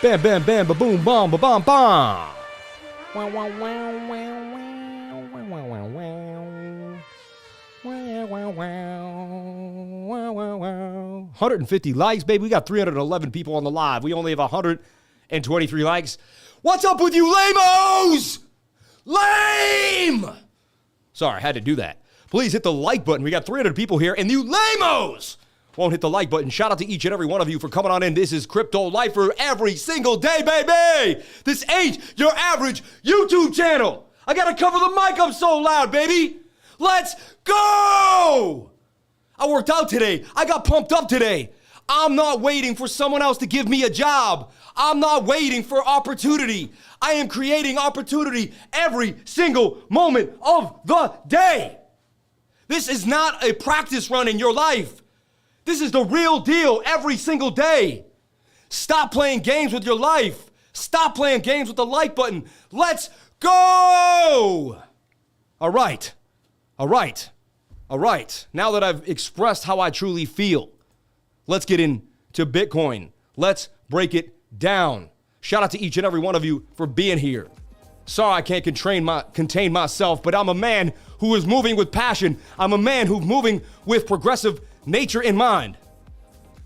Bam, bam, bam, ba-boom, bam, ba-bam, bam. 150 likes, baby. We got 311 people on the live. We only have 123 likes. What's up with you lamos? Lame! Sorry, I had to do that. Please hit the like button. We got 300 people here, and you lamos won't hit the like button. Shout out to each and every one of you for coming on in. This is Crypto Lifer every single day, baby. This ain't your average YouTube channel. I gotta cover the mic up so loud, baby. Let's go! I worked out today. I got pumped up today. I'm not waiting for someone else to give me a job. I'm not waiting for opportunity. I am creating opportunity every single moment of the day. This is not a practice run in your life. This is the real deal every single day. Stop playing games with your life. Stop playing games with the like button. Let's go! All right. Now that I've expressed how I truly feel, let's get into Bitcoin. Let's break it down. Shout out to each and every one of you for being here. Sorry I can't contain myself, but I'm a man who is moving with passion. I'm a man who's moving with progressive nature in mind.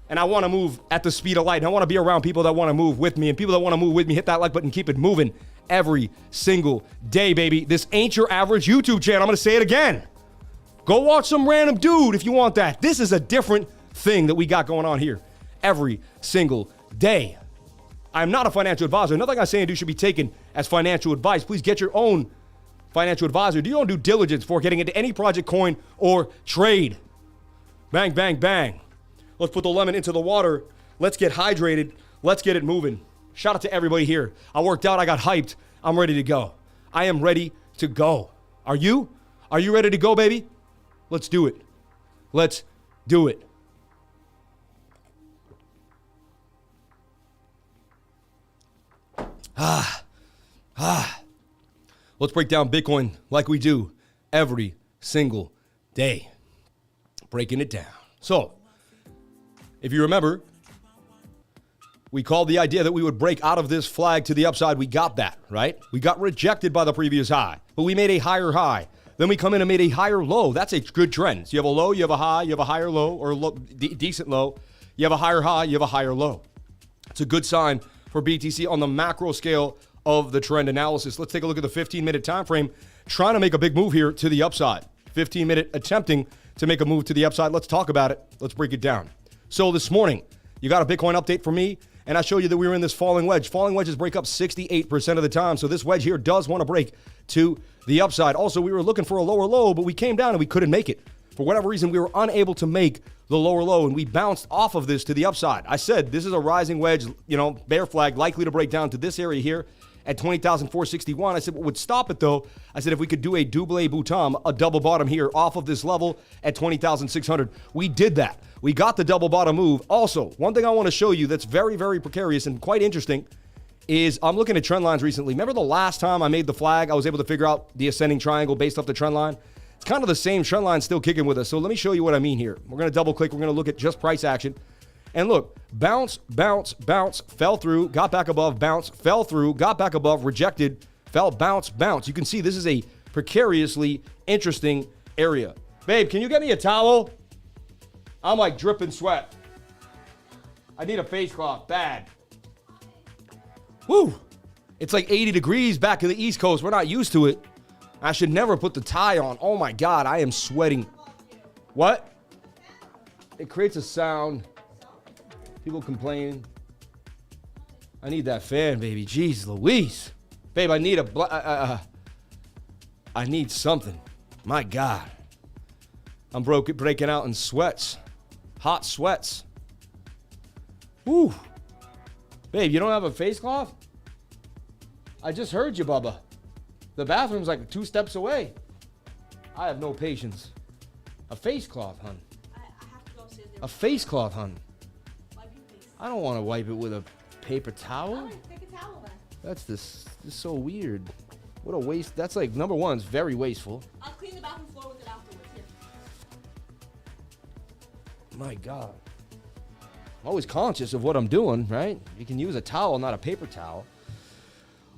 And I want to move at the speed of light. And I want to be around people that want to move with me. And people that want to move with me, hit that like button, keep it moving every single day, baby. This ain't your average YouTube channel. I'm going to say it again. Go watch some random dude if you want that. This is a different thing that we got going on here every single day. I'm not a financial advisor. Nothing I say and do should be taken as financial advice. Please get your own financial advisor. Do your own due diligence before getting into any project, coin, or trade. Bang, bang, bang. Let's put the lemon into the water. Let's get hydrated. Let's get it moving. Shout out to everybody here. I worked out. I got hyped. I'm ready to go. I am ready to go. Are you? Are you ready to go, baby? Let's do it. Let's do it. Let's break down Bitcoin like we do every single day. Breaking it down. So, if you remember, we called the idea that we would break out of this flag to the upside. We got that, right? We got rejected by the previous high, but we made a higher high. Then we come in and made a higher low. That's a good trend. So you have a low, you have a high, you have a higher low, or a decent low. You have a higher high, you have a higher low. It's a good sign for BTC on the macro scale of the trend analysis. Let's take a look at the 15-minute time frame, trying to make a big move here to the upside. 15-minute attempting to make a move to the upside. Let's talk about it. Let's break it down. So this morning, you got a Bitcoin update for me, and I show you that we were in this falling wedge. Falling wedges break up 68% of the time, so this wedge here does want to break to the upside. Also, we were looking for a lower low, but we came down and we couldn't make it. For whatever reason, we were unable to make the lower low, and we bounced off of this to the upside. I said this is a rising wedge, bear flag, likely to break down to this area here at 20,461. I said what would stop it, though? I said if we could do a double bottom, a double bottom here off of this level at 20,600. We did that. We got the double bottom move. Also, one thing I want to show you that's very, very precarious and quite interesting is I'm looking at trend lines recently. Remember the last time I made the flag, I was able to figure out the ascending triangle based off the trend line? It's kind of the same trend line still kicking with us. So let me show you what I mean here. We're going to double click. We're going to look at just price action. And look, bounce, bounce, bounce, fell through, got back above, bounce, fell through, got back above, rejected, fell, bounce, bounce. You can see this is a precariously interesting area. Babe, can you get me a towel? I'm like dripping sweat. I need a face cloth, bad. Woo! It's like 80 degrees back in the East Coast. We're not used to it. I should never put the tie on. Oh my God, I am sweating. What? It creates a sound. People complain. I need that fan, baby. Jeez Louise. Babe, I need I need something. My God. I'm breaking out in sweats. Hot sweats. Woo. Babe, you don't have a face cloth? I just heard you, Bubba. The bathroom's like 2 steps away. I have no patience. A face cloth, hun. I have to go upstairs. A face cloth, hun. Wipe your face. I don't want to wipe it with a paper towel. Alright, take a towel then. That's this is so weird. What a waste. That's like, number one, it's very wasteful. I'll clean the bathroom floor with it afterwards. Here. My God. always conscious of what I'm doing, right? You can use a towel, not a paper towel.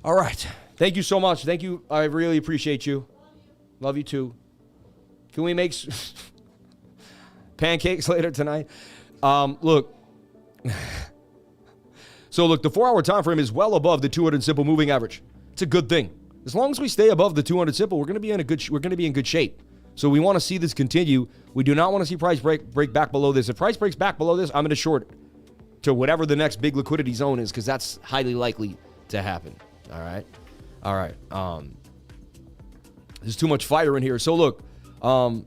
All right. Thank you so much. Thank you. I really appreciate you. Love you too. Can we make pancakes later tonight? Look. So look, the 4-hour time frame is well above the 200 simple moving average. It's a good thing. As long as we stay above the 200 simple, we're going to be in good shape. So we want to see this continue. We do not want to see price break back below this. If price breaks back below this, I'm going to short it to whatever the next big liquidity zone is, because that's highly likely to happen. All right. There's too much fire in here. So look, so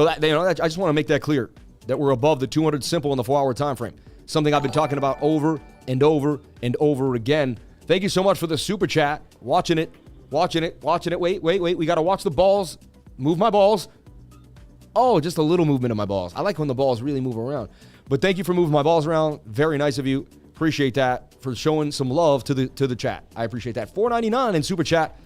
that, I just want to make that clear that we're above the 200 simple in the 4-hour time frame. Something I've been talking about over and over and over again. Thank you so much for the super chat. Watching it. Wait. We got to watch the balls. Move my balls. Oh, just a little movement of my balls. I like when the balls really move around. But thank you for moving my balls around. Very nice of you. Appreciate that, for showing some love to the chat. I appreciate that. $4.99 in super chat.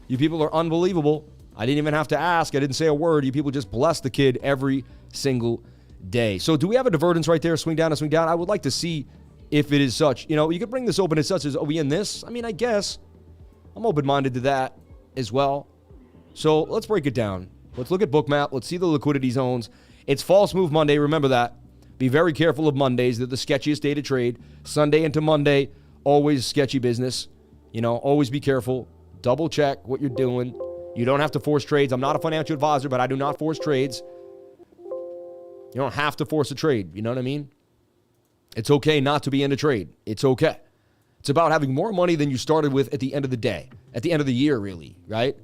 You people are unbelievable. I didn't even have to ask. I didn't say a word. You people just bless the kid every single day. So do we have a divergence right there? Swing down and swing down. I would like to see if it is such. You could bring this open as such as, are we in this? I mean, I guess. I'm open-minded to that as well. So let's break it down. Let's look at Bookmap. Let's see the liquidity zones. It's False Move Monday. Remember that. Be very careful of Mondays. They're the sketchiest day to trade. Sunday into Monday, always sketchy business. Always be careful. Double check what you're doing. You don't have to force trades. I'm not a financial advisor, but I do not force trades. You don't have to force a trade. You know what I mean? It's okay not to be in a trade. It's okay. It's about having more money than you started with at the end of the day, at the end of the year, really, right?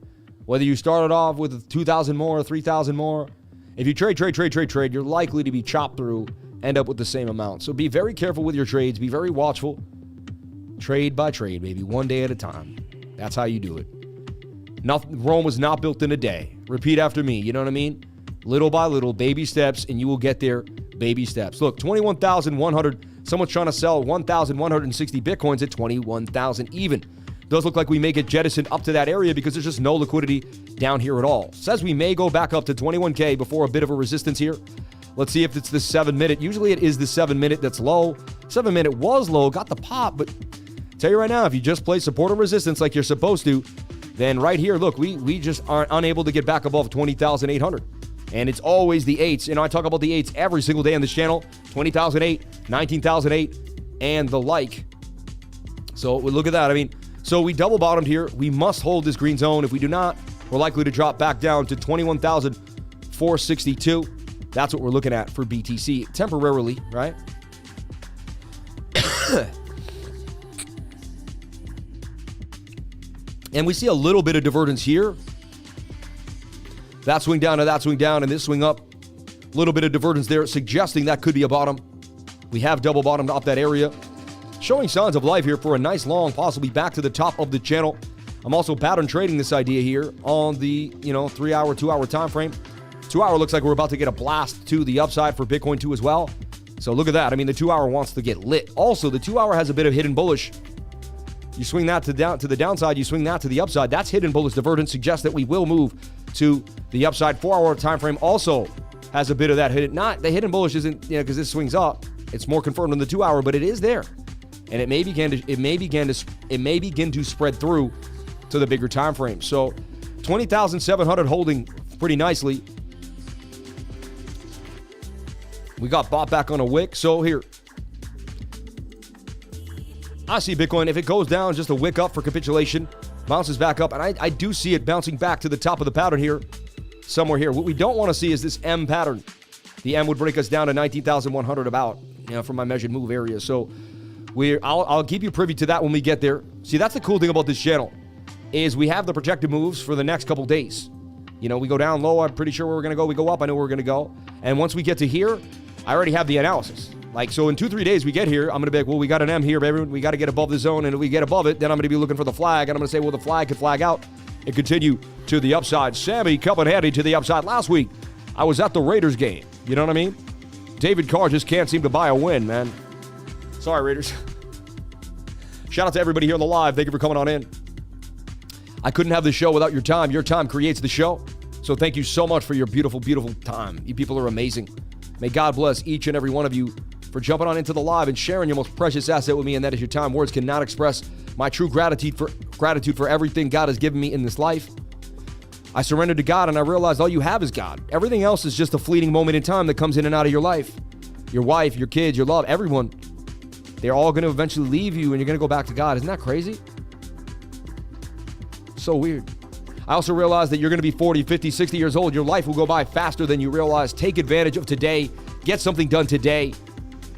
Whether you started off with 2,000 more, 3,000 more, if you trade, you're likely to be chopped through, end up with the same amount. So be very careful with your trades. Be very watchful. Trade by trade, baby, one day at a time. That's how you do it. Rome was not built in a day. Repeat after me. You know what I mean? Little by little, baby steps, and you will get there, baby steps. Look, 21,100. Someone's trying to sell 1,160 Bitcoins at 21,000 even. Does look like we may get jettisoned up to that area because there's just no liquidity down here at all. Says we may go back up to 21K before a bit of a resistance here. Let's see if it's the 7-minute. Usually it is the 7-minute that's low. 7-minute was low, got the pop, but tell you right now, if you just play support and resistance like you're supposed to, then right here, look, we just aren't unable to get back above 20,800. And it's always the 8s. I talk about the 8s every single day on this channel. 20,008, 19,008, and the like. So we look at that. I mean, so we double bottomed here. We must hold this green zone. If we do not, we're likely to drop back down to 21,462. That's what we're looking at for BTC temporarily, right? And we see a little bit of divergence here. That swing down to that swing down, and this swing up. A little bit of divergence there, suggesting that could be a bottom. We have double bottomed off that area. Showing signs of life here for a nice long, possibly back to the top of the channel. I'm also pattern trading this idea here on the 3-hour, 2-hour time frame. 2-hour looks like we're about to get a blast to the upside for Bitcoin 2 as well. So look at that. I mean, the 2-hour wants to get lit. Also, the 2-hour has a bit of hidden bullish. You swing that to the downside, you swing that to the upside. That's hidden bullish divergence, suggests that we will move to the upside. 4-hour time frame also has a bit of that hidden. Not the hidden bullish isn't because this swings up. It's more confirmed in the 2-hour, but it is there, and it may begin to spread through to the bigger time frame. So 20,700 holding pretty nicely. We got bought back on a wick. So here, I see Bitcoin. If it goes down, just a wick up for capitulation, bounces back up, and I do see it bouncing back to the top of the pattern here, somewhere here. What we don't want to see is this M pattern. The M would break us down to 19,100 about, from my measured move area. So I'll keep you privy to that when we get there. See, that's the cool thing about this channel, is we have the projected moves for the next couple days. We go down low, I'm pretty sure where we're going to go. We go up, I know where we're going to go. And once we get to here, I already have the analysis. So in 2-3 days we get here, I'm going to be like, well, we got an M here, baby. We got to get above the zone, and if we get above it, then I'm going to be looking for the flag, and I'm going to say, well, the flag could flag out and continue to the upside. Sammy coming handy to the upside. Last week, I was at the Raiders game. You know what I mean? David Carr just can't seem to buy a win, man. Sorry, Raiders. Shout out to everybody here on the live. Thank you for coming on in. I couldn't have the show without your time. Your time creates the show. So thank you so much for your beautiful, beautiful time. You people are amazing. May God bless each and every one of you for jumping on into the live and sharing your most precious asset with me, and that is your time. Words cannot express my true gratitude for everything God has given me in this life. I surrendered to God, and I realized all you have is God. Everything else is just a fleeting moment in time that comes in and out of your life. Your wife, your kids, your love, everyone. They're all going to eventually leave you, and you're going to go back to God. Isn't that crazy? So weird. I also realized that you're going to be 40, 50, 60 years old. Your life will go by faster than you realize. Take advantage of today. Get something done today.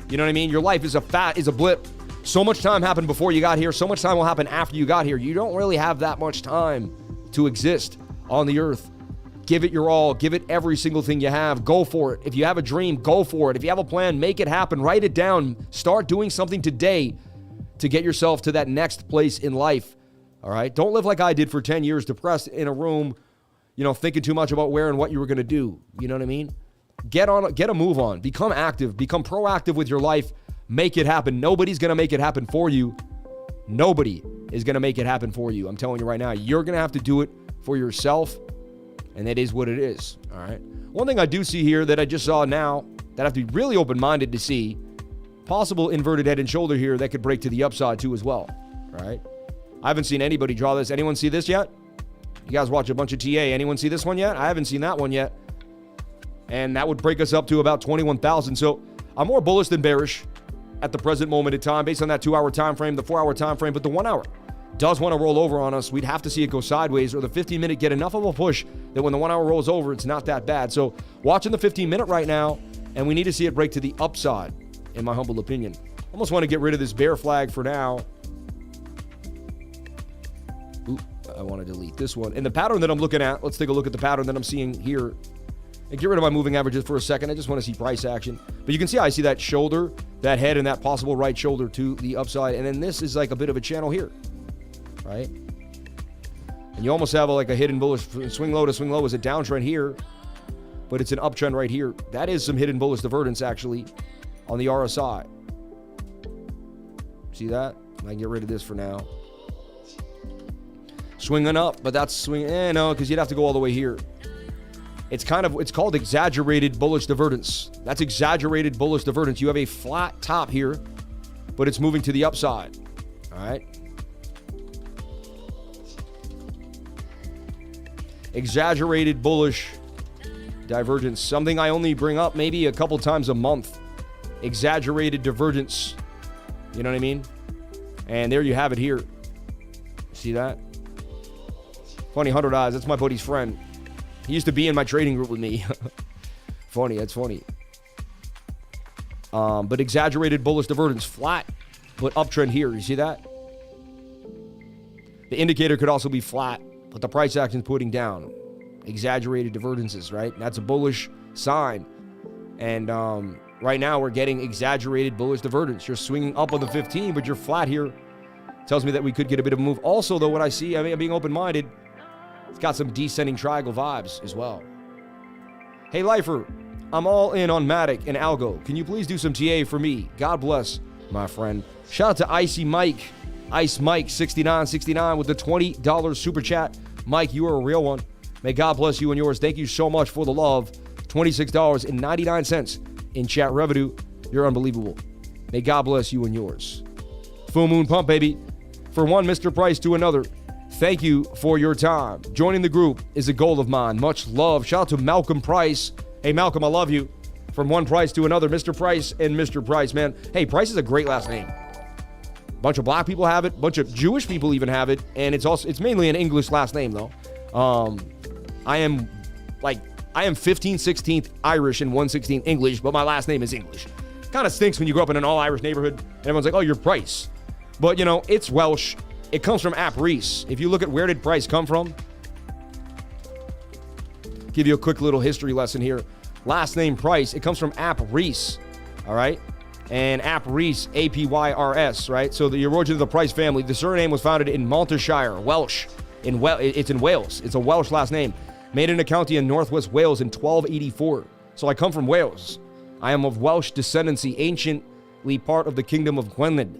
You know what I mean? Your life is a blip. So much time happened before you got here. So much time will happen after you got here. You don't really have that much time to exist on the earth. Give it your all. Give it every single thing you have. Go for it. If you have a dream, go for it. If you have a plan, make it happen. Write it down. Start doing something today to get yourself to that next place in life. All right? Don't live like I did for 10 years, depressed in a room, thinking too much about where and what you were going to do. You know what I mean? Get a move on. Become active. Become proactive with your life. Make it happen. Nobody's going to make it happen for you. Nobody is going to make it happen for you. I'm telling you right now, you're going to have to do it for yourself, and that is what it is. All right? One thing I do see here that I just saw now that I have to be really open-minded to see, possible inverted head and shoulder here that could break to the upside too as well. All right? I haven't seen anybody draw this. Anyone see this yet? You guys watch a bunch of TA. Anyone see this one yet? I haven't seen that one yet. And that would break us up to about 21,000. So I'm more bullish than bearish at the present moment in time based on that 2-hour time frame, the 4-hour time frame, but the 1 hour does want to roll over on us. We'd have to see it go sideways, or the 15-minute get enough of a push that when the 1 hour rolls over, it's not that bad. So watching the 15-minute right now, and we need to see it break to the upside, in my humble opinion. Almost want to get rid of this bear flag for now. Oop, I want to delete this one. And the pattern that I'm looking at, let's take a look at the pattern that I'm seeing here. And get rid of my moving averages for a second. I just want to see price action. But you can see I see that shoulder, that head, and that possible right shoulder to the upside. And then this is like a bit of a channel here, right? And you almost have like a hidden bullish swing low to swing low is a downtrend here, but it's an uptrend right here. That is some hidden bullish divergence actually on the RSI. See that? I can get rid of this for now. Swinging up, but that's swing. No, because you'd have to go all the way here. It's called exaggerated bullish divergence. That's exaggerated bullish divergence. You have a flat top here, but it's moving to the upside. All right. Exaggerated bullish divergence. Something I only bring up maybe a couple times a month. Exaggerated divergence. You know what I mean? And there you have it here. See that? Funny 100 eyes. That's my buddy's friend. He used to be in my trading group with me. Funny. That's funny. But exaggerated bullish divergence. Flat, but uptrend here. You see that? The indicator could also be flat, but the price action is putting down. Exaggerated divergences, right? That's a bullish sign. And right now we're getting exaggerated bullish divergence. You're swinging up on the 15, but you're flat here. Tells me that we could get a bit of a move. Also, though, what I see, I'm being open-minded. It's got some descending triangle vibes as well. Hey, Lifer, I'm all in on MATIC and ALGO. Can you please do some TA for me? God bless, my friend. Shout out to Icy Mike, Ice Mike 6969 with the $20 super chat. Mike, you are a real one. May God bless you and yours. Thank you so much for the love. $26.99 in chat revenue. You're unbelievable. May God bless you and yours. Full moon pump, baby. For one Mr. Price to another. Thank you for your time. Joining the group is a goal of mine. Much love. Shout out to Malcolm Price. Hey, Malcolm, I love you. From one Price to another, Mr. Price and Mr. Price, man. Hey, Price is a great last name. Bunch of black people have it. Bunch of Jewish people even have it. And it's mainly an English last name, though. I am 15 16th Irish and 1/16 English, but my last name is English. Kind of stinks when you grow up in an all-Irish neighborhood and everyone's like, oh, you're Price. But, it's Welsh. It comes from Ap Rees. If you look at where did Price come from, give you a quick little history lesson here. Last name Price, it comes from Ap Rees, all right? And Ap Rees, A-P-Y-R-S, right? So the origin of the Price family, the surname was founded in Monmouthshire, Welsh. It's in Wales. It's a Welsh last name. Made in a county in northwest Wales in 1284. So I come from Wales. I am of Welsh descendancy, anciently part of the kingdom of Gwynedd,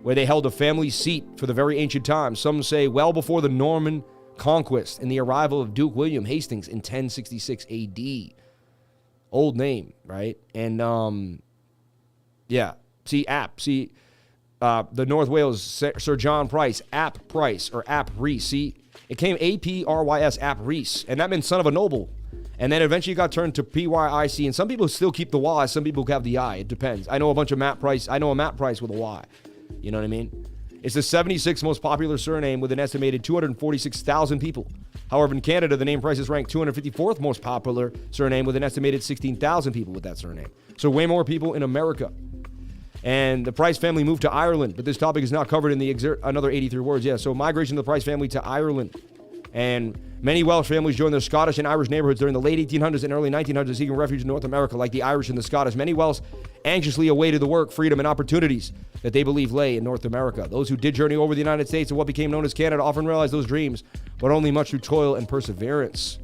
where they held a family seat for the very ancient times. Some say well before the Norman conquest and the arrival of Duke William Hastings in 1066 AD. Old name, right? And Yeah. See, app. See, the North Wales Sir John Price, app Price, or app Reese. See, it came APRYS, app Reese, and that meant son of a noble. And then eventually got turned to PYIC, and some people still keep the Y, some people have the I. It depends. I know a bunch of Matt Price. I know a Matt Price with a Y. You know what I mean? It's the 76th most popular surname with an estimated 246,000 people. However, in Canada, the name Price is ranked 254th most popular surname with an estimated 16,000 people with that surname. So way more people in America. And the Price family moved to Ireland, but this topic is not covered in the another 83 words. Yeah, so migration of the Price family to Ireland. And many Welsh families joined their Scottish and Irish neighborhoods during the late 1800s and early 1900s, seeking refuge in North America, like the Irish and the Scottish. Many Welsh anxiously awaited the work, freedom, and opportunities that they believe lay in North America. Those who did journey over the United States and what became known as Canada often realized those dreams, but only much through toil and perseverance.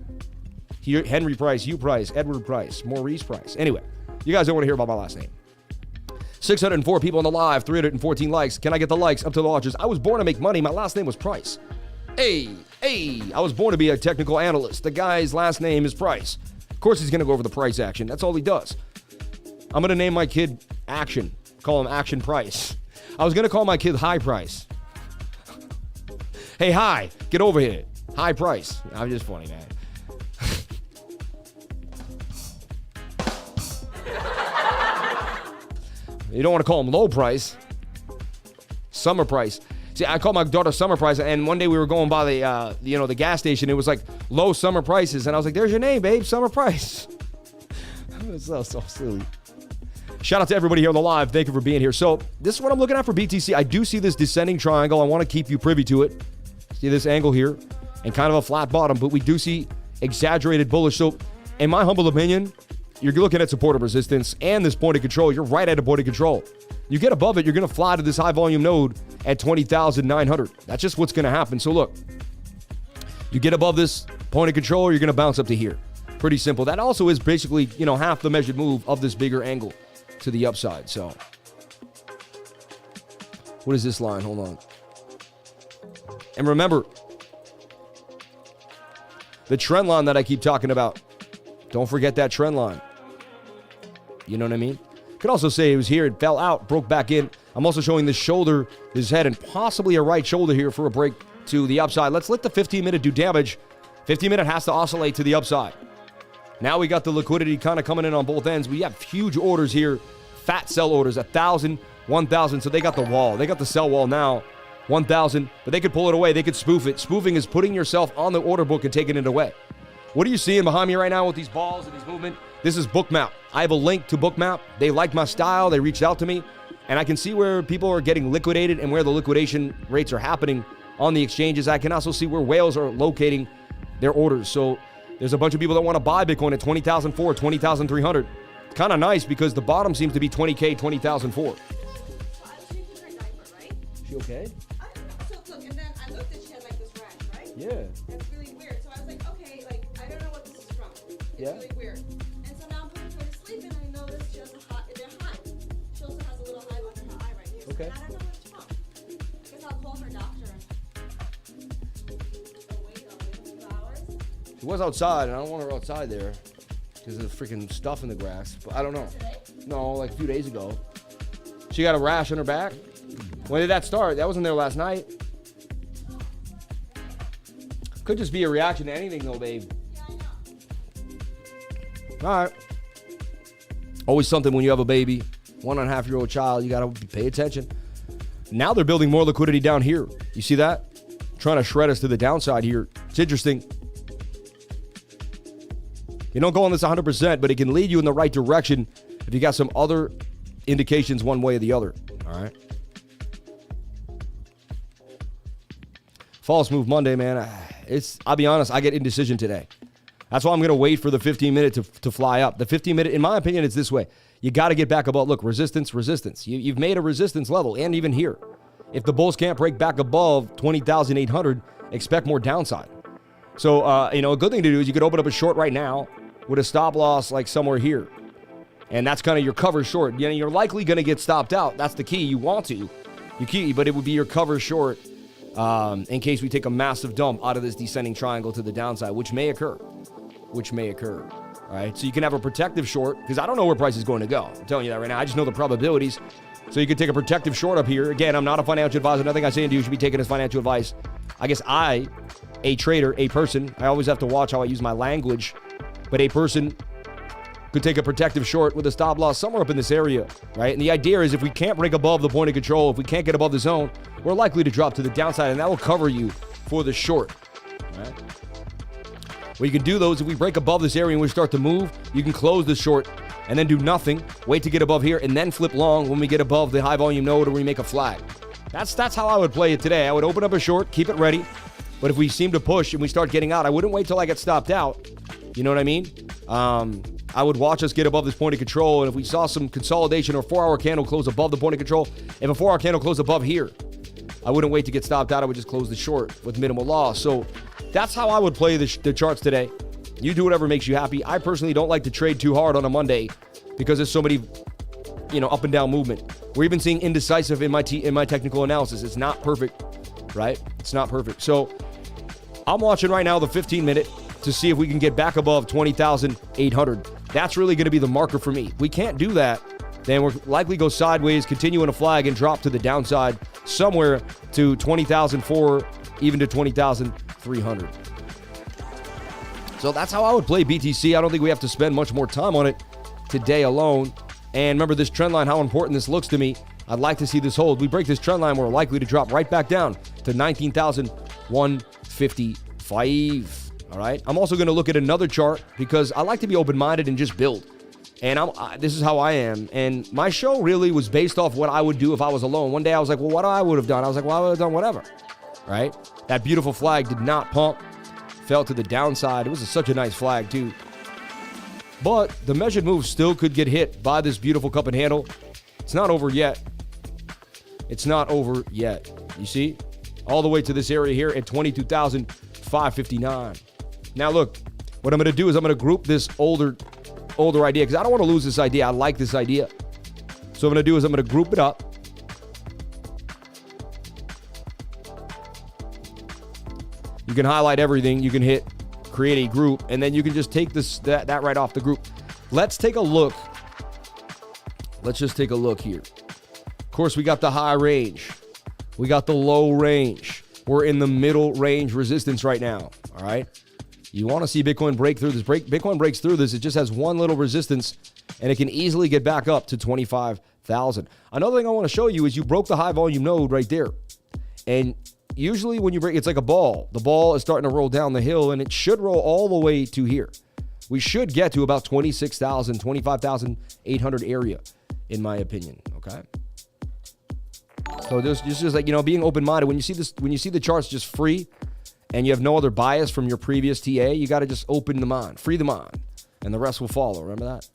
Here, Henry Price, Hugh Price, Edward Price, Maurice Price. Anyway, you guys don't want to hear about my last name. 604 people on the live, 314 likes. Can I get the likes up to the watchers? I was born to make money. My last name was Price. Hey, I was born to be a technical analyst. The guy's last name is Price. Of course he's going to go over the price action. That's all he does. I'm going to name my kid Action. Call him Action Price. I was going to call my kid High Price. Hey, High, get over here. High Price. I'm just funny, man. You don't want to call him Low Price. Summer Price. See, I called my daughter Summer Price, and one day we were going by the gas station. It was like low summer prices, and I was like, "There's your name, babe, Summer Price." It's so silly. Shout out to everybody here on the live. Thank you for being here. So this is what I'm looking at for BTC. I do see this descending triangle. I want to keep you privy to it. See this angle here, and kind of a flat bottom, but we do see exaggerated bullish. So, in my humble opinion, you're looking at support and resistance and this point of control. You're right at a point of control. You get above it, you're going to fly to this high volume node at 20,900. That's just what's going to happen. So look, you get above this point of control, you're going to bounce up to here. Pretty simple. That also is basically, half the measured move of this bigger angle to the upside. So what is this line? Hold on. And remember, the trend line that I keep talking about, don't forget that trend line. You know what I mean? Could also say it was here, it fell out, broke back in. I'm also showing this shoulder, his head, and possibly a right shoulder here for a break to the upside. Let's let the 15-minute do damage. 15-minute has to oscillate to the upside. Now we got the liquidity kind of coming in on both ends. We have huge orders here, fat sell orders, 1,000, 1,000. So they got the wall. They got the sell wall now, 1,000. But they could pull it away. They could spoof it. Spoofing is putting yourself on the order book and taking it away. What are you seeing behind me right now with these balls and these movement? This is Bookmap. I have a link to Bookmap. They like my style. They reached out to me. And I can see where people are getting liquidated and where the liquidation rates are happening on the exchanges. I can also see where whales are locating their orders. So there's a bunch of people that want to buy Bitcoin at 20,004, 20,300. It's kind of nice because the bottom seems to be 20K, 20,004. She okay? So look, and then I looked and she had like this rash, right? Yeah. That's really weird. So I was like, okay, like I don't know what this is from. It's Yeah. really weird. And so now I'm putting her to sleep and I noticed she has a hot, they're high. She also has a little hive under her eye right here. Okay. And I don't know what it's from. I guess I'll call her doctor. So wait a few hours. She was outside, and I don't want her outside there because of the freaking stuff in the grass. But I don't know. Today? No, like a few days ago. She got a rash on her back. When did that start? That wasn't there last night. Could just be a reaction to anything, though, babe. Yeah, I know. All right. Always something when you have a baby, 1.5-year-old child, you got to pay attention. Now they're building more liquidity down here. You see that? Trying to shred us to the downside here. It's interesting. You don't go on this 100%, but it can lead you in the right direction if you got some other indications one way or the other. All right. False move Monday, man. I'll be honest, I get indecision today. That's why I'm going to wait for the 15-minute to fly up. The 15-minute, in my opinion, it's this way. You got to get back above. Look, resistance. You've made a resistance level, and even here. If the bulls can't break back above 20,800, expect more downside. So, a good thing to do is you could open up a short right now with a stop loss like somewhere here. And that's kind of your cover short. You're likely going to get stopped out. That's the key. You want to. But it would be your cover short in case we take a massive dump out of this descending triangle to the downside, which may occur. All right, so you can have a protective short because I don't know where price is going to go. I'm telling you that right now. I just know the probabilities. So you could take a protective short up here. Again, I'm not a financial advisor. Nothing I say to you should be taken as financial advice. I guess a trader, a person, I always have to watch how I use my language, but a person could take a protective short with a stop loss somewhere up in this area, right? And the idea is if we can't break above the point of control, if we can't get above the zone, we're likely to drop to the downside, and that will cover you for the short, right? Well, you can do those if we break above this area and we start to move, you can close the short and then do nothing, wait to get above here, and then flip long when we get above the high volume node or we make a flag. That's how I would play it today. I would open up a short, keep it ready, but if we seem to push and we start getting out, I wouldn't wait till I get stopped out. You know what I mean? I would watch us get above this point of control, and if we saw some consolidation or 4-hour candle close above the point of control, if a 4-hour candle closed above here, I wouldn't wait to get stopped out. I would just close the short with minimal loss. So that's how I would play the charts today. You do whatever makes you happy. I personally don't like to trade too hard on a Monday because there's so many, up and down movement. We're even seeing indecisive in my technical analysis. It's not perfect, right? It's not perfect. So I'm watching right now the 15-minute to see if we can get back above 20,800. That's really going to be the marker for me. We can't do that, then we're likely go sideways, continue in a flag, and drop to the downside somewhere to 20,004, even to 20,300. So that's how I would play BTC. I don't think we have to spend much more time on it today alone. And remember this trend line, how important this looks to me. I'd like to see this hold. We break this trend line, we're likely to drop right back down to 19,155. All right. I'm also going to look at another chart because I like to be open-minded and just build. And this is how I am. And my show really was based off what I would do if I was alone. One day I was like, well, what I would have done? I was like, well, I would have done whatever. Right? That beautiful flag did not pump. Fell to the downside. It was such a nice flag, too. But the measured move still could get hit by this beautiful cup and handle. It's not over yet. It's not over yet. You see? All the way to this area here at 22,559. Now, look, what I'm going to do is I'm going to group this older idea because I don't want to lose this idea. I like this idea. So what I'm going to do is I'm going to group it up. You can highlight everything. You can create a group, and then you can just take that right off the group. Let's take a look. Let's just take a look here. Of course, we got the high range. We got the low range. We're in the middle range resistance right now. All right. You want to see Bitcoin break through this. Bitcoin breaks through this. It just has one little resistance, and it can easily get back up to 25,000. Another thing I want to show you is you broke the high volume node right there. And usually when you break, it's like a ball. The ball is starting to roll down the hill, and it should roll all the way to here. We should get to about 26,000, 25,800 area, in my opinion, okay? So just like, being open-minded. When you see the charts just free, and you have no other bias from your previous TA, you got to just open the mind, free the mind, and the rest will follow. Remember that?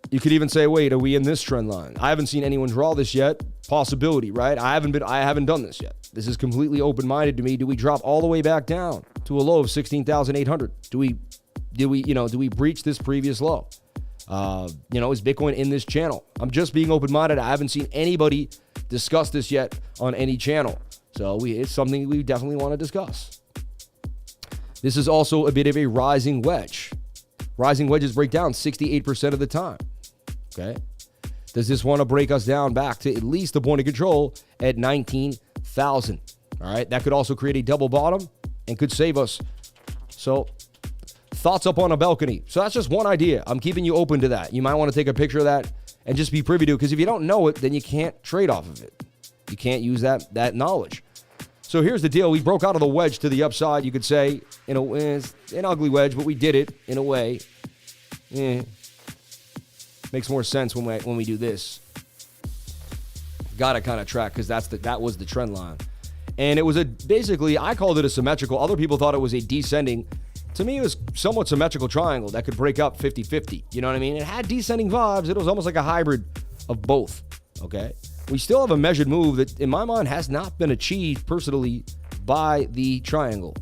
You could even say, wait, are we in this trend line? I haven't seen anyone draw this yet. Possibility, right? I haven't done this yet. This is completely open-minded to me. Do we drop all the way back down to a low of 16,800? Do we breach this previous low? Is Bitcoin in this channel? I'm just being open-minded. I haven't seen anybody discuss this yet on any channel. So it's something we definitely want to discuss. This is also a bit of a rising wedge. Rising wedges break down 68% of the time. Okay. Does this want to break us down back to at least the point of control at 19,000? All right. That could also create a double bottom and could save us. So thoughts up on a balcony. So that's just one idea. I'm keeping you open to that. You might want to take a picture of that and just be privy to it, because if you don't know it, then you can't trade off of it. You can't use that knowledge. So here's the deal. We broke out of the wedge to the upside, you could say. It's an ugly wedge, but we did it in a way. Makes more sense when we do this. Got to kind of track, because that was the trend line. And it was basically, I called it a symmetrical. Other people thought it was a descending. To me, it was somewhat symmetrical triangle that could break up 50-50. You know what I mean? It had descending vibes. It was almost like a hybrid of both. Okay? We still have a measured move that, in my mind, has not been achieved personally by the triangle.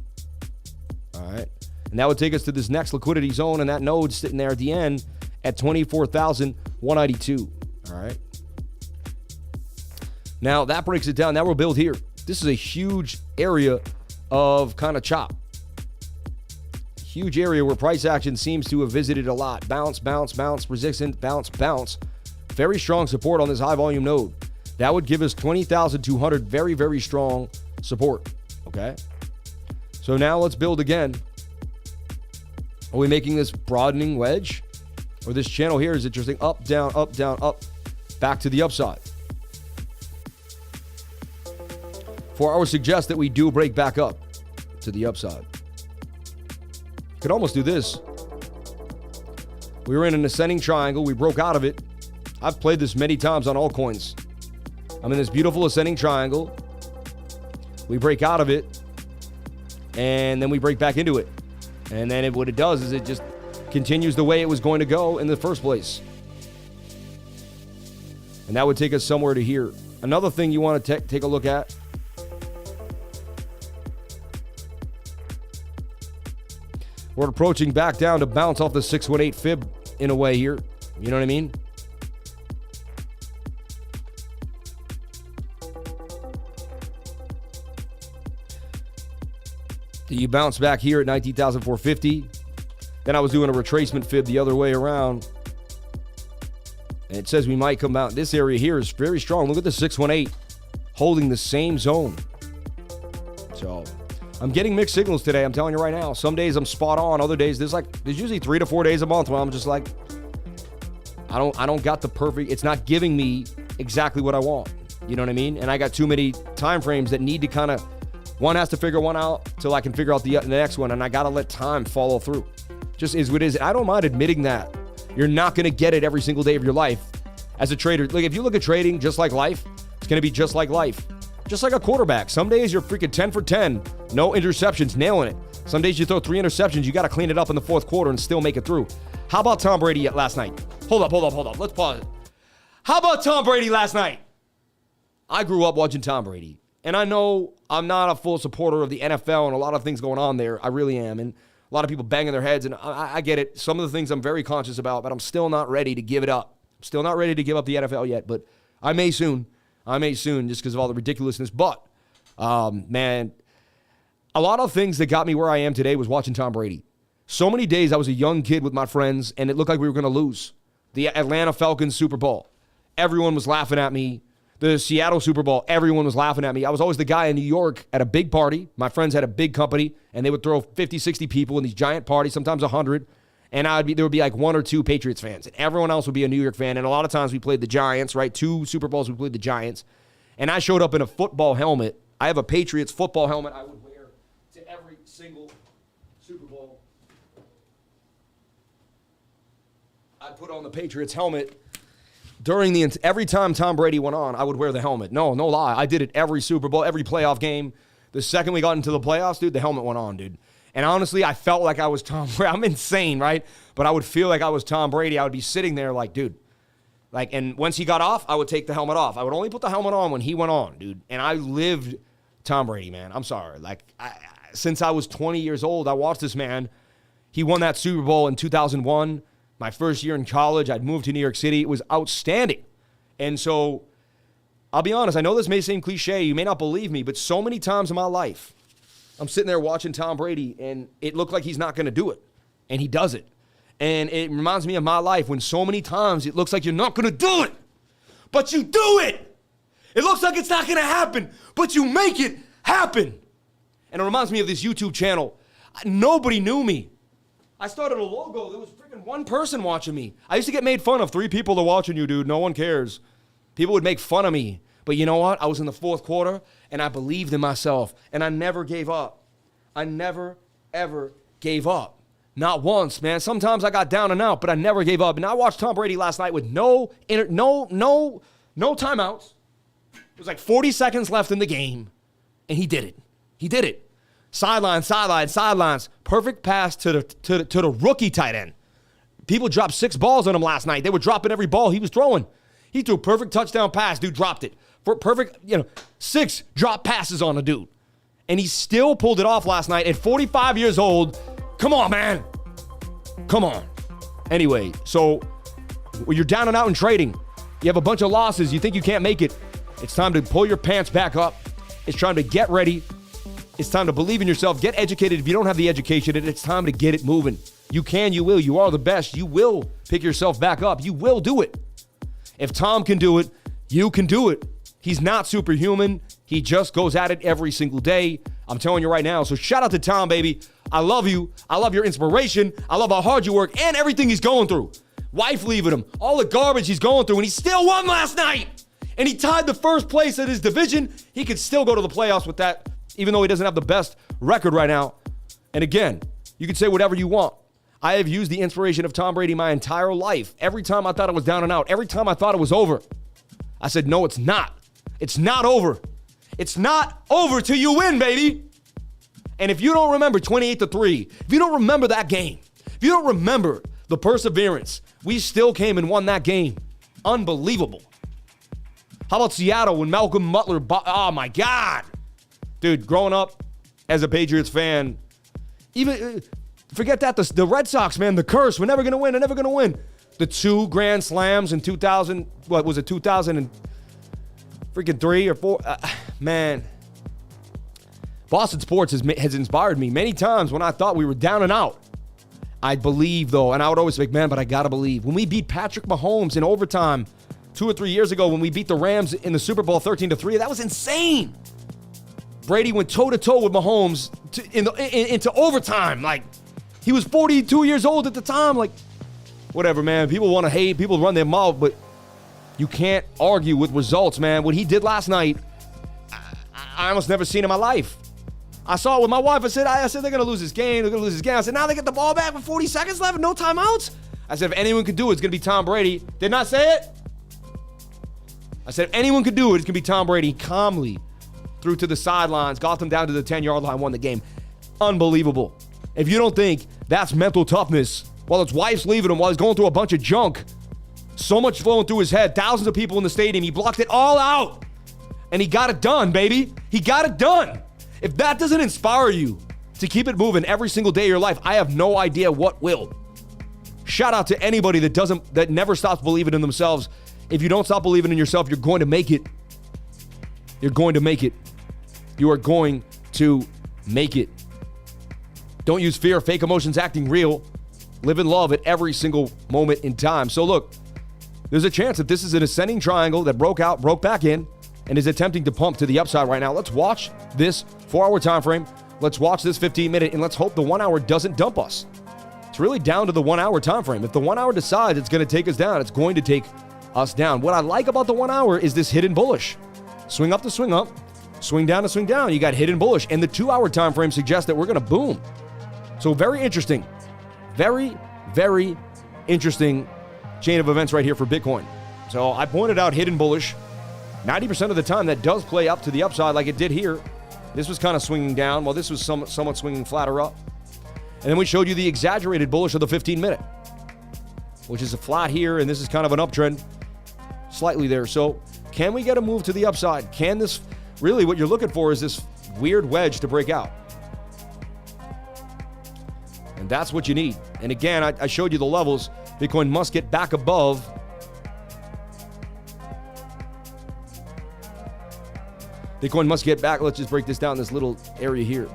All right? And that would take us to this next liquidity zone, and that node sitting there at the end at 24,192. All right? Now, that breaks it down. Now we'll build here. This is a huge area of kind of chop. Huge area where price action seems to have visited a lot. Bounce, bounce, bounce, resistant, bounce, bounce. Very strong support on this high volume node. That would give us 20,200 very, very strong support. Okay. So now let's build again. Are we making this broadening wedge? Or this channel here is interesting. Up, down, up, down, up. Back to the upside. 4 hours suggest that we do break back up to the upside. Could almost do this. We were in an ascending triangle. We broke out of it. I've played this many times on altcoins. I'm in this beautiful ascending triangle. We break out of it. And then we break back into it. And then what it does is it just continues the way it was going to go in the first place. And that would take us somewhere to here. Another thing you want to take a look at. We're approaching back down to bounce off the 618 fib in a way here. You know what I mean? You bounce back here at 19,450. Then I was doing a retracement fib the other way around. And it says we might come out. This area here is very strong. Look at the 618 holding the same zone. So I'm getting mixed signals today. I'm telling you right now. Some days I'm spot on. Other days there's usually 3 to 4 days a month when I'm just like, I don't got the perfect. It's not giving me exactly what I want. You know what I mean? And I got too many time frames that need to kind of. One has to figure one out till I can figure out the next one, and I got to let time follow through. Just is what it is. I don't mind admitting that. You're not going to get it every single day of your life as a trader. Like, if you look at trading just like life, it's going to be just like life. Just like a quarterback. Some days you're freaking 10 for 10, no interceptions, nailing it. Some days you throw 3 interceptions, you got to clean it up in the fourth quarter and still make it through. How about Tom Brady last night? Hold up. Let's pause it. How about Tom Brady last night? I grew up watching Tom Brady. And I know I'm not a full supporter of the NFL and a lot of things going on there. I really am. And a lot of people banging their heads. And I get it. Some of the things I'm very conscious about, but I'm still not ready to give it up. I'm still not ready to give up the NFL yet, but I may soon. Just because of all the ridiculousness. But, man, a lot of things that got me where I am today was watching Tom Brady. So many days I was a young kid with my friends, and it looked like we were going to lose. The Atlanta Falcons Super Bowl. Everyone was laughing at me. The Seattle Super Bowl, everyone was laughing at me. I was always the guy in New York at a big party. My friends had a big company, and they would throw 50, 60 people in these giant parties, sometimes 100. And there would be like 1 or 2 Patriots fans. And everyone else would be a New York fan. And a lot of times we played the Giants, right? 2 Super Bowls we played the Giants. And I showed up in a football helmet. I have a Patriots football helmet I would wear to every single Super Bowl. I'd put on the Patriots helmet. Every time Tom Brady went on, I would wear the helmet. No lie. I did it every Super Bowl, every playoff game. The second we got into the playoffs, dude, the helmet went on, dude. And honestly, I felt like I was Tom Brady. I'm insane, right? But I would feel like I was Tom Brady. I would be sitting there like, dude. And once he got off, I would take the helmet off. I would only put the helmet on when he went on, dude. And I lived Tom Brady, man. I'm sorry. Since I was 20 years old, I watched this man. He won that Super Bowl in 2001. My first year in college, I'd moved to New York City. It was outstanding. And so, I'll be honest, I know this may seem cliche. You may not believe me, but so many times in my life, I'm sitting there watching Tom Brady, and it looked like he's not going to do it. And he does it. And it reminds me of my life when so many times it looks like you're not going to do it, but you do it. It looks like it's not going to happen, but you make it happen. And it reminds me of this YouTube channel. Nobody knew me. I started a logo. There was freaking 1 person watching me. I used to get made fun of. 3 people are watching you, dude. No one cares. People would make fun of me. But you know what? I was in the fourth quarter, and I believed in myself, and I never gave up. I never, ever gave up. Not once, man. Sometimes I got down and out, but I never gave up. And I watched Tom Brady last night with no timeouts. It was like 40 seconds left in the game, and he did it. He did it. Sidelines. Perfect pass to the rookie tight end. People dropped 6 balls on him last night. They were dropping every ball he was throwing. He threw a perfect touchdown pass. Dude dropped it. For perfect, 6 drop passes on a dude. And he still pulled it off last night at 45 years old. Come on, man. Come on. Anyway, so when you're down and out in trading, you have a bunch of losses, you think you can't make it, it's time to pull your pants back up. It's time to get ready. It's time to believe in yourself. Get educated if you don't have the education, and it's time to get it moving. You can, you will. You are the best. You will pick yourself back up. You will do it. If Tom can do it, you can do it. He's not superhuman. He just goes at it every single day. I'm telling you right now. So shout out to Tom, baby. I love you. I love your inspiration. I love how hard you work and everything he's going through. Wife leaving him, all the garbage he's going through, and he still won last night. And he tied the first place in his division. He could still go to the playoffs with that, even though he doesn't have the best record right now. And again, you can say whatever you want. I have used the inspiration of Tom Brady my entire life. Every time I thought it was down and out, every time I thought it was over, I said, no, it's not. It's not over. It's not over till you win, baby. And if you don't remember 28-3, if you don't remember that game, if you don't remember the perseverance, we still came and won that game. Unbelievable. How about Seattle when Malcolm Butler, oh my God. Dude, growing up as a Patriots fan, even, forget that, the Red Sox, man, the curse, we're never going to win, they're never going to win. The 2 grand slams in 2000, what was it, 2000 and freaking 3 or 4, man. Boston sports has inspired me many times when I thought we were down and out. I believe, though, and I would always think, man, but I got to believe. When we beat Patrick Mahomes in overtime 2 or 3 years ago, when we beat the Rams in the Super Bowl 13-3, that was insane. Brady went toe-to-toe with Mahomes into overtime. Like, he was 42 years old at the time. Like, whatever, man. People want to hate. People run their mouth, but you can't argue with results, man. What he did last night, I almost never seen in my life. I saw it with my wife. I said, they're going to lose this game. They're going to lose this game. I said, now they get the ball back with 40 seconds left and no timeouts? I said, if anyone could do it, it's going to be Tom Brady. Did not say it? I said, if anyone could do it, it's going to be Tom Brady. Calmly threw to the sidelines, got them down to the 10-yard line, won the game. Unbelievable. If you don't think that's mental toughness, while his wife's leaving him, while he's going through a bunch of junk, so much flowing through his head, thousands of people in the stadium, he blocked it all out. And he got it done, baby. He got it done. If that doesn't inspire you to keep it moving every single day of your life, I have no idea what will. Shout out to anybody that never stops believing in themselves. If you don't stop believing in yourself, you're going to make it. You're going to make it. You are going to make it. Don't use fear, fake emotions, acting real. Live in love at every single moment in time. So look, there's a chance that this is an ascending triangle that broke out, broke back in, and is attempting to pump to the upside right now. Let's watch this 4-hour time frame. Let's watch this 15-minute, and let's hope the 1 hour doesn't dump us. It's really down to the 1 hour time frame. If the 1 hour decides it's going to take us down, it's going to take us down. What I like about the 1 hour is this hidden bullish. Swing up to swing up, swing down to swing down. You got hidden bullish, and the 2 hour time frame suggests that we're going to boom. So very interesting. Very, very interesting chain of events right here for Bitcoin. So I pointed out hidden bullish. 90% of the time that does play up to the upside like it did here. This was kind of swinging down while this was somewhat swinging flatter up. And then we showed you the exaggerated bullish of the 15-minute, which is a flat here, and this is kind of an uptrend slightly there. So can we get a move to the upside? Can this, really what you're looking for is this weird wedge to break out. And that's what you need. And again, I showed you the levels. Bitcoin must get back above Bitcoin must get back. Let's just break this down, this little area here.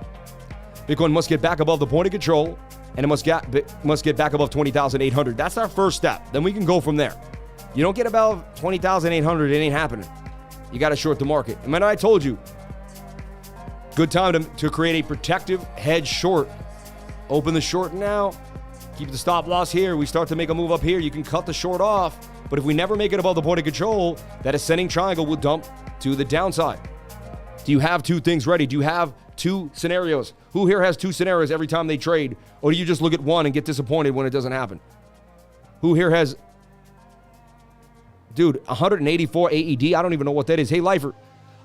Bitcoin must get back above the point of control, and it must get back above 20,800. That's our first step. Then we can go from there. You don't get above 20,800, it ain't happening. You got to short the market. And man, I told you, good time to create a protective hedge short. Open the short now. Keep the stop loss here. We start to make a move up here. You can cut the short off. But if we never make it above the point of control, that ascending triangle will dump to the downside. Do you have 2 things ready? Do you have 2 scenarios? Who here has 2 scenarios every time they trade? Or do you just look at one and get disappointed when it doesn't happen? Who here has, dude, 184 AED? I don't even know what that is. Hey, Lifer,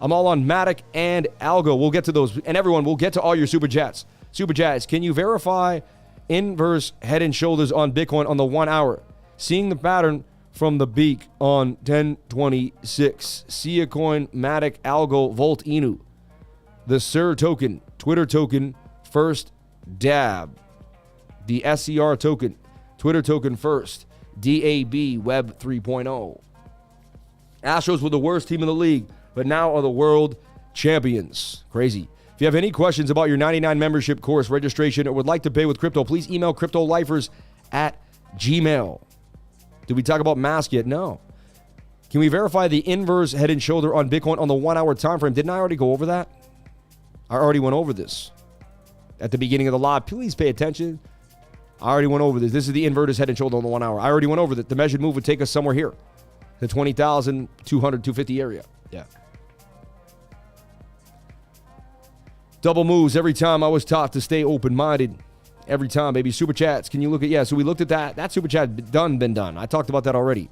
I'm all on MATIC and ALGO. We'll get to those. And everyone, we'll get to all your super chats. Super chats, can you verify inverse head and shoulders on Bitcoin on the 1 hour? Seeing the pattern from the beak on 1026. Sia Coin, MATIC, ALGO, VOLTINU. The SIR token, Twitter token, first DAB. The SCR token, Twitter token first. DAB, Web 3.0. Astros were the worst team in the league, but now are the world champions. Crazy. If you have any questions about your 99 membership course registration or would like to pay with crypto, please email cryptolifers@gmail. Did we talk about mask yet? No. Can we verify the inverse head and shoulder on Bitcoin on the 1 hour time frame? Didn't I already go over that? I already went over this at the beginning of the live. Please pay attention. I already went over this. This is the inverted head and shoulder on the 1 hour. I already went over that. The measured move would take us somewhere here, the 20,200, 250 area. Yeah. Double moves every time. I was taught to stay open-minded. Every time, baby. Super chats. Can you look at? Yeah, so we looked at that. That super chat been done. I talked about that already.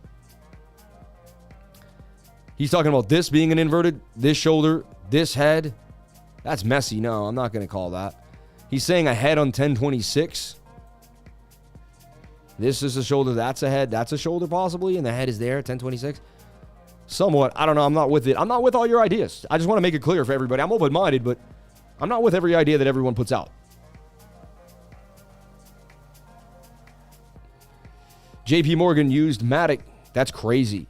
He's talking about this being an inverted, this shoulder, this head. That's messy. No, I'm not going to call that. He's saying a head on 1026. This is a shoulder, that's a head, that's a shoulder possibly, and the head is there, 1026. Somewhat. I don't know. I'm not with it. I'm not with all your ideas. I just want to make it clear for everybody. I'm open-minded, but I'm not with every idea that everyone puts out. JP Morgan used MATIC. That's crazy.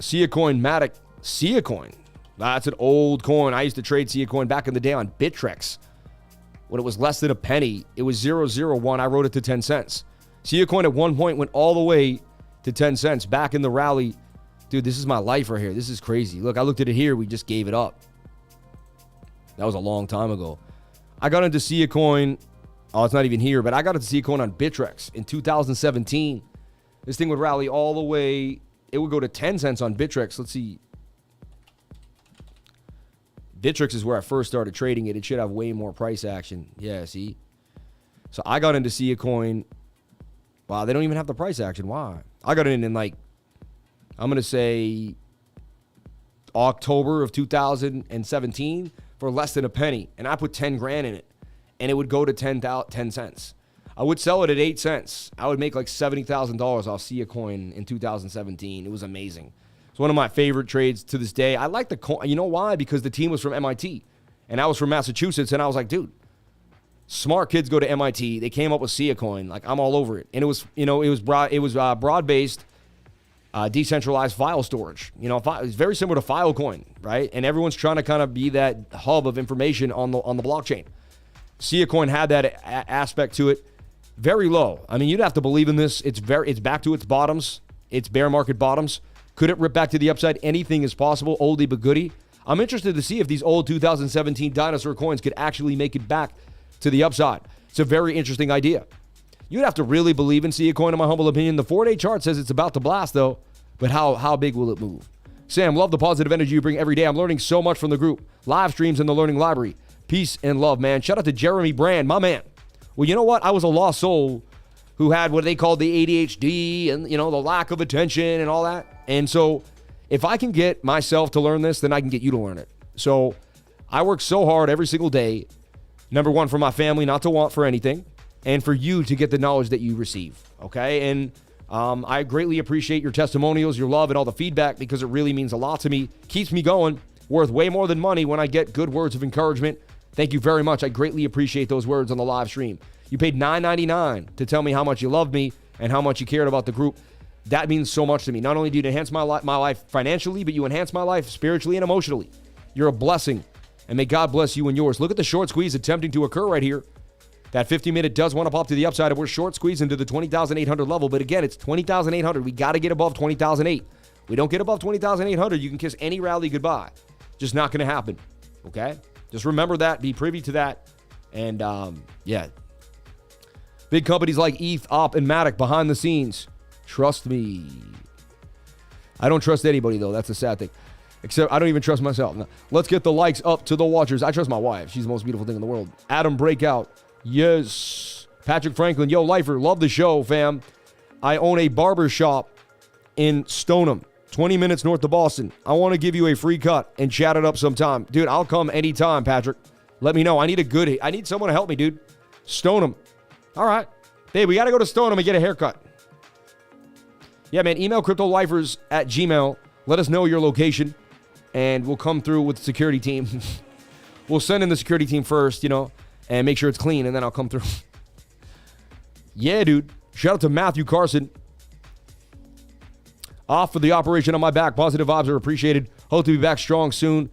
Sia coin, MATIC. Sia coin. That's an old coin. I used to trade Sia coin back in the day on Bittrex. When it was less than a penny, it was 0.001. I wrote it to 10 cents. Sia coin at one point went all the way to 10 cents back in the rally. Dude, this is my life right here. This is crazy. Look, I looked at it here. We just gave it up. That was a long time ago. I got into Sia coin. Oh, it's not even here, but I got into Sia coin on Bittrex in 2017. This thing would rally all the way. It would go to 10 cents on Bittrex. Let's see. Bittrex is where I first started trading it. It should have way more price action. Yeah, see? So I got into Sia coin. Wow, they don't even have the price action. Why? I got in like, I'm going to say October of 2017 for less than a penny. And I put 10 grand in it. And it would go to 10 cents. I would sell it at 8 cents. I would make like $70,000 off Sia coin in 2017. It was amazing. It's one of my favorite trades to this day. I like the coin. You know why? Because the team was from MIT. And I was from Massachusetts. And I was like, dude, smart kids go to MIT. They came up with Sia coin. Like, I'm all over it. And it was, it was broad-based, decentralized file storage. It's very similar to Filecoin, right? And everyone's trying to kind of be that hub of information on the blockchain. Sia coin had that aspect to it. Very low. I mean, you'd have to believe in this. It's back to its bottoms. Its bear market bottoms. Could it rip back to the upside? Anything is possible. Oldie but goodie. I'm interested to see if these old 2017 dinosaur coins could actually make it back to the upside. It's a very interesting idea. You'd have to really believe in Sia coin, in my humble opinion. The 4-day chart says it's about to blast, though. But how big will it move? Sam, love the positive energy you bring every day. I'm learning so much from the group. Live streams in the learning library. Peace and love, man. Shout out to Jeremy Brand, my man. Well, you know what? I was a lost soul who had what they called the ADHD and, the lack of attention and all that. And so if I can get myself to learn this, then I can get you to learn it. So I work so hard every single day, number one, for my family not to want for anything, and for you to get the knowledge that you receive, okay? And I greatly appreciate your testimonials, your love, and all the feedback because it really means a lot to me. Keeps me going, worth way more than money when I get good words of encouragement. Thank you very much. I greatly appreciate those words on the live stream. You paid $9.99 to tell me how much you loved me and how much you cared about the group. That means so much to me. Not only do you enhance my life financially, but you enhance my life spiritually and emotionally. You're a blessing, and may God bless you and yours. Look at the short squeeze attempting to occur right here. That 50-minute does want to pop to the upside, and we're short squeezing to the 20,800 level. But again, it's 20,800. We got to get above 20,008. We don't get above 20,800, you can kiss any rally goodbye. Just not going to happen, okay? Just remember that. Be privy to that. And, yeah. Big companies like ETH, OP, and MATIC behind the scenes. Trust me. I don't trust anybody, though. That's the sad thing. Except I don't even trust myself. No. Let's get the likes up to the watchers. I trust my wife. She's the most beautiful thing in the world. Adam Breakout. Yes. Patrick Franklin. Yo, Lifer. Love the show, fam. I own a barber shop in Stoneham, 20 minutes north of Boston. I want to give you a free cut and chat it up sometime. Dude, I'll come anytime, Patrick. Let me know. I need someone to help me, dude. Stoneham. All right. Hey, we got to go to Stoneham and get a haircut. Yeah, man. Email cryptolifers@gmail. Let us know your location, and we'll come through with the security team. We'll send in the security team first, and make sure it's clean, and then I'll come through. Yeah, dude. Shout out to Matthew Carson. Off for the operation on my back. Positive vibes are appreciated. Hope to be back strong soon.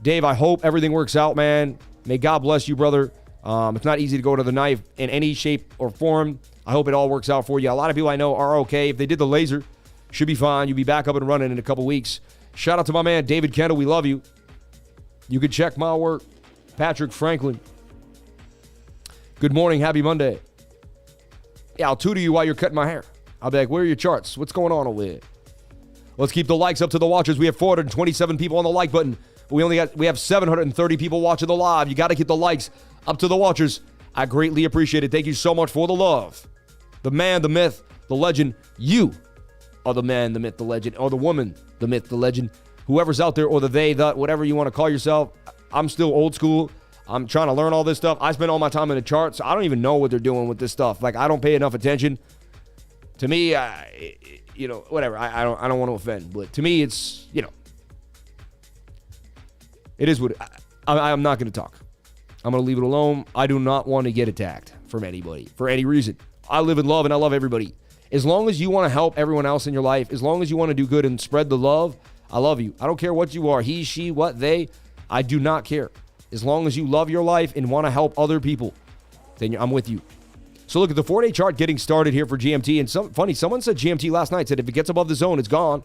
Dave, I hope everything works out, man. May God bless you, brother. It's not easy to go to the knife in any shape or form. I hope it all works out for you. A lot of people I know are okay. If they did the laser, should be fine. You'll be back up and running in a couple weeks. Shout out to my man, David Kendall. We love you. You can check my work. Patrick Franklin. Good morning. Happy Monday. Yeah, I'll tutor you while you're cutting my hair. I'll be like, where are your charts? What's going on over there? Let's keep the likes up to the watchers. We have 427 people on the like button. But we have 730 people watching the live. You got to get the likes up to the watchers. I greatly appreciate it. Thank you so much for the love. The man, the myth, the legend. You are the man, the myth, the legend, or the woman, the myth, the legend. Whoever's out there, or the they, the, whatever you want to call yourself. I'm still old school. I'm trying to learn all this stuff. I spend all my time in the charts. So I don't even know what they're doing with this stuff. Like, I don't pay enough attention. To me, whatever. I don't want to offend, but to me, it's, it is what I'm not going to talk. I'm going to leave it alone. I do not want to get attacked from anybody for any reason. I live in love and I love everybody. As long as you want to help everyone else in your life, as long as you want to do good and spread the love, I love you. I don't care what you are, he, she, what, they. I do not care. As long as you love your life and want to help other people, then I'm with you. So look at the 4-day chart getting started here for GMT. And someone said GMT last night, said if it gets above the zone, it's gone.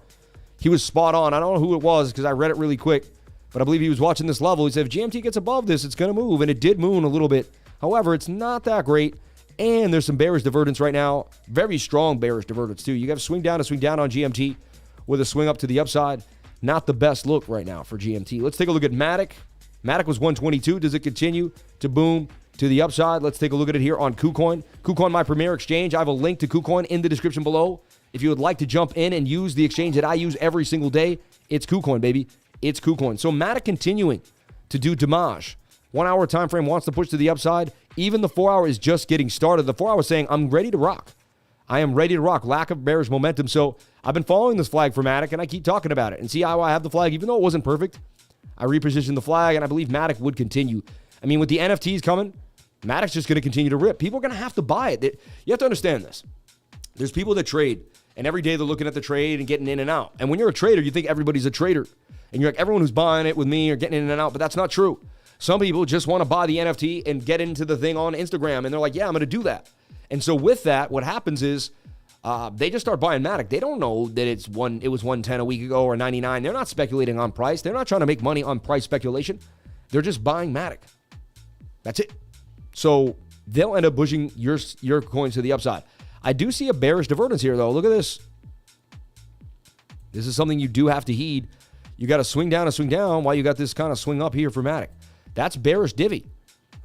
He was spot on. I don't know who it was because I read it really quick. But I believe he was watching this level. He said, if GMT gets above this, it's going to move. And it did move a little bit. However, it's not that great. And there's some bearish divergence right now. Very strong bearish divergence, too. You got to swing down on GMT with a swing up to the upside. Not the best look right now for GMT. Let's take a look at MATIC. MATIC was 122. Does it continue to boom to the upside? Let's take a look at it here on KuCoin. KuCoin, my premier exchange. I have a link to KuCoin in the description below. If you would like to jump in and use the exchange that I use every single day, it's KuCoin, baby. It's KuCoin. So MATIC continuing to do damage. 1 hour time frame wants to push to the upside. Even the 4 hour is just getting started. The 4 hour is saying, I'm ready to rock. I am ready to rock. Lack of bearish momentum. So I've been following this flag for MATIC, and I keep talking about it. And see how I have the flag, even though it wasn't perfect. I repositioned the flag, and I believe MATIC would continue. I mean, with the NFTs coming, MATIC's just going to continue to rip. People are going to have to buy it. You have to understand this. There's people that trade, and every day they're looking at the trade and getting in and out. And when you're a trader, you think everybody's a trader. And you're like, everyone who's buying it with me are getting in and out, but that's not true. Some people just want to buy the NFT and get into the thing on Instagram, and they're like, yeah, I'm going to do that. And so with that, what happens is they just start buying MATIC. They don't know that it was 110 a week ago or 99. They're not speculating on price. They're not trying to make money on price speculation. They're just buying MATIC. That's it. So they'll end up pushing your coins to the upside. I do see a bearish divergence here, though. Look at this. This is something you do have to heed. You got to swing down while you got this kind of swing up here for MATIC. That's bearish divvy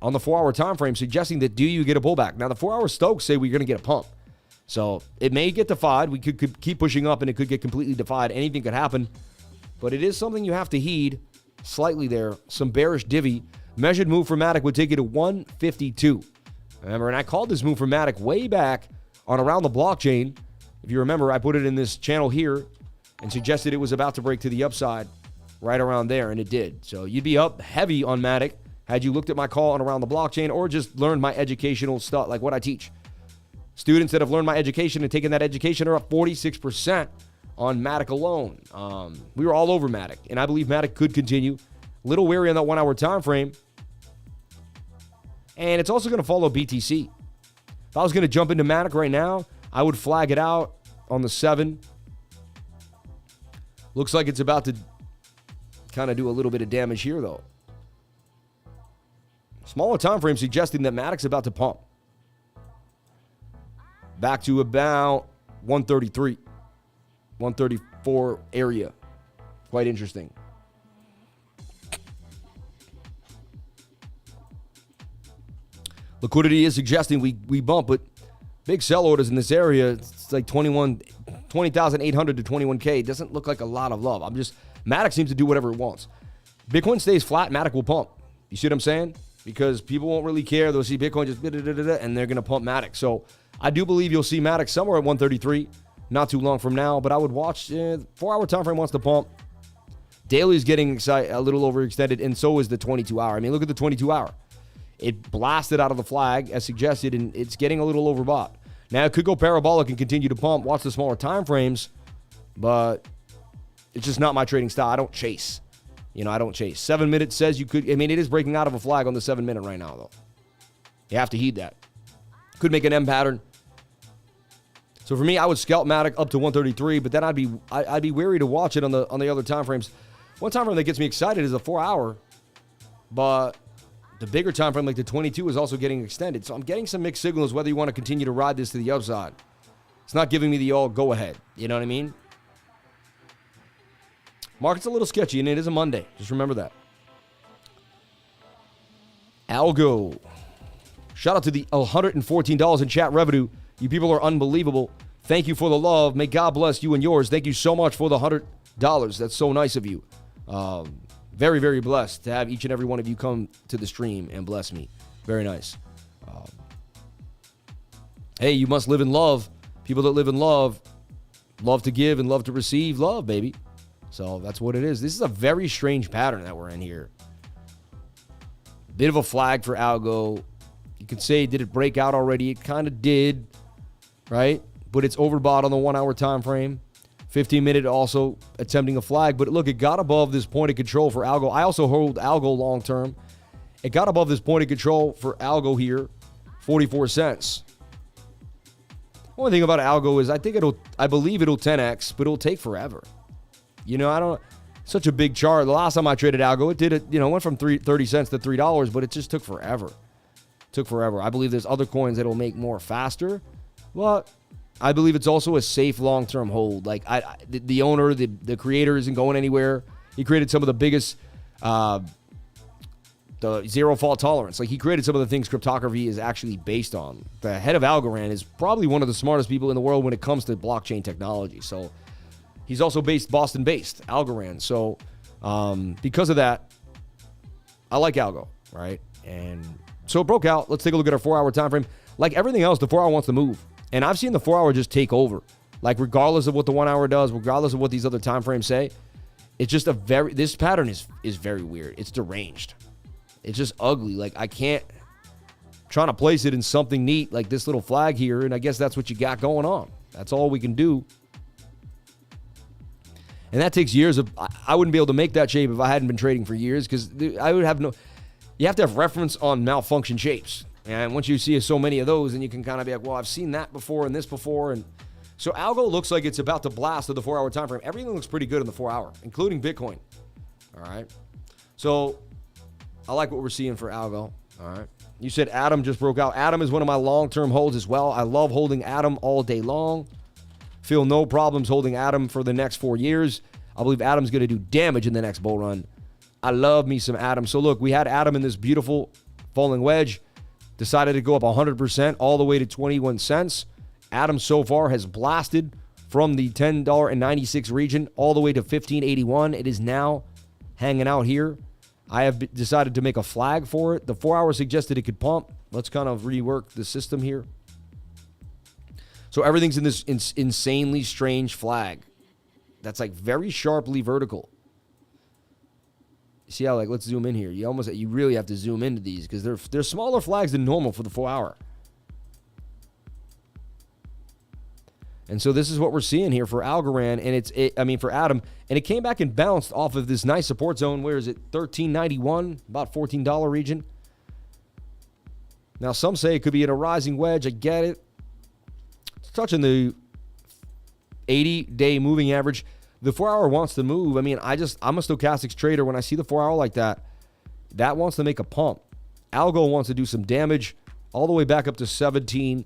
on the 4 hour time frame, suggesting that do you get a pullback? Now, the 4 hour Stokes say we're going to get a pump. So it may get defied. We could keep pushing up, and it could get completely defied. Anything could happen. But it is something you have to heed slightly there. Some bearish divvy. Measured move for MATIC would take you to 152. Remember, and I called this move for MATIC way back on Around the Blockchain. If you remember, I put it in this channel here and suggested it was about to break to the upside right around there, and it did. So you'd be up heavy on MATIC had you looked at my call on Around the Blockchain or just learned my educational stuff, like what I teach. Students that have learned my education and taken that education are up 46% on MATIC alone. We were all over MATIC, and I believe MATIC could continue. A little wary on that 1 hour time frame. And it's also going to follow BTC. If I was going to jump into MATIC right now, I would flag it out on the 7. Looks like it's about to kind of do a little bit of damage here, though. Smaller time frame suggesting that MATIC's about to pump. Back to about 133, 134 area. Quite interesting. Liquidity is suggesting we bump, but big sell orders in this area, it's like 20,800 to 21K. It doesn't look like a lot of love. MATIC seems to do whatever it wants. Bitcoin stays flat, MATIC will pump. You see what I'm saying? Because people won't really care. They'll see Bitcoin just and they're going to pump MATIC. So I do believe you'll see MATIC somewhere at 133, not too long from now. But I would watch. 4 hour time frame wants to pump. Daily is getting a little overextended, and so is the 22 hour. I mean, look at the 22 hour. It blasted out of the flag as suggested, and it's getting a little overbought. Now, it could go parabolic and continue to pump. Watch the smaller time frames, but it's just not my trading style. I don't chase. I don't chase. 7 minutes says you could. I mean, it is breaking out of a flag on the 7 minute right now, though. You have to heed that. Could make an M pattern. So for me, I would scalp MATIC up to 133, but then I'd be wary to watch it on the other time frames. One time frame that gets me excited is the 4 hour, but the bigger time frame like the 22 is also getting extended. So I'm getting some mixed signals whether you want to continue to ride this to the upside. It's not giving me the all go ahead. You know what I mean? Market's a little sketchy, and it is a Monday. Just remember that. ALGO. Shout out to the $114 in chat revenue. You people are unbelievable. Thank you for the love. May God bless you and yours. Thank you so much for the $100. That's so nice of you. Very, very blessed to have each and every one of you come to the stream and bless me. Very nice. Hey, you must live in love. People that live in love to give and love to receive love, baby. So that's what it is. This is a very strange pattern that we're in here. Bit of a flag for ALGO. You could say, did it break out already? It kind of did, right? But it's overbought on the 1 hour time frame. 15 minute also attempting a flag. But look, it got above this point of control for ALGO. I also hold ALGO long term. It got above this point of control for ALGO here, 44 cents. Only thing about ALGO is I believe it'll 10x, but it'll take forever. Such a big chart. The last time I traded ALGO, it did it, went from 30 cents to $3, but it just took forever. I believe there's other coins that'll make more faster, but I believe it's also a safe long-term hold. Like the owner, the creator isn't going anywhere. He created some of the biggest, the zero fault tolerance. Like he created some of the things cryptography is actually based on. The head of Algorand is probably one of the smartest people in the world when it comes to blockchain technology. So he's also Boston-based, Algorand. So because of that, I like Algo, right? And so it broke out. Let's take a look at our 4 hour time frame. Like everything else, the 4 hour wants to move. And I've seen the 4 hour just take over. Like regardless of what the 1 hour does, regardless of what these other time frames say, it's just this pattern is very weird. It's deranged. It's just ugly. Like trying to place it in something neat like this little flag here, and I guess that's what you got going on. That's all we can do. And that takes years of, I wouldn't be able to make that shape if I hadn't been trading for years, because I would have you have to have reference on malfunction shapes. And once you see so many of those, then you can kind of be like, well, I've seen that before and this before. And so ALGO looks like it's about to blast to the 4 hour time frame. Everything looks pretty good in the 4 hour, including Bitcoin. All right. So I like what we're seeing for ALGO. All right. You said Atom just broke out. Atom is one of my long-term holds as well. I love holding Atom all day long. Feel no problems holding Atom for the next 4 years. I believe Atom's going to do damage in the next bull run. I love me some Atom. So look, we had Atom in this beautiful falling wedge. Decided to go up 100% all the way to 21 cents. Atom so far has blasted from the $10.96 region all the way to $15.81. It is now hanging out here. I have decided to make a flag for it. The 4 hour suggested it could pump. Let's kind of rework the system here. So everything's in this insanely strange flag. That's like very sharply vertical. See how, like, let's zoom in here. You really have to zoom into these because they're smaller flags than normal for the 4 hour. And so this is what we're seeing here for Algorand, and for Atom, and it came back and bounced off of this nice support zone. Where is it? $13.91, about $14 region. Now some say it could be in a rising wedge. I get it. It's touching the 80-day moving average. The 4 hour wants to move. I'm a stochastics trader. When I see the 4 hour like that, that wants to make a pump. Algo wants to do some damage all the way back up to $17.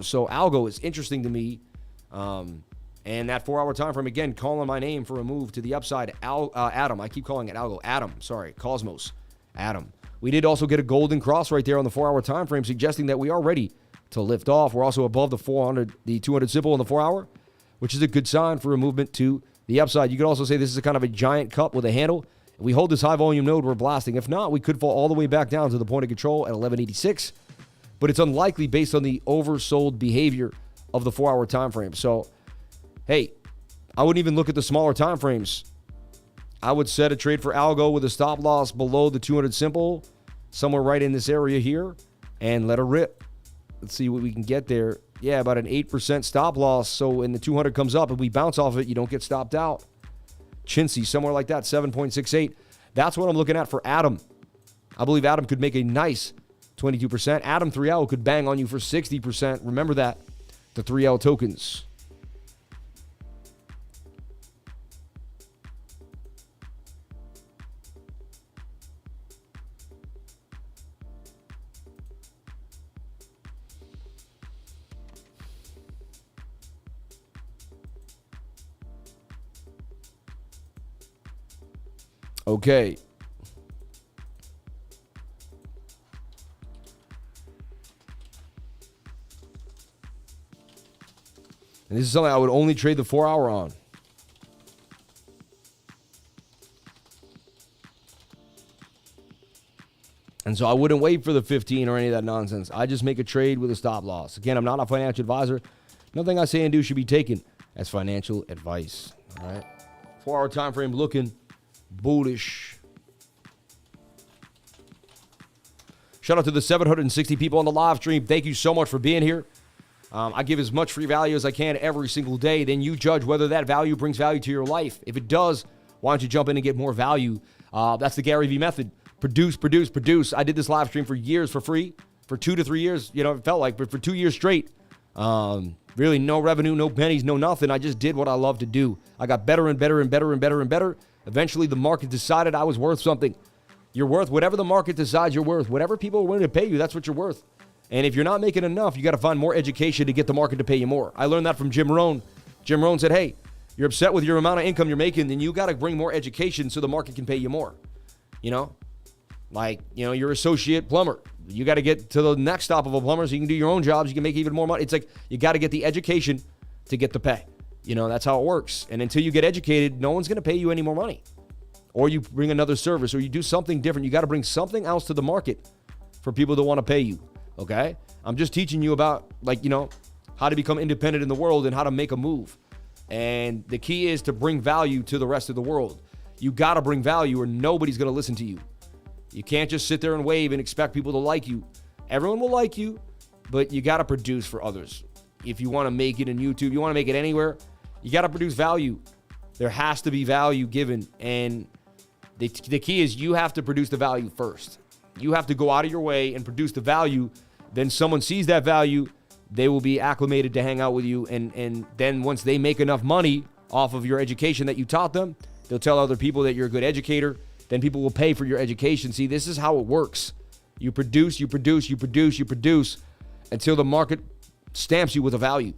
So Algo is interesting to me. And that 4 hour time frame, again, calling my name for a move to the upside. Atom. I keep calling it Algo. Cosmos. Atom. We did also get a golden cross right there on the 4 hour time frame, suggesting that we are ready to lift off. We're also above the 200 simple in the 4 hour, which is a good sign for a movement to the upside. You could also say this is a kind of a giant cup with a handle. If we hold this high volume node, we're blasting. If not, we could fall all the way back down to the point of control at 1186. But it's unlikely based on the oversold behavior of the 4 hour time frame. So, hey, I wouldn't even look at the smaller time frames. I would set a trade for Algo with a stop loss below the 200 simple, somewhere right in this area here, and let her rip. Let's see what we can get there. Yeah, about an 8% stop loss. So when the 200 comes up and we bounce off it, you don't get stopped out. chintzy, somewhere like that, 7.68. That's what I'm looking at for Atom. I believe Atom could make a nice 22%. Atom 3L could bang on you for 60%. Remember that, the 3L tokens. Okay. And this is something I would only trade the 4-hour on. And so I wouldn't wait for the 15 or any of that nonsense. I just make a trade with a stop loss. Again, I'm not a financial advisor. Nothing I say and do should be taken as financial advice. All right. 4-hour time frame looking bullish. Shout out to the 760 people on the live stream. Thank you so much for being here. I give as much free value as I can every single day. Then you judge whether that value brings value to your life. If it does, why don't you jump in and get more value? That's the Gary V method. Produce, produce, produce. I did this live stream for years for free, for 2 to 3 years. You know, it felt like, but for 2 years straight. Really no revenue, no pennies, no nothing. I just did what I love to do. I got better and better and better and better and better. Eventually, the market decided I was worth something. You're worth whatever the market decides you're worth. Whatever people are willing to pay you, that's what you're worth. And if you're not making enough, you got to find more education to get the market to pay you more. I learned that from Jim Rohn. Jim Rohn said, hey, you're upset with your amount of income you're making, then you got to bring more education so the market can pay you more. You know? Like, you know, you're associate plumber. You got to get to the next stop of a plumber so you can do your own jobs. You can make even more money. It's like you got to get the education to get the pay. You know, that's how it works. And until you get educated, no one's going to pay you any more money. Or you bring another service or you do something different. You got to bring something else to the market for people to want to pay you. Okay? I'm just teaching you about, like, you know, how to become independent in the world and how to make a move. And the key is to bring value to the rest of the world. You got to bring value or nobody's going to listen to you. You can't just sit there and wave and expect people to like you. Everyone will like you, but you got to produce for others. If you want to make it in YouTube, you want to make it anywhere, you got to produce value. There has to be value given. And the key is you have to produce the value first. You have to go out of your way and produce the value. Then someone sees that value, they will be acclimated to hang out with you. And then once they make enough money off of your education that you taught them, they'll tell other people that you're a good educator. Then people will pay for your education. See, this is how it works. You produce, you produce, you produce, you produce until the market stamps you with a value.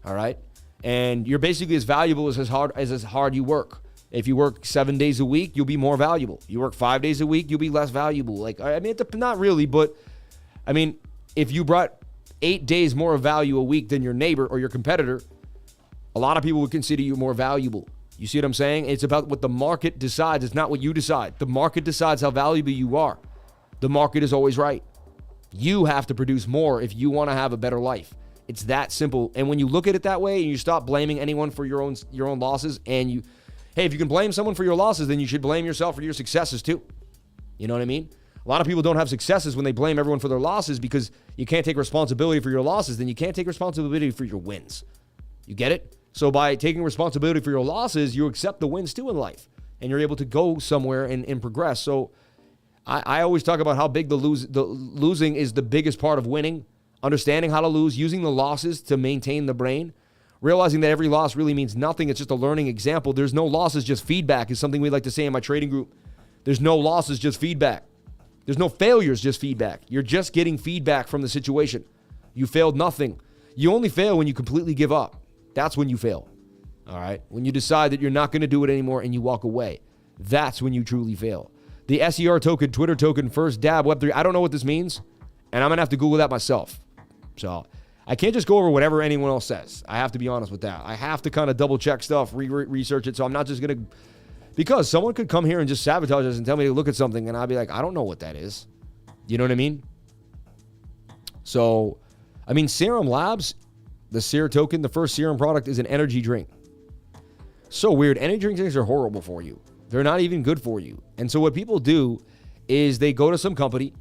All right? And you're basically as valuable as hard you work. If you work 7 days a week, you'll be more valuable. You work 5 days a week, you'll be less valuable. Like, I mean, not really, but I mean, if you brought 8 days more value a week than your neighbor or your competitor, a lot of people would consider you more valuable. You see what I'm saying? It's about what the market decides. It's not what you decide. The market decides how valuable you are. The market is always right. You have to produce more if you want to have a better life. It's that simple. And when you look at it that way and you stop blaming anyone for your own losses, and if you can blame someone for your losses, then you should blame yourself for your successes too. You know what I mean? A lot of people don't have successes when they blame everyone for their losses because you can't take responsibility for your losses. Then you can't take responsibility for your wins. You get it? So by taking responsibility for your losses, you accept the wins too in life, and you're able to go somewhere and progress. So I always talk about how big the losing is the biggest part of winning, understanding how to lose, using the losses to maintain the brain, realizing that every loss really means nothing. It's just a learning example. There's no losses, just feedback is something we like to say in my trading group. There's no losses, just feedback. There's no failures, just feedback. You're just getting feedback from the situation. You failed nothing. You only fail when you completely give up. That's when you fail, all right? When you decide that you're not going to do it anymore and you walk away, that's when you truly fail. The SER token, Twitter token, first dab, Web3, I don't know what this means, and I'm going to have to Google that myself. So I can't just go over whatever anyone else says. I have to be honest with that. I have to kind of double check stuff, research it, so I'm not just going to, because someone could come here and just sabotage us and tell me to look at something, and I'll be like, I don't know what that is. You know what I mean? So, I mean, Serum Labs, the SER token, the first serum product is an energy drink. So weird. Energy drinks are horrible for you. They're not even good for you. And so what people do is they go to some company,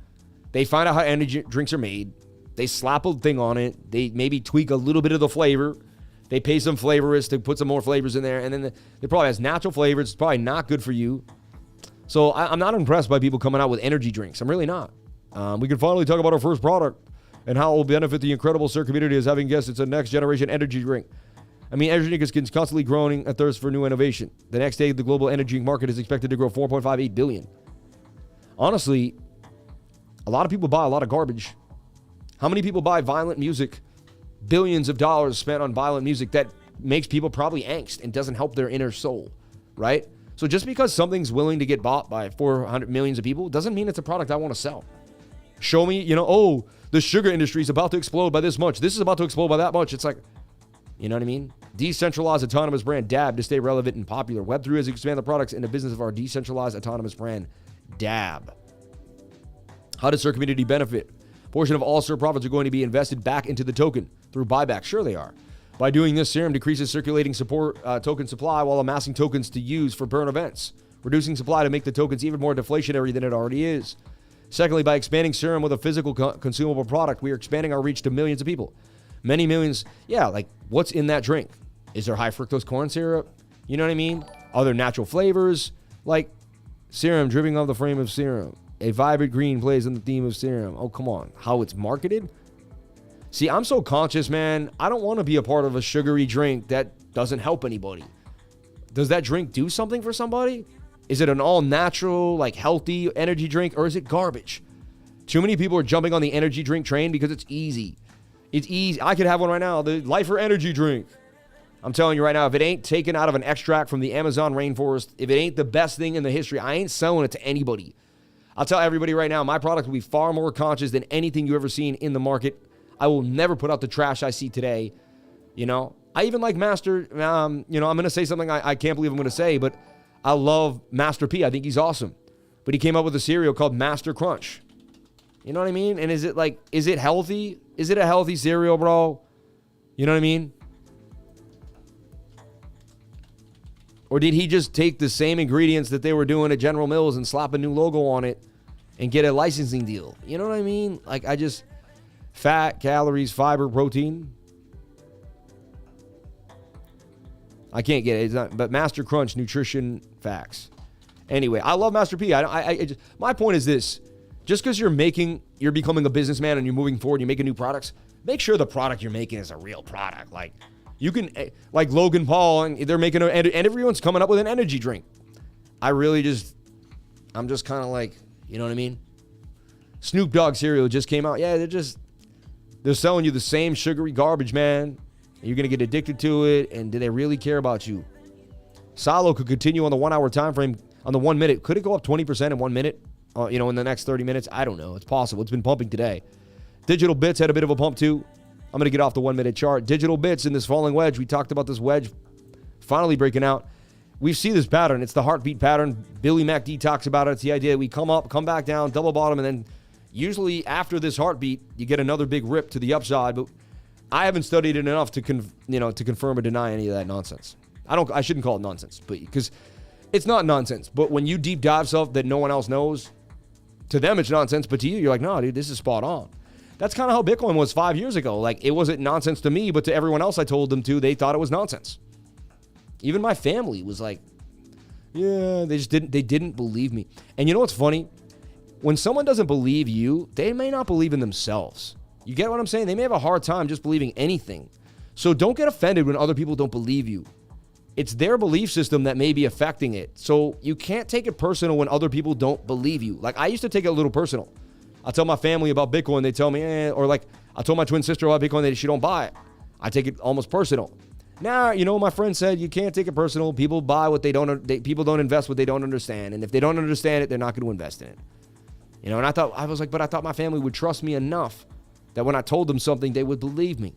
they find out how energy drinks are made, they slap a thing on it, they maybe tweak a little bit of the flavor, They pay some flavorists to put some more flavors in there, and then it probably has natural flavors. It's probably not good for you. So I'm not impressed by people coming out with energy drinks. I'm really not. We can finally talk about our first product and how it will benefit the incredible Sir community as having guessed it's a next generation energy drink. I mean, energy drink is constantly growing a thirst for new innovation. The next day, the global energy drink market is expected to grow 4.58 billion. Honestly, a lot of people buy a lot of garbage. How many people buy violent music? Billions of dollars spent on violent music that makes people probably angst and doesn't help their inner soul, right? So just because something's willing to get bought by 400 millions of people doesn't mean it's a product I want to sell. Show me, oh, the sugar industry is about to explode by this much. This is about to explode by that much. It's like, you know what I mean? Decentralized autonomous brand DAB to stay relevant and popular. Web3 has expanded the products and the business of our decentralized autonomous brand DAB. How does Sir community benefit? Portion of all Sir profits are going to be invested back into the token through buyback. Sure they are. By doing this, Serum decreases circulating support token supply while amassing tokens to use for burn events, reducing supply to make the tokens even more deflationary than it already is. Secondly, by expanding Serum with a physical consumable product, we are expanding our reach to millions of people. Many millions. Yeah, like what's in that drink? Is there high fructose corn syrup? You know what I mean? Are there natural flavors? Like Serum dripping off the frame of Serum. A vibrant green plays on the theme of Serum. Oh, come on. How it's marketed? See, I'm so conscious, man. I don't want to be a part of a sugary drink that doesn't help anybody. Does that drink do something for somebody? Is it an all-natural, like, healthy energy drink, or is it garbage? Too many people are jumping on the energy drink train because it's easy. It's easy. I could have one right now, the Lifer energy drink. I'm telling you right now, if it ain't taken out of an extract from the Amazon rainforest, if it ain't the best thing in the history, I ain't selling it to anybody. I'll tell everybody right now, my product will be far more conscious than anything you've ever seen in the market. I will never put out the trash I see today. I even like Master, I'm going to say something I can't believe I'm going to say, but I love Master P. I think he's awesome. But he came up with a cereal called Master Crunch. You know what I mean? And is it healthy? Is it a healthy cereal, bro? You know what I mean? Or did he just take the same ingredients that they were doing at General Mills and slap a new logo on it and get a licensing deal? You know what I mean? Like, fat, calories, fiber, protein. I can't get it. It's not, but Master Crunch, nutrition facts. Anyway, I love Master P. My point is this. Just because you're becoming a businessman and you're moving forward, you're making new products, make sure the product you're making is a real product. Like, you can, like Logan Paul, and they're making, and everyone's coming up with an energy drink. I'm just kind of like, you know what I mean? Snoop Dogg cereal just came out. Yeah, they're selling you the same sugary garbage, man. You're going to get addicted to it, and do they really care about you? SYLO could continue on the 1 hour time frame, on the 1 minute. Could it go up 20% in 1 minute? In the next 30 minutes? I don't know. It's possible. It's been pumping today. Digital Bits had a bit of a pump too. I'm going to get off the 1 minute chart. Digital Bits in this falling wedge. We talked about this wedge finally breaking out. We see this pattern. It's the heartbeat pattern. Billy MACD talks about it. It's the idea that we come up, come back down, double bottom, and then usually after this heartbeat, you get another big rip to the upside. But I haven't studied it enough to confirm or deny any of that nonsense. I shouldn't call it nonsense, but because it's not nonsense. But when you deep dive stuff that no one else knows, to them it's nonsense, but to you, you're like, no, dude, this is spot on. That's kind of how Bitcoin was 5 years ago. Like, it wasn't nonsense to me, but to everyone else I told them to, they thought it was nonsense. Even my family was like, yeah, they didn't believe me. And you know what's funny? When someone doesn't believe you, they may not believe in themselves. You get what I'm saying? They may have a hard time just believing anything. So don't get offended when other people don't believe you. It's their belief system that may be affecting it. So you can't take it personal when other people don't believe you. Like, I used to take it a little personal. I'll tell my family about Bitcoin. They tell me, or like I told my twin sister about Bitcoin that she don't buy it. I take it almost personal. Now, my friend said you can't take it personal. People buy what people don't invest what they don't understand. And if they don't understand it, they're not going to invest in it. And I thought my family would trust me enough that when I told them something, they would believe me.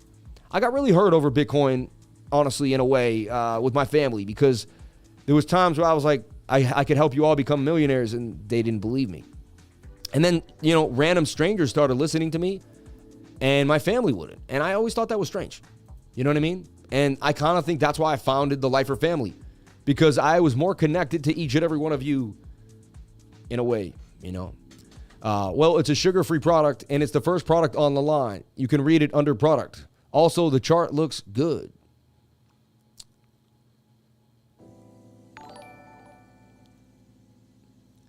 I got really hurt over Bitcoin, honestly, in a way, with my family, because there was times where I was like, I could help you all become millionaires, and they didn't believe me. And then, random strangers started listening to me, and my family wouldn't. And I always thought that was strange. You know what I mean? And I kind of think that's why I founded the Lifer family, because I was more connected to each and every one of you in a way, Well, it's a sugar-free product, and it's the first product on the line. You can read it under product. Also, the chart looks good.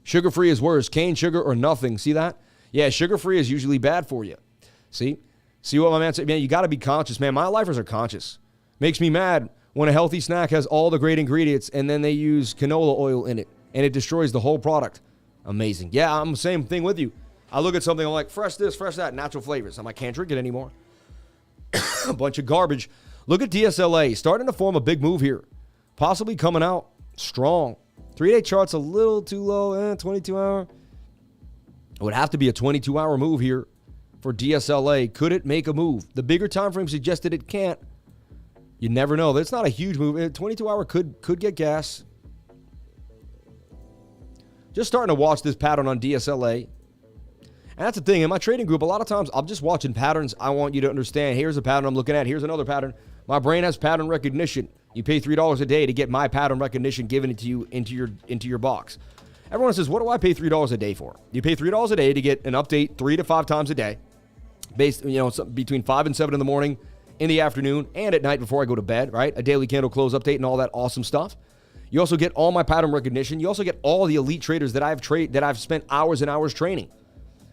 Sugar-free is worse. Cane sugar or nothing. See that? Yeah, sugar-free is usually bad for you. See? See what my man said? Man, you got to be conscious, man. My lifers are conscious. Makes me mad when a healthy snack has all the great ingredients and then they use canola oil in it and it destroys the whole product. Amazing. Yeah, I'm the same thing with you. I look at something, I'm like, fresh this, fresh that, natural flavors. I'm like, can't drink it anymore. A bunch of garbage. Look at DSLA. Starting to form a big move here. Possibly coming out strong. 3-day chart's a little too low. 22-hour. It would have to be a 22-hour move here for DSLA. Could it make a move? The bigger time frame suggested it can't. You never know. That's not a huge move. 22-hour could get gas. Just starting to watch this pattern on DSLA. And that's the thing. In my trading group, a lot of times I'm just watching patterns. I want you to understand. Here's a pattern I'm looking at. Here's another pattern. My brain has pattern recognition. You pay $3 a day to get my pattern recognition given to you into your box. Everyone says, what do I pay $3 a day for? You pay $3 a day to get an update 3 to 5 times a day, based, between 5 and 7 in the morning, in the afternoon, and at night before I go to bed, right? A daily candle close update and all that awesome stuff. You also get all my pattern recognition. You also get all the elite traders that I've spent hours and hours training.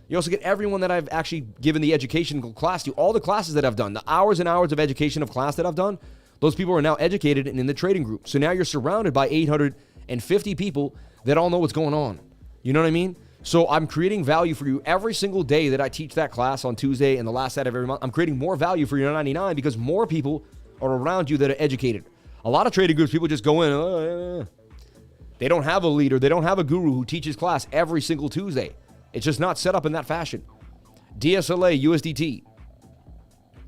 You also get everyone that I've actually given the educational class to, all the classes that I've done, the hours and hours of education of class that I've done. Those people are now educated and in the trading group. So now you're surrounded by 850 people that all know what's going on. You know what I mean? So I'm creating value for you every single day that I teach that class on Tuesday and the last Saturday of every month. I'm creating more value for you on 99 because more people are around you that are educated. A lot of trading groups, people just go in. They don't have a leader. They don't have a guru who teaches class every single Tuesday. It's just not set up in that fashion. DSLA, USDT.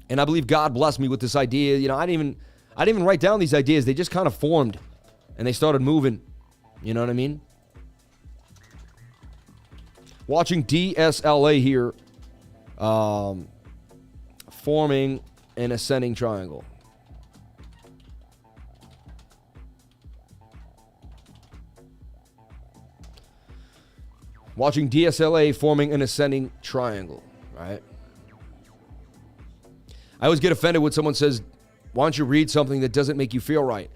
And I believe God blessed me with this idea. I didn't even write down these ideas. They just kind of formed and they started moving. You know what I mean? Watching DSLA here, forming an ascending triangle. Watching DSLA forming an ascending triangle, right? I always get offended when someone says, why don't you read something that doesn't make you feel right?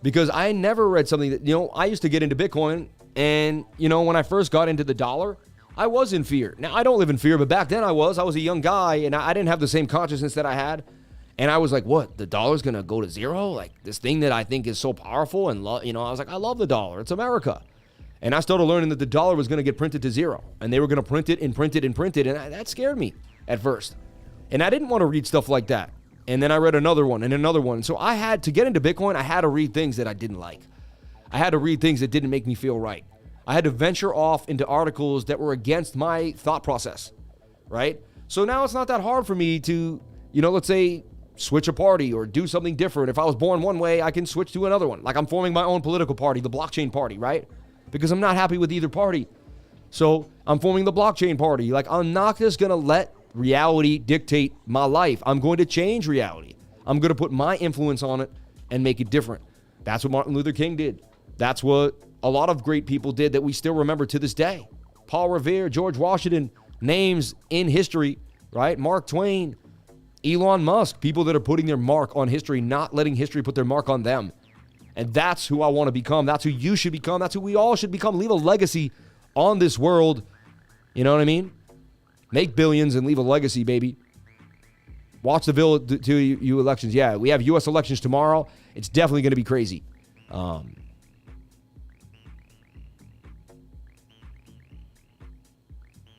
Because I never read something that, I used to get into Bitcoin and, when I first got into the dollar, I was in fear. Now, I don't live in fear, but back then I was a young guy and I didn't have the same consciousness that I had. And I was like, what? The dollar's going to go to zero? Like this thing that I think is so powerful and, I was like, I love the dollar. It's America. And I started learning that the dollar was going to get printed to zero. And they were going to print it and print it and print it. And that scared me at first. And I didn't want to read stuff like that. And then I read another one and another one. So I had to get into Bitcoin. I had to read things that I didn't like. I had to read things that didn't make me feel right. I had to venture off into articles that were against my thought process, right? So now it's not that hard for me to, let's say, switch a party or do something different. If I was born one way, I can switch to another one. Like I'm forming my own political party, the blockchain party, right? Because I'm not happy with either party. So I'm forming the blockchain party. Like I'm not just going to let reality dictate my life. I'm going to change reality. I'm going to put my influence on it and make it different. That's what Martin Luther King did. That's what a lot of great people did that we still remember to this day. Paul Revere, George Washington, names in history, right? Mark Twain, Elon Musk, people that are putting their mark on history, not letting history put their mark on them. And that's who I want to become. That's who you should become. That's who we all should become. Leave a legacy on this world. You know what I mean? Make billions and leave a legacy, baby. Watch the VOLTINU elections. Yeah, we have U.S. elections tomorrow. It's definitely going to be crazy.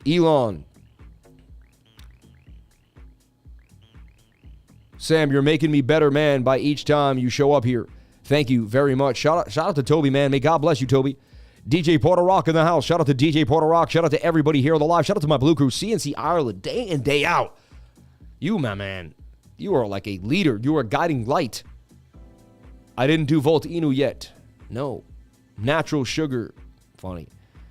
Elon. Sam, you're making me better man by each time you show up here. Thank you very much. Shout out to Toby, man. May God bless you, Toby. DJ Porter Rock in the house. Shout out to DJ Porter Rock. Shout out to everybody here on the live. Shout out to my Blue Crew, CNC Ireland, day in, day out. You, my man, you are like a leader. You are a guiding light. I didn't do VOLTINU yet. No. Natural sugar. Funny.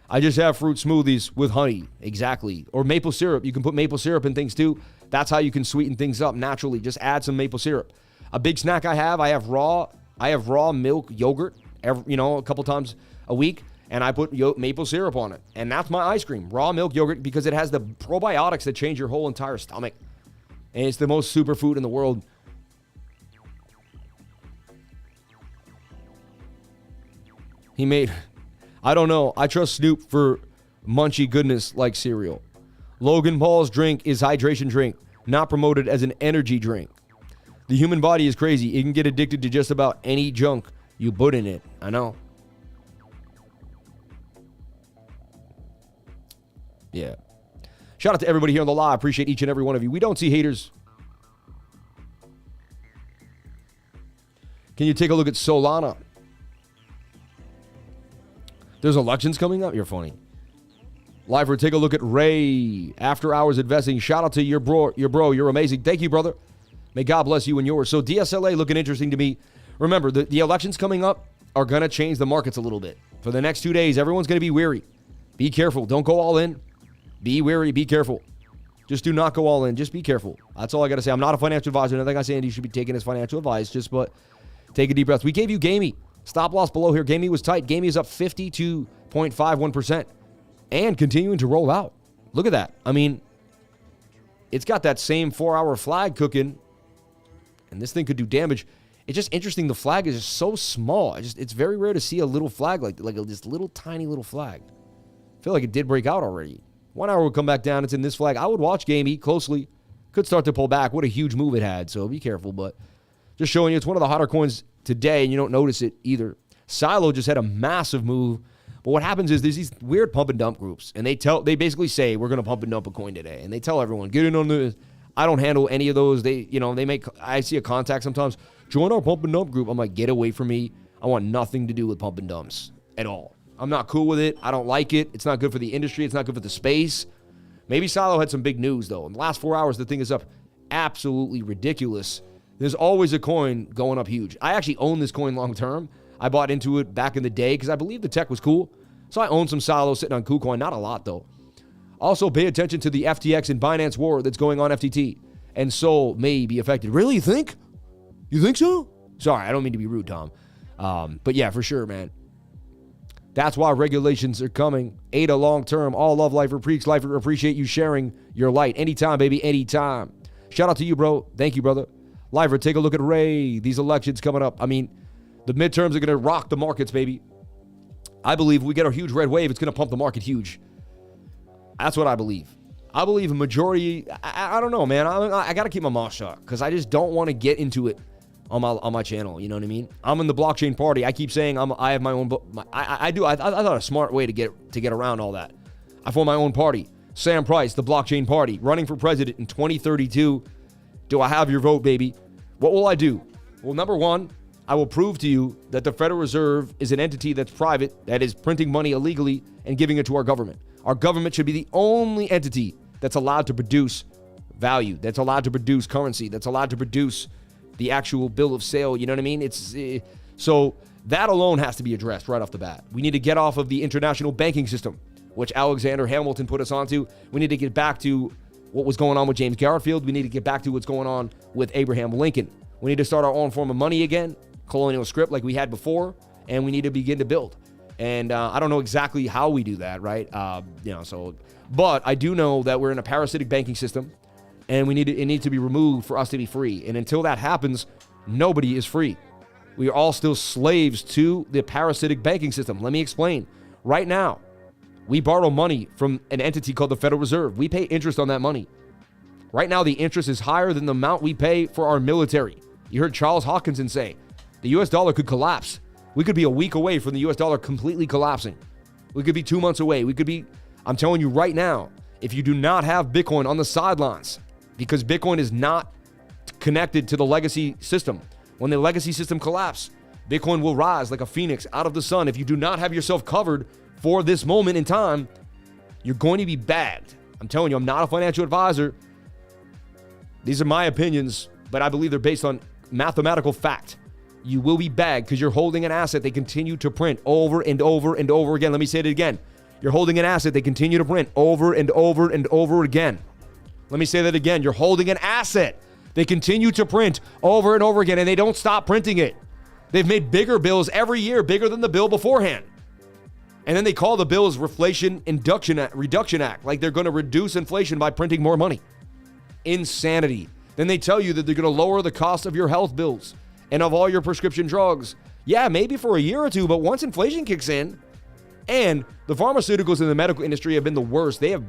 I just have fruit smoothies with honey. Exactly. Or maple syrup. You can put maple syrup in things too. That's how you can sweeten things up naturally. Just add some maple syrup. A big snack I have raw milk yogurt, a couple times a week, and I put maple syrup on it. And that's my ice cream, raw milk yogurt, because it has the probiotics that change your whole entire stomach. And it's the most superfood in the world. I don't know. I trust Snoop for munchy goodness like cereal. Logan Paul's drink is hydration drink, not promoted as an energy drink. The human body is crazy. It can get addicted to just about any junk you put in it. I know. Yeah. Shout out to everybody here on the live. Appreciate each and every one of you. We don't see haters. Can you take a look at Solana? There's elections coming up. You're funny. Lifer, take a look at Ray. After hours investing. Shout out to your bro. You're amazing. Thank you, brother. May God bless you and yours. So DSLA looking interesting to me. Remember, the elections coming up are going to change the markets a little bit. For the next 2 days, everyone's going to be wary. Be careful. Don't go all in. Be wary. Be careful. Just do not go all in. Just be careful. That's all I got to say. I'm not a financial advisor. Nothing I'm saying you should be taking as financial advice. Just but take a deep breath. We gave you GMEE. Stop loss below here. GMEE was tight. GMEE is up 52.51% and continuing to roll out. Look at that. I mean, it's got that same 4-hour flag cooking, and this thing could do damage. It's just interesting. The flag is just so small. It's very rare to see a little flag like this little tiny little flag. I feel like it did break out already. 1 hour would come back down. It's in this flag. I would watch GMEE closely. Could start to pull back. What a huge move it had. So be careful. But just showing you, it's one of the hotter coins today, and you don't notice it either. SYLO just had a massive move. But what happens is there's these weird pump and dump groups, and they basically say we're going to pump and dump a coin today, and they tell everyone get in on the. I don't handle any of those. I see a contact sometimes. Join our pump and dump group. I'm like, get away from me. I want nothing to do with pump and dumps at all. I'm not cool with it. I don't like it. It's not good for the industry. It's not good for the space. Maybe SYLO had some big news, though. In the last 4 hours, the thing is up absolutely ridiculous. There's always a coin going up huge. I actually own this coin long term. I bought into it back in the day because I believe the tech was cool. So I own some SYLO sitting on KuCoin. Not a lot, though. Also, pay attention to the FTX and Binance war that's going on FTT. And Sol may be affected. Really, you think? You think so? Sorry, I don't mean to be rude, Tom. But yeah, for sure, man. That's why regulations are coming. Ada long term. All love, Lifer Preaks. Lifer, appreciate you sharing your light. Anytime, baby, anytime. Shout out to you, bro. Thank you, brother. Lifer, take a look at Ray. These elections coming up. I mean, the midterms are going to rock the markets, baby. I believe we get a huge red wave. It's going to pump the market huge. That's what I believe. I believe a majority. I don't know, man. I got to keep my mouth shut because I just don't want to get into it on my channel. You know what I mean? I'm in the blockchain party. I keep saying I have my own. I thought a smart way to get around all that. I formed my own party. Sam Price, the blockchain party, running for president in 2032. Do I have your vote, baby? What will I do? Well, number one, I will prove to you that the Federal Reserve is an entity that's private, that is printing money illegally and giving it to our government. Our government should be the only entity that's allowed to produce value, that's allowed to produce currency, that's allowed to produce the actual bill of sale. You know what I mean? So that alone has to be addressed right off the bat. We need to get off of the international banking system, which Alexander Hamilton put us onto. We need to get back to what was going on with James Garfield. We need to get back to what's going on with Abraham Lincoln. We need to start our own form of money again, colonial script like we had before, and we need to begin to build. And I don't know exactly how we do that, right? But I do know that we're in a parasitic banking system, and it needs to be removed for us to be free. And until that happens, nobody is free. We are all still slaves to the parasitic banking system. Let me explain. Right now, we borrow money from an entity called the Federal Reserve. We pay interest on that money. Right now, the interest is higher than the amount we pay for our military. You heard Charles Hawkinson say the U.S. dollar could collapse. We could be a week away from the U.S. dollar completely collapsing. We could be 2 months away. I'm telling you right now, if you do not have Bitcoin on the sidelines, because Bitcoin is not connected to the legacy system, when the legacy system collapses, Bitcoin will rise like a phoenix out of the sun. If you do not have yourself covered for this moment in time, you're going to be bagged. I'm telling you, I'm not a financial advisor. These are my opinions, but I believe they're based on mathematical fact. You will be bagged because you're holding an asset they continue to print over and over and over again. Let me say it again. You're holding an asset they continue to print over and over and over again. Let me say that again. You're holding an asset they continue to print over and over again, and they don't stop printing it. They've made bigger bills every year, bigger than the bill beforehand. And then they call the bills Inflation Reduction Act, like they're going to reduce inflation by printing more money. Insanity. Then they tell you that they're going to lower the cost of your health bills and of all your prescription drugs. Yeah, maybe for a year or two, but once inflation kicks in, And the pharmaceuticals in the medical industry have been the worst. The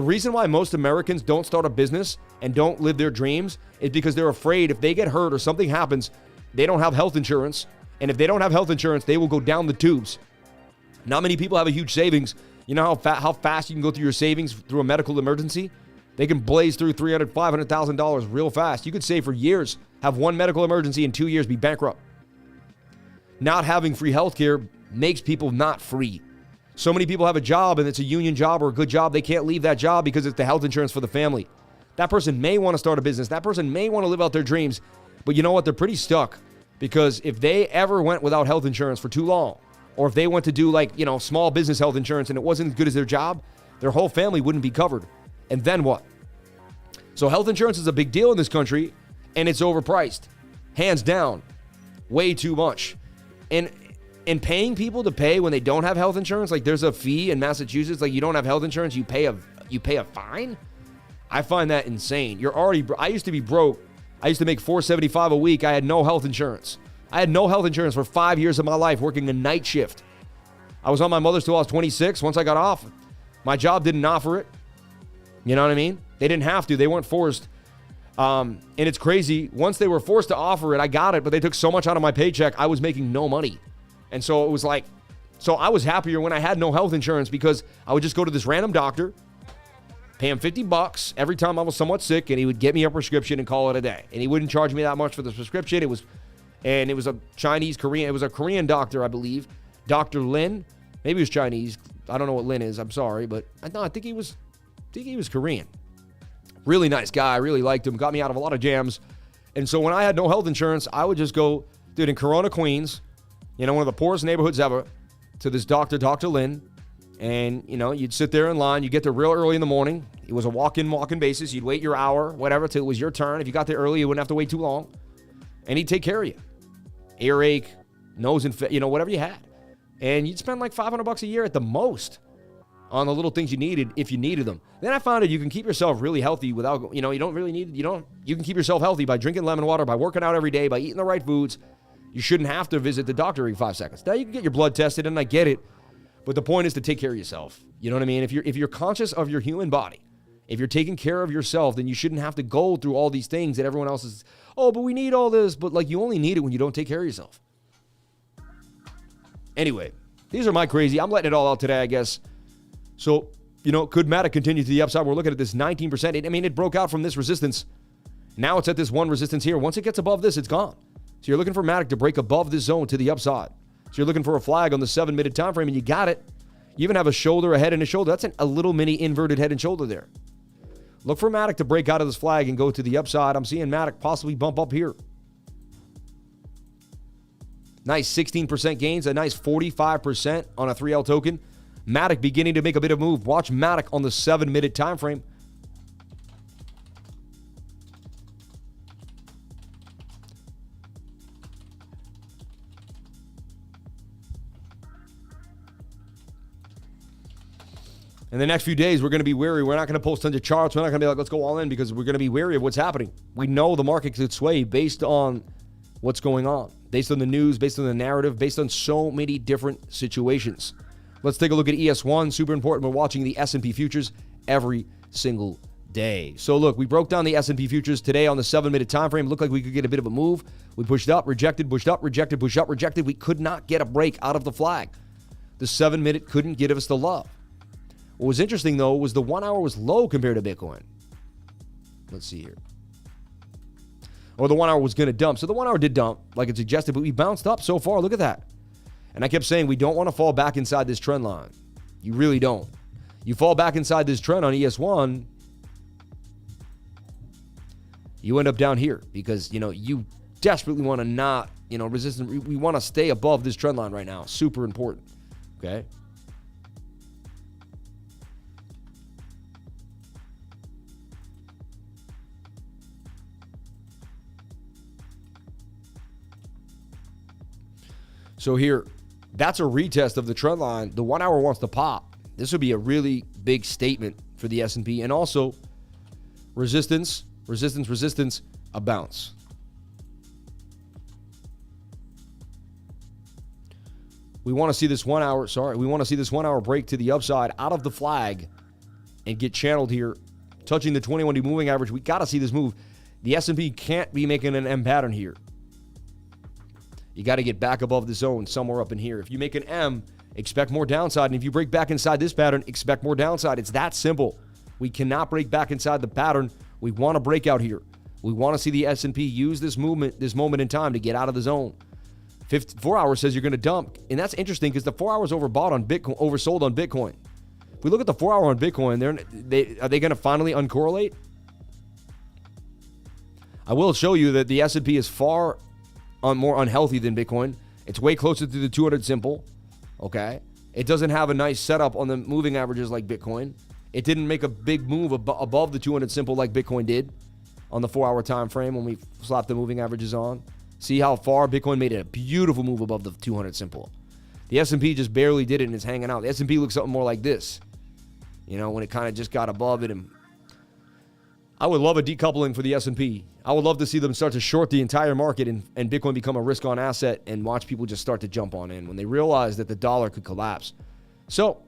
reason why most Americans don't start a business and don't live their dreams is because they're afraid if they get hurt or something happens, they don't have health insurance. And if they don't have health insurance, they will go down the tubes. Not many people have a huge savings. You know how fast you can go through your savings through a medical emergency? They can blaze through $300,000, $500,000 real fast. You could save for years, have one medical emergency in 2 years, be bankrupt. Not having free health care makes people not free. So many people have a job and it's a union job or a good job. They can't leave that job because it's the health insurance for the family. That person may want to start a business. That person may want to live out their dreams. But you know what? They're pretty stuck because if they ever went without health insurance for too long, or if they went to do small business health insurance and it wasn't as good as their job, their whole family wouldn't be covered. And then what? So health insurance is a big deal in this country and it's overpriced. Hands down. Way too much. And paying people to pay when they don't have health insurance, like there's a fee in Massachusetts, like you don't have health insurance, you pay a fine. I find that insane. I used to be broke. I used to make $475 a week. I had no health insurance. I had no health insurance for 5 years of my life working a night shift. I was on my mother's till I was 26. Once I got off, my job didn't offer it. You know what I mean? They didn't have to. They weren't forced. And it's crazy. Once they were forced to offer it, I got it, but they took so much out of my paycheck, I was making no money. And so it was so I was happier when I had no health insurance because I would just go to this random doctor, pay him $50 every time I was somewhat sick, and he would get me a prescription and call it a day. And he wouldn't charge me that much for the prescription. It was a Korean. It was a Korean doctor, I believe, Dr. Lin. Maybe he was Chinese. I don't know what Lin is. I'm sorry, but I think he was Korean. Really nice guy. I really liked him. Got me out of a lot of jams. And so when I had no health insurance, I would just go, dude, in Corona, Queens, one of the poorest neighborhoods ever, to this doctor, Dr. Lin. And, you'd sit there in line. You'd get there real early in the morning. It was a walk-in basis. You'd wait your hour, whatever, till it was your turn. If you got there early, you wouldn't have to wait too long. And he'd take care of you. Earache, nose infection, whatever you had. And you'd spend like $500 a year at the most on the little things you needed if you needed them. Then I found out you can keep yourself really healthy without, you can keep yourself healthy by drinking lemon water, by working out every day, by eating the right foods. You shouldn't have to visit the doctor every 5 seconds. Now you can get your blood tested, and I get it, but the point is to take care of yourself. You know what I mean? If you're conscious of your human body, if you're taking care of yourself, then you shouldn't have to go through all these things that everyone else is, but we need all this, but you only need it when you don't take care of yourself. Anyway, these are my crazy. I'm letting it all out today, I guess. So, could MATIC continue to the upside? We're looking at this 19%. It broke out from this resistance. Now it's at this one resistance here. Once it gets above this, it's gone. So you're looking for MATIC to break above this zone to the upside. So you're looking for a flag on the 7-minute time frame, and you got it. You even have a shoulder, a head, and a shoulder. That's a little mini inverted head and shoulder there. Look for MATIC to break out of this flag and go to the upside. I'm seeing MATIC possibly bump up here. Nice 16% gains, a nice 45% on a 3L token. MATIC beginning to make a bit of move. Watch MATIC on the 7-minute time frame. In the next few days, we're going to be wary. We're not going to post tons of charts. We're not going to be like, let's go all in, because we're going to be wary of what's happening. We know the market could sway based on what's going on, based on the news, based on the narrative, based on so many different situations. Let's take a look at ES1. Super important. We're watching the S&P futures every single day. So look, we broke down the S&P futures today on the 7-minute time frame. Looked like we could get a bit of a move. We pushed up, rejected, pushed up, rejected, pushed up, rejected. We could not get a break out of the flag. The 7-minute couldn't give us the love. What was interesting, though, was the 1 hour was low compared to Bitcoin. Let's see here. Or the 1 hour was going to dump. So the 1 hour did dump, like it suggested, but we bounced up so far. Look at that. And I kept saying we don't want to fall back inside this trend line. You really don't. You fall back inside this trend on ES1, you end up down here because, you desperately want to not, resistance. We want to stay above this trend line right now. Super important. Okay? So here, that's a retest of the trend line. The 1 hour wants to pop. This would be a really big statement for the S&P. And also, resistance, resistance, resistance, a bounce. We want to see this 1 hour, we want to see this 1 hour break to the upside out of the flag and get channeled here, touching the 21-day moving average. We got to see this move. The S&P can't be making an M pattern here. You got to get back above the zone somewhere up in here. If you make an M, expect more downside. And if you break back inside this pattern, expect more downside. It's that simple. We cannot break back inside the pattern. We want to break out here. We want to see the S&P use this movement, this moment in time to get out of the zone. 4 hours says you're going to dump. And that's interesting because the 4 hours overbought on Bitcoin, oversold on Bitcoin. If we look at the 4 hour on Bitcoin, are they going to finally uncorrelate? I will show you that the S&P is far more unhealthy than Bitcoin. It's way closer to the 200 simple, okay? It doesn't have a nice setup on the moving averages like Bitcoin. It didn't make a big move above the 200 simple like Bitcoin did on the 4 hour time frame when we slapped the moving averages on. See how far Bitcoin made a beautiful move above the 200 simple. The S&P just barely did it and it's hanging out. The S&P looks something more like this, you know, when it kind of just got above it. And I would love a decoupling for the S&P. I would love to see them start to short the entire market and Bitcoin become a risk-on asset and watch people just start to jump on in when they realize that the dollar could collapse. So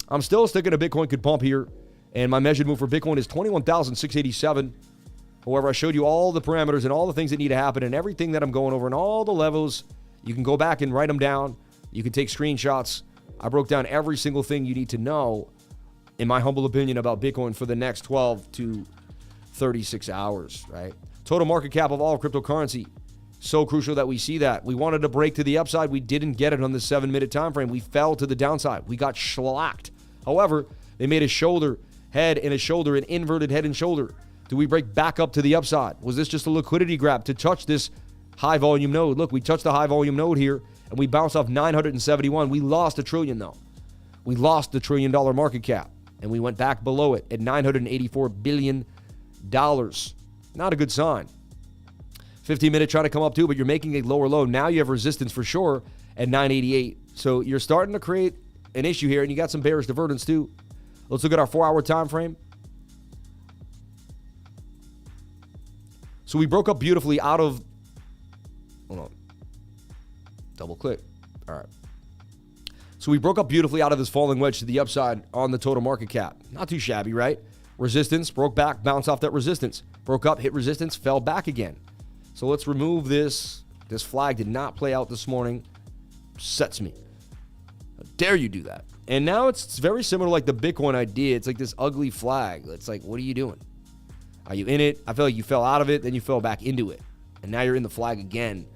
I'm still sticking to Bitcoin could pump here, and my measured move for Bitcoin is 21,687. However, I showed you all the parameters and all the things that need to happen and everything that I'm going over and all the levels. You can go back and write them down. You can take screenshots. I broke down every single thing you need to know, in my humble opinion, about Bitcoin for the next 12 to 36 hours, right? Total market cap of all cryptocurrency. So crucial that we see that. We wanted to break to the upside. We didn't get it on the 7-minute time frame. We fell to the downside. We got shellacked. However, they made a shoulder, head, and a shoulder, an inverted head and shoulder. Do we break back up to the upside? Was this just a liquidity grab to touch this high volume node? Look, we touched the high volume node here, and we bounced off 971. We lost $1 trillion, though. We lost the $1 trillion market cap, and we went back below it at $984 billion. Not a good sign. 15-minute try to come up too, but you're making a lower low. Now you have resistance for sure at 988. So you're starting to create an issue here, and you got some bearish divergence too. Let's look at our 4 hour time frame. So we broke up beautifully out of, hold on, double click. All right. So we broke up beautifully out of this falling wedge to the upside on the total market cap. Not too shabby, right? Resistance, broke back, bounced off that resistance. Broke up, hit resistance, fell back again. So let's remove this. This flag did not play out this morning. Sets me. How dare you do that? And now it's very similar like the Bitcoin idea. It's like this ugly flag. It's like, what are you doing? Are you in it? I feel like you fell out of it, then you fell back into it. And now you're in the flag again.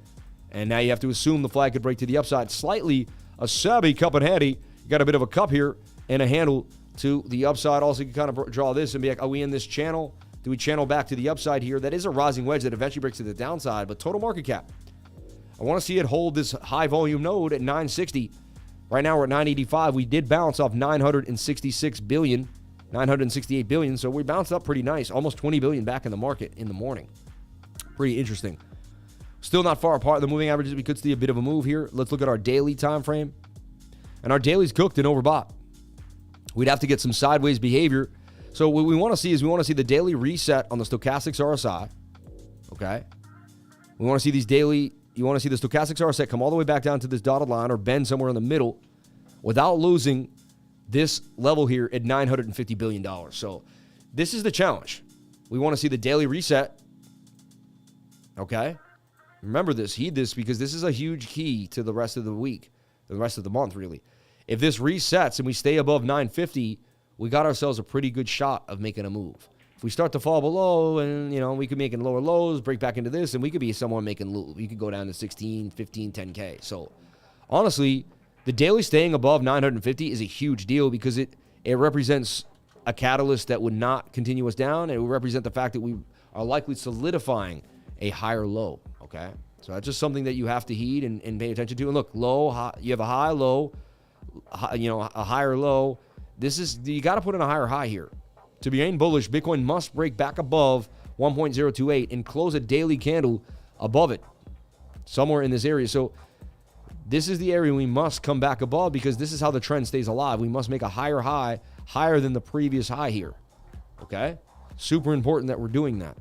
And now you have to assume the flag could break to the upside. Slightly a savvy cup and handy. You got a bit of a cup here and a handle to the upside. Also, you can kind of draw this and be like, are we in this channel? Do we channel back to the upside here? That is a rising wedge that eventually breaks to the downside, but total market cap. I want to see it hold this high volume node at 960. Right now we're at 985. We did bounce off 966 billion, 968 billion. So we bounced up pretty nice, almost 20 billion back in the market in the morning. Pretty interesting. Still not far apart. The moving averages, we could see a bit of a move here. Let's look at our daily time frame. And our daily's cooked and overbought. We'd have to get some sideways behavior. So what we want to see is we want to see the daily reset on the stochastics RSI. Okay. We want to see these daily, you want to see the stochastics RSI come all the way back down to this dotted line or bend somewhere in the middle without losing this level here at $950 billion. So this is the challenge. We want to see the daily reset. Okay. Remember this, heed this, because this is a huge key to the rest of the week, the rest of the month, really. If this resets and we stay above 950, we got ourselves a pretty good shot of making a move. If we start to fall below and, you know, we could make in lower lows, break back into this, and we could be someone making, we could go down to 16, 15, 10K. So, honestly, the daily staying above 950 is a huge deal because it represents a catalyst that would not continue us down. It would represent the fact that we are likely solidifying a higher low, okay? So that's just something that you have to heed and pay attention to. And look, low, high, you have a high, low, high, you know, a higher low. This is, you got to put in a higher high here. To be bullish, Bitcoin must break back above 1.028 and close a daily candle above it, somewhere in this area. So this is the area we must come back above because this is how the trend stays alive. We must make a higher high, higher than the previous high here, okay? Super important that we're doing that.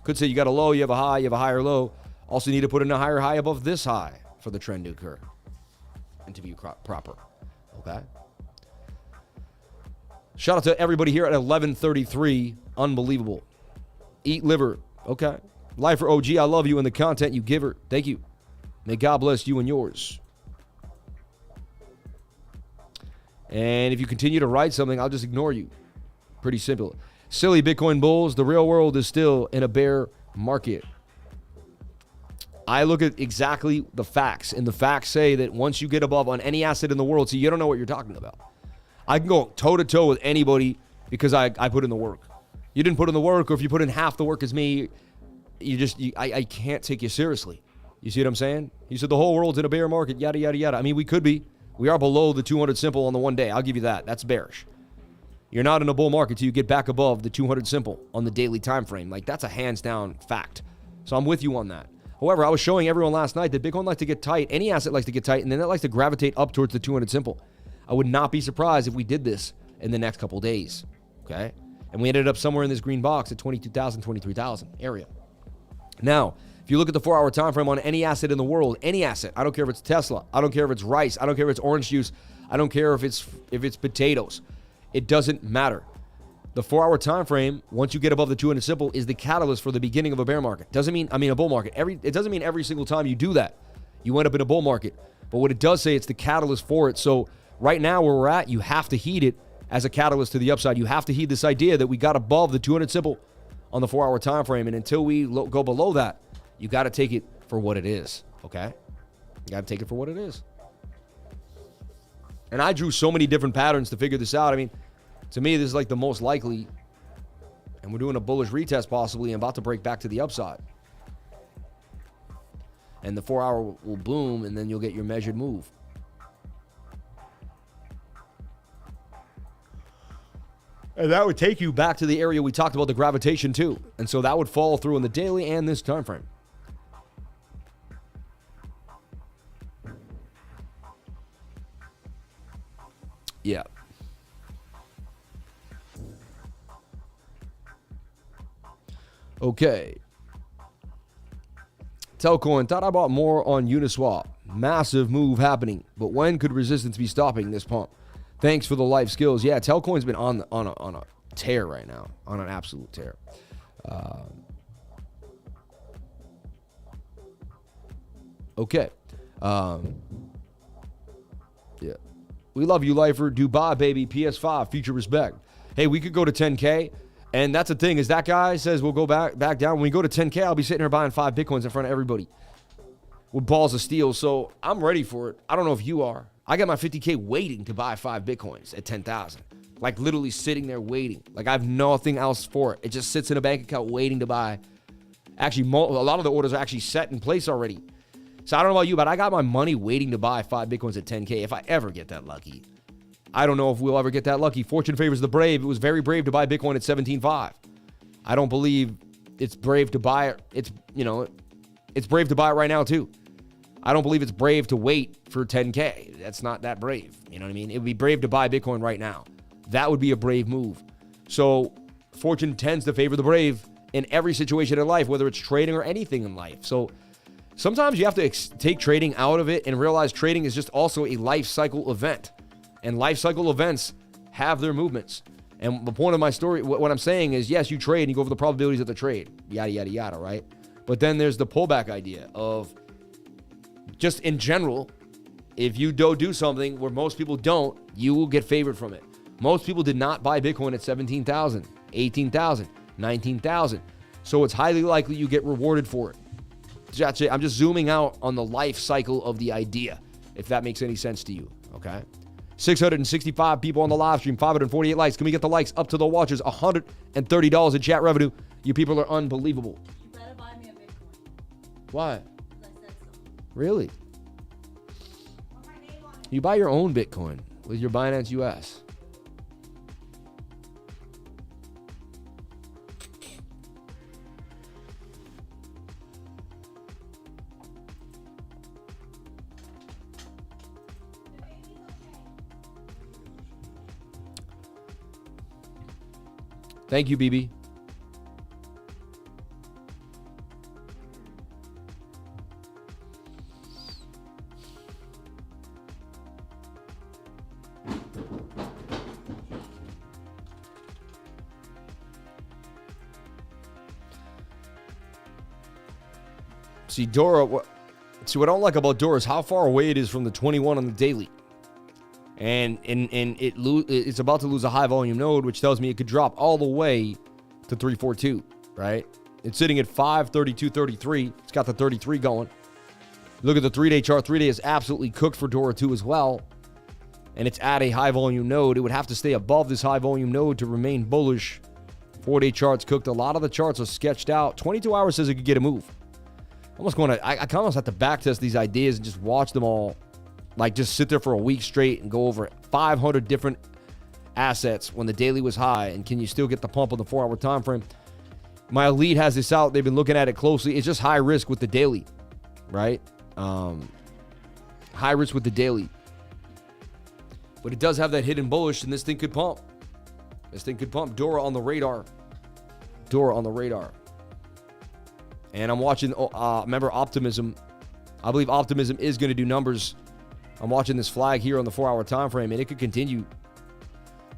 Could say you got a low, you have a high, you have a higher low. Also need to put in a higher high above this high. for the trend to occur and to be proper. Okay. Shout out to everybody here at 11:33. Unbelievable. Eat liver. Okay. Lifer OG, I love you and the content you give her. Thank you. May God bless you and yours. And if you continue to write something, I'll just ignore you. Pretty simple. Silly Bitcoin bulls. The real world is still in a bear market. I look at exactly the facts, and the facts say that once you get above on any asset in the world, see, you don't know what you're talking about. I can go toe-to-toe with anybody because I put in the work. You didn't put in the work, or if you put in half the work as me, I can't take you seriously. You see what I'm saying? You said the whole world's in a bear market, yada, yada, yada. I mean, we could be. We are below the 200 simple on the 1 day. I'll give you that. That's bearish. You're not in a bull market till you get back above the 200 simple on the daily time frame. Like, that's a hands-down fact. So I'm with you on that. However, I was showing everyone last night that Bitcoin likes to get tight. Any asset likes to get tight, and then it likes to gravitate up towards the 200 simple. I would not be surprised if we did this in the next couple days, okay? And we ended up somewhere in this green box at 22,000, 23,000 area. Now, if you look at the 4-hour time frame on any asset in the world, any asset, I don't care if it's Tesla, I don't care if it's rice, I don't care if it's orange juice, I don't care if it's potatoes. It doesn't matter. The 4-hour time frame, once you get above the 200 simple, is the catalyst for the beginning of a bear market. A bull market. It doesn't mean every single time you do that, you end up in a bull market. But what it does say, it's the catalyst for it. So right now where we're at, you have to heed it as a catalyst to the upside. You have to heed this idea that we got above the 200 simple on the 4-hour time frame. And until we go below that, you got to take it for what it is, okay? You got to take it for what it is. And I drew so many different patterns to figure this out. I mean, to me, this is like the most likely. And we're doing a bullish retest possibly and about to break back to the upside. And the 4-hour will boom, and then you'll get your measured move. And that would take you back to the area we talked about, the gravitation too. And so that would fall through in the daily and this time frame. Yeah. Okay. Telcoin, thought I bought more on Uniswap. Massive move happening. But when could resistance be stopping this pump? Thanks for the life skills. Yeah, Telcoin's been on a tear right now. On an absolute tear. Okay. Yeah. We love you, Lifer. Dubai, baby. PS5. Future respect. Hey, we could go to 10K. And that's the thing, is that guy says we'll go back down. When we go to 10K, I'll be sitting here buying 5 Bitcoins in front of everybody with balls of steel. So I'm ready for it. I don't know if you are. I got my 50K waiting to buy 5 Bitcoins at 10,000. Like like sitting there waiting. Like I have nothing else for it. It just sits in a bank account waiting to buy. Actually, a lot of the orders are actually set in place already. So I don't know about you, but I got my money waiting to buy 5 Bitcoins at 10K if I ever get that lucky. I don't know if we'll ever get that lucky. Fortune favors the brave. It was very brave to buy Bitcoin at 17.5. I don't believe it's brave to buy it. It's brave to buy it right now too. I don't believe it's brave to wait for 10K. That's not that brave. You know what I mean? It would be brave to buy Bitcoin right now. That would be a brave move. So fortune tends to favor the brave in every situation in life, whether it's trading or anything in life. So sometimes you have to take trading out of it and realize trading is just also a life cycle event. And life cycle events have their movements. And the point of my story, what I'm saying is, yes, you trade and you go over the probabilities of the trade, yada, yada, yada, right? But then there's the pullback idea of just in general, if you do something where most people don't, you will get favored from it. Most people did not buy Bitcoin at 17,000, 18,000, 19,000. So it's highly likely you get rewarded for it. I'm just zooming out on the life cycle of the idea, if that makes any sense to you, okay? 665 people on the live stream, 548 likes. Can we get the likes up to the watchers? $130 in chat revenue. You people are unbelievable. You better buy me a Bitcoin. Why? Because I said so. Really? Want my name on it. You buy your own Bitcoin with your Binance US. Thank you, BB. See, DORA, see what I don't like about DORA is how far away it is from the 21 on the daily. And it's about to lose a high volume node, which tells me it could drop all the way to 342, right? It's sitting at 532.33. It's got the 33 going. Look at the 3-day chart. 3-day is absolutely cooked for DORA 2 as well. And it's at a high volume node. It would have to stay above this high volume node to remain bullish. 4-day chart's cooked. A lot of the charts are sketched out. 22 hours says it could get a move. I almost have to backtest these ideas and just watch them all. Like just sit there for a week straight and go over 500 different assets when the daily was high. And can you still get the pump on the 4-hour time frame? My elite has this out. They've been looking at it closely. It's just high risk with the daily, right? High risk with the daily. But it does have that hidden bullish, and this thing could pump. This thing could pump. DORA on the radar. DORA on the radar. And I'm watching, remember Optimism. I believe Optimism is going to do numbers. I'm watching this flag here on the 4-hour time frame, and it could continue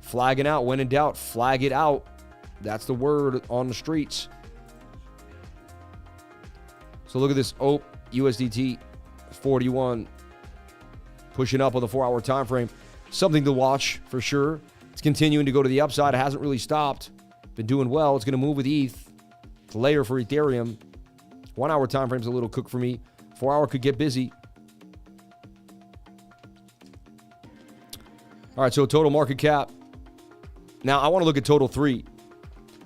flagging out. When in doubt, flag it out. That's the word on the streets. So look at this OPE USDT 41 pushing up on the 4-hour time frame. Something to watch for sure. It's continuing to go to the upside. It hasn't really stopped. Been doing well. It's going to move with ETH. It's a layer for Ethereum. 1-hour time frame's a little cook for me. 4-hour could get busy. All right, so total market cap. Now I want to look at total 3.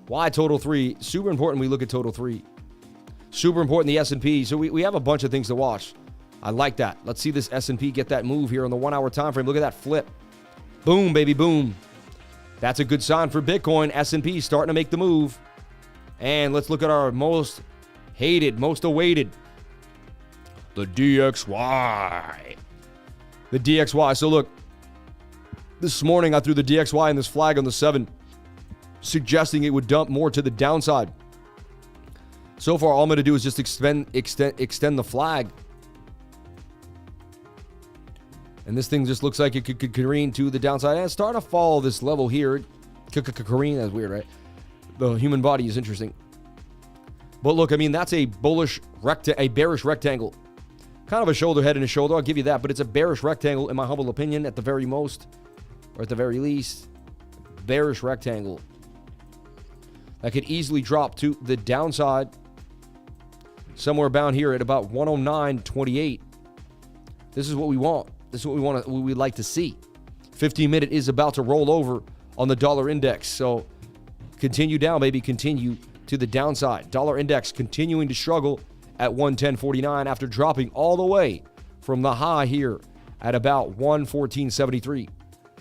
Why total 3? Super important we look at total 3. Super important the S&P. So we have a bunch of things to watch. I like that. Let's see this S&P get that move here on the 1-hour time frame. Look at that flip. Boom, baby, boom. That's a good sign for Bitcoin. S&P starting to make the move. And let's look at our most hated, most awaited. The DXY. The DXY. So look, this morning I threw the DXY in this flag on the 7, suggesting it would dump more to the downside. So far, all I'm going to do is just extend the flag. And this thing just looks like it could careen to the downside. And it's starting to follow this level here. Careen, that's weird, right? The human body is interesting. But look, I mean, that's a bearish rectangle. Kind of a shoulder, head, and a shoulder. I'll give you that. But it's a bearish rectangle, in my humble opinion, at the very most. Or at the very least. Bearish rectangle. That could easily drop to the downside. Somewhere bound here at about 109.28. This is what we want. This is what we'd like to see. 15-minute is about to roll over on the dollar index. So continue down, baby. Continue to the downside. Dollar index continuing to struggle at 110.49 after dropping all the way from the high here at about 114.73. I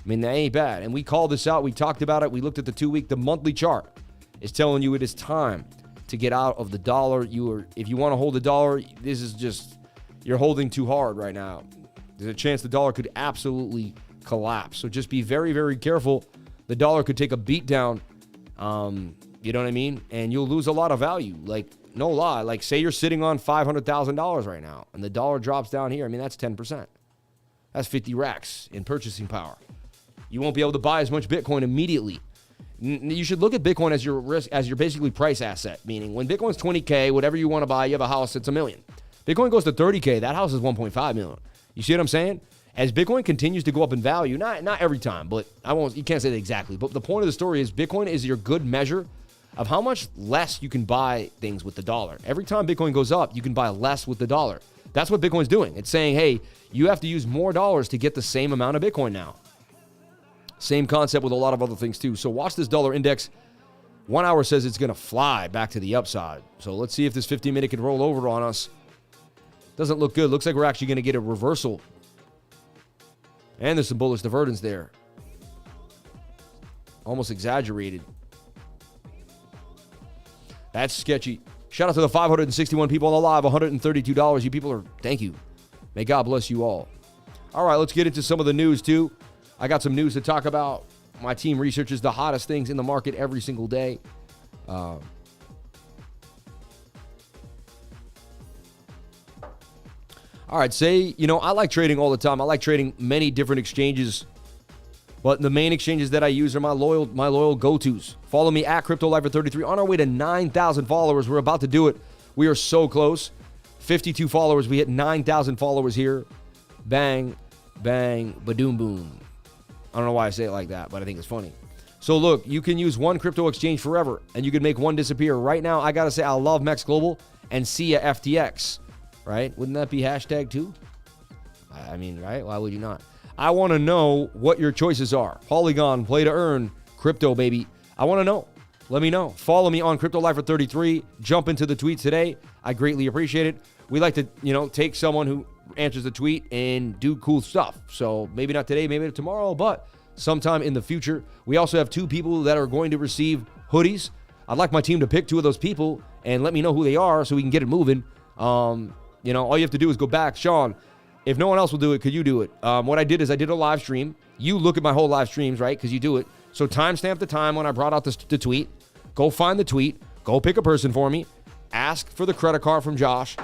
mean, that ain't bad. And we called this out. We talked about it. We looked at the 2-week. The monthly chart is telling you it is time to get out of the dollar. If you want to hold the dollar, this is just, you're holding too hard right now. There's a chance the dollar could absolutely collapse. So just be very, very careful. The dollar could take a beat down. You know what I mean? And you'll lose a lot of value. Like, no lie. Like, say you're sitting on $500,000 right now, and the dollar drops down here. I mean, that's 10%. That's 50 racks in purchasing power. You won't be able to buy as much Bitcoin immediately. You should look at Bitcoin as your risk, as your basically price asset. Meaning, when Bitcoin's 20K, whatever you want to buy, you have a house, it's $1 million. Bitcoin goes to 30K, that house is 1.5 million. You see what I'm saying? As Bitcoin continues to go up in value, not every time, but you can't say that exactly. But the point of the story is Bitcoin is your good measure of how much less you can buy things with the dollar. Every time Bitcoin goes up, you can buy less with the dollar. That's what Bitcoin's doing. It's saying, hey, you have to use more dollars to get the same amount of Bitcoin now. Same concept with a lot of other things too. So watch this dollar index. 1 hour says it's going to fly back to the upside. So let's see if this 15-minute can roll over on us. Doesn't look good. Looks like we're actually going to get a reversal. And there's some bullish divergence there. Almost exaggerated. That's sketchy. Shout out to the 561 people on the live. $132. You people are, thank you. May God bless you all. All right, let's get into some of the news too. I got some news to talk about. My team researches the hottest things in the market every single day. All right, I like trading all the time. I like trading many different exchanges. But the main exchanges that I use are my loyal go-tos. Follow me at CryptoLifer33 on our way to 9,000 followers. We're about to do it. We are so close. 52 followers. We hit 9,000 followers here. Bang, bang, badoom, boom. I don't know why I say it like that, but I think it's funny. So look, you can use one crypto exchange forever, and you can make one disappear. Right now, I got to say I love MEXC Global and see ya FTX, right? Wouldn't that be hashtag too? I mean, right? Why would you not? I want to know what your choices are. Polygon, play to earn, crypto, baby. I want to know. Let me know. Follow me on Crypto Lifer 33. Jump into the tweets today. I greatly appreciate it. We like to, take someone who answers the tweet and do cool stuff. So maybe not today, maybe tomorrow, but sometime in the future. We also have 2 people that are going to receive hoodies. I'd like my team to pick 2 of those people and let me know who they are so we can get it moving. All you have to do is go back. Sean, if no one else will do it, could you do it? What I did is I did a live stream. You look at my whole live streams, right? Because you do it. So timestamp the time when I brought out the tweet. Go find the tweet. Go pick a person for me. Ask for the credit card from Josh.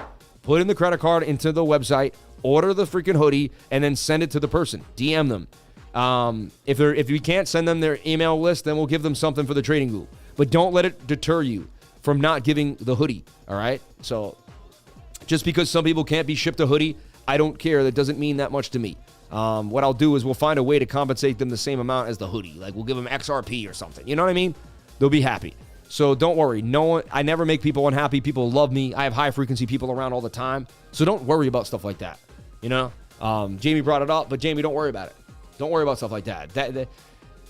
Put in the credit card into the website. Order the freaking hoodie and then send it to the person. DM them. If we can't send them their email list, then we'll give them something for the TradingView. But don't let it deter you from not giving the hoodie. All right? So just because some people can't be shipped a hoodie, I don't care. That doesn't mean that much to me. What I'll do is we'll find a way to compensate them the same amount as the hoodie. Like we'll give them XRP or something. You know what I mean? They'll be happy. So don't worry. I never make people unhappy. People love me. I have high frequency people around all the time. So don't worry about stuff like that. Jamie brought it up, but Jamie, don't worry about it. Don't worry about stuff like that.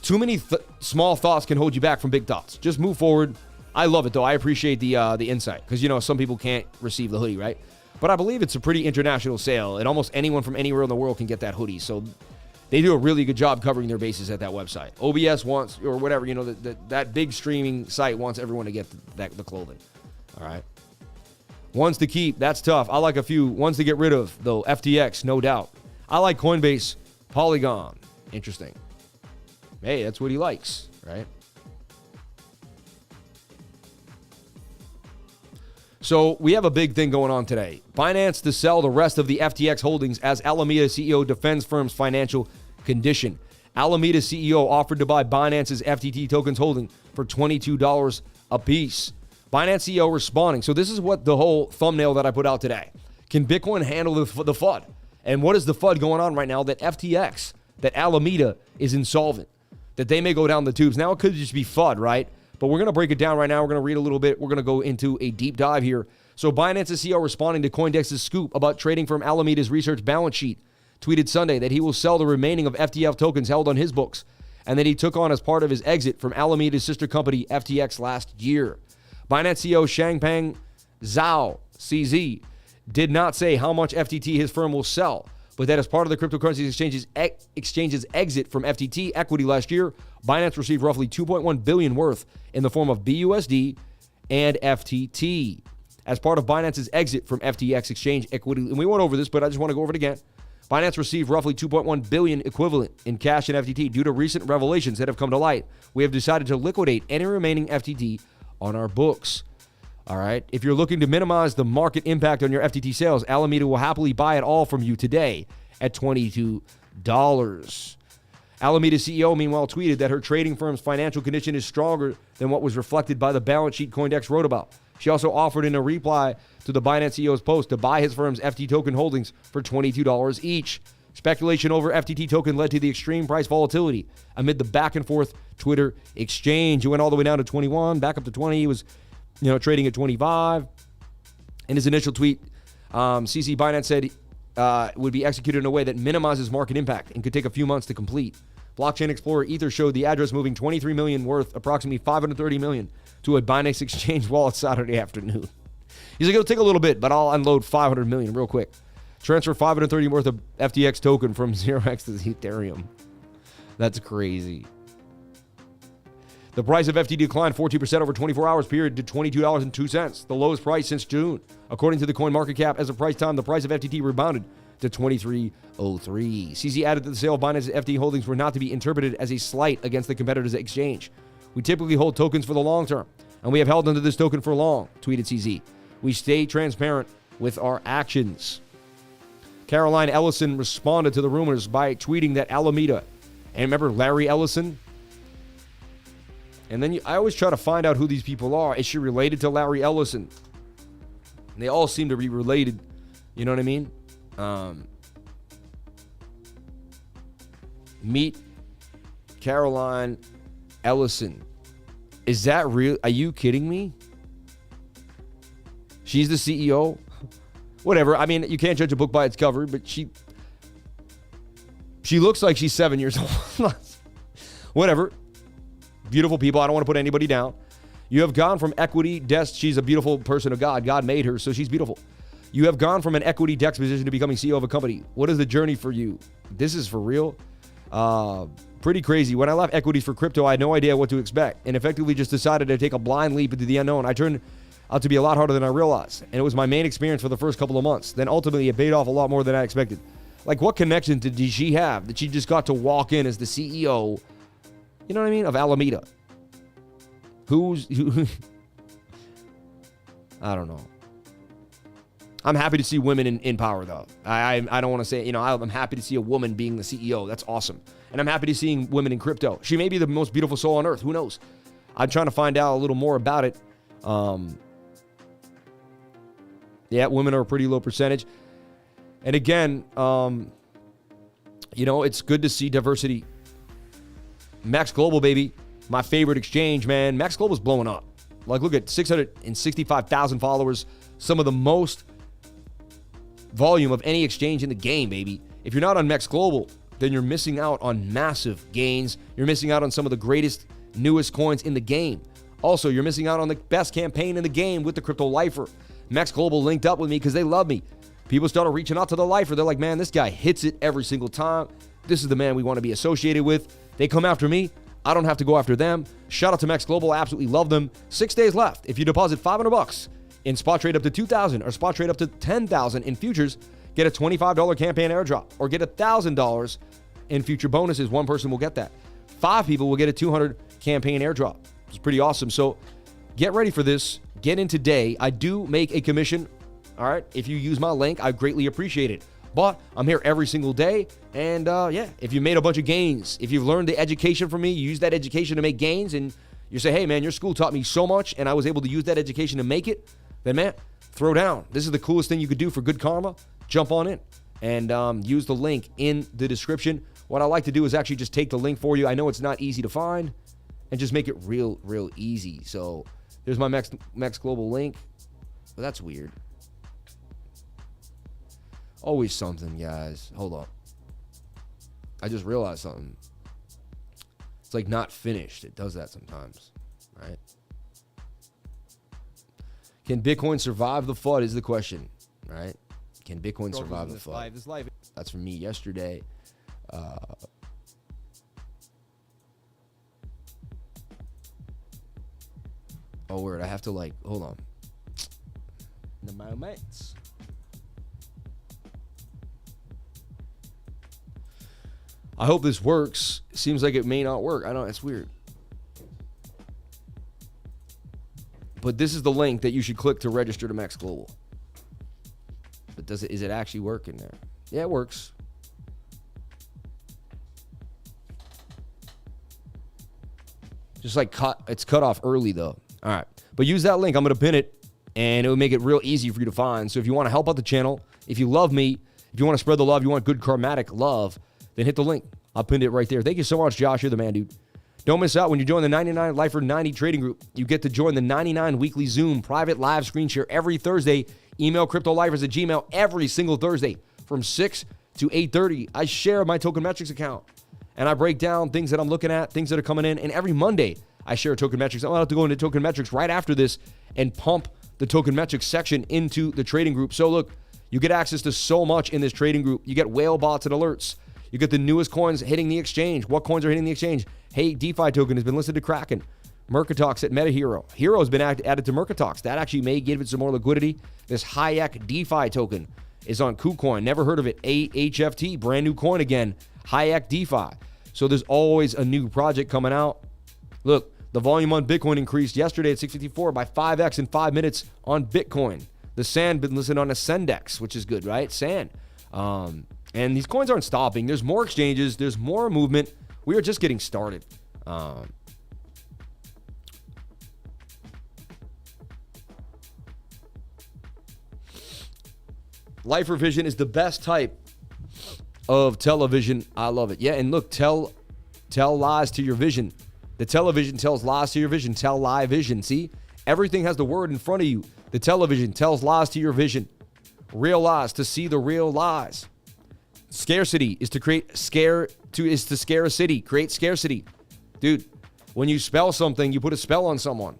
Too many small thoughts can hold you back from big thoughts. Just move forward. I love it though. I appreciate the insight because some people can't receive the hoodie, right? But I believe it's a pretty international sale, and almost anyone from anywhere in the world can get that hoodie. So they do a really good job covering their bases at that website. OBS wants, or whatever, that big streaming site wants everyone to get the clothing. All right. Ones to keep, that's tough. I like a few. Ones to get rid of, though. FTX, no doubt. I like Coinbase, Polygon. Interesting. Hey, that's what he likes, right? So we have a big thing going on today. Binance to sell the rest of the FTX holdings as Alameda CEO defends firm's financial condition. Alameda CEO offered to buy Binance's FTT tokens holding for $22 a piece. Binance CEO responding. So this is what the whole thumbnail that I put out today. Can Bitcoin handle the FUD? And what is the FUD going on right now that FTX, that Alameda is insolvent, that they may go down the tubes? Now it could just be FUD, right? But we're going to break it down right now. We're going to read a little bit. We're going to go into a deep dive here. So Binance's CEO responding to CoinDex's scoop about trading firm Alameda's research balance sheet tweeted Sunday that he will sell the remaining of FTF tokens held on his books and that he took on as part of his exit from Alameda's sister company FTX last year. Binance CEO Changpeng Zhao, CZ, did not say how much FTT his firm will sell, but that as part of the cryptocurrency exchange's exit from FTT equity last year, Binance received roughly $2.1 billion worth in the form of BUSD and FTT. As part of Binance's exit from FTX exchange equity, and we went over this, but I just want to go over it again. Binance received roughly $2.1 billion equivalent in cash and FTT due to recent revelations that have come to light. We have decided to liquidate any remaining FTT on our books. All right. If you're looking to minimize the market impact on your FTT sales, Alameda will happily buy it all from you today at $22. Alameda CEO, meanwhile, tweeted that her trading firm's financial condition is stronger than what was reflected by the balance sheet CoinDex wrote about. She also offered in a reply to the Binance CEO's post to buy his firm's FT token holdings for $22 each. Speculation over FTT token led to the extreme price volatility amid the back and forth Twitter exchange. It went all the way down to 21, back up to 20. He was, trading at 25. In his initial tweet, CC Binance said it would be executed in a way that minimizes market impact and could take a few months to complete. Blockchain Explorer Ether showed the address moving $23 million worth approximately $530 million to a Binance exchange wallet Saturday afternoon. He's like, it'll take a little bit, but I'll unload $500 million real quick. Transfer $530 worth of FTX token from 0x to Ethereum. That's crazy. The price of FT declined 14% over 24 hours period to $22.02, the lowest price since June. According to the CoinMarketCap, as of price time, the price of FTT rebounded to $23.03. CZ added that the sale of Binance's FT holdings were not to be interpreted as a slight against the competitor's exchange. We typically hold tokens for the long term, and we have held onto this token for long, tweeted CZ. We stay transparent with our actions. Caroline Ellison responded to the rumors by tweeting that Alameda, and remember Larry Ellison? And then I always try to find out who these people are. Is she related to Larry Ellison? They all seem to be related. You know what I mean? Meet Caroline Ellison. Is that real? Are you kidding me? She's the CEO? Whatever. I mean, you can't judge a book by its cover, but she looks like she's 7 years old. Whatever. Beautiful people. I don't want to put anybody down. You have gone from equity desk. She's a beautiful person of God. God made her, so she's beautiful. You have gone from an equity desk position to becoming CEO of a company. What is the journey for you? This is for real. Pretty crazy. When I left equities for crypto, I had no idea what to expect and effectively just decided to take a blind leap into the unknown. I turned out to be a lot harder than I realized, and it was my main experience for the first couple of months. Then ultimately, it paid off a lot more than I expected. Like, what connection did she have that she just got to walk in as the CEO, you know what I mean, of Alameda? Who I don't know. I'm happy to see women in power, though. I don't want to say, I'm happy to see a woman being the CEO. That's awesome. And I'm happy to see women in crypto. She may be the most beautiful soul on earth. Who knows? I'm trying to find out a little more about it. Yeah, women are a pretty low percentage. And again, it's good to see diversity. MEXC Global, baby. My favorite exchange, man. MEXC Global's blowing up. Like, look at 665,000 followers. Some of the most volume of any exchange in the game, baby. If you're not on MEXC Global, then you're missing out on massive gains. You're missing out on some of the greatest, newest coins in the game. Also, you're missing out on the best campaign in the game with the Crypto Lifer. MEXC Global linked up with me because they love me. People started reaching out to the Lifer. They're like, man, this guy hits it every single time. This is the man we want to be associated with. They come after me. I don't have to go after them. Shout out to MEXC Global. I absolutely love them. 6 days left. If you deposit $500 in spot trade up to $2,000 or spot trade up to $10,000 in futures, get a $25 campaign airdrop or get $1,000 in future bonuses. One person will get that. 5 people will get a $200 campaign airdrop. It's pretty awesome. So get ready for this. Get in today. I do make a commission. All right. If you use my link, I greatly appreciate it. But I'm here every single day. And if you made a bunch of gains, if you've learned the education from me, you use that education to make gains, and you say, hey, man, your school taught me so much, and I was able to use that education to make it, then, man, throw down. This is the coolest thing you could do for good karma. Jump on in and use the link in the description. What I like to do is actually just take the link for you. I know it's not easy to find, and just make it real, real easy. So there's my MEXC Global link. Well, that's weird. Always something, guys. Hold up. I just realized something. It's like not finished. It does that sometimes, right? Can Bitcoin survive the FUD is the question, right? Can Bitcoin survive the FUD? That's from me yesterday. Oh, word. I have to, hold on. The moments. I hope this works. Seems like it may not work. I know, it's weird. But this is the link that you should click to register to MEXC Global. But is it actually working there? Yeah, it works. Just it's cut off early though. All right. But use that link. I'm going to pin it, and it will make it real easy for you to find. So if you want to help out the channel, if you love me, if you want to spread the love, you want good karmatic love, then hit the link. I'll pin it right there. Thank you so much, Josh. You're the man, dude. Don't miss out when you join the 99 Lifer 90 trading group. You get to join the 99 weekly Zoom private live screen share every Thursday. Email CryptoLifers@gmail every single Thursday from 6 to 8:30. I share my Token Metrics account, and I break down things that I'm looking at, things that are coming in. And every Monday, I share Token Metrics. I'm going to have to go into Token Metrics right after this and pump the Token Metrics section into the trading group. So look, you get access to so much in this trading group. You get whale bots and alerts. You get the newest coins hitting the exchange. What coins are hitting the exchange? Hey, DeFi token has been listed to Kraken. Mercatox at MetaHero. Hero has been added to Mercatox. That actually may give it some more liquidity. This Hayek DeFi token is on KuCoin. Never heard of it. AHFT, brand new coin again. Hayek DeFi. So there's always a new project coming out. Look, the volume on Bitcoin increased yesterday at 654 by 5x in 5 minutes on Bitcoin. The SAN been listed on Ascendex, which is good, right? SAN. And these coins aren't stopping. There's more exchanges. There's more movement. We are just getting started. Life revision is the best type of television. I love it. Yeah, and look, tell lies to your vision. The television tells lies to your vision. Tell lie vision. See? Everything has the word in front of you. The television tells lies to your vision. Real lies to see the real lies. Scarcity is to create is to scare a city. Create scarcity. Dude, when you spell something, you put a spell on someone.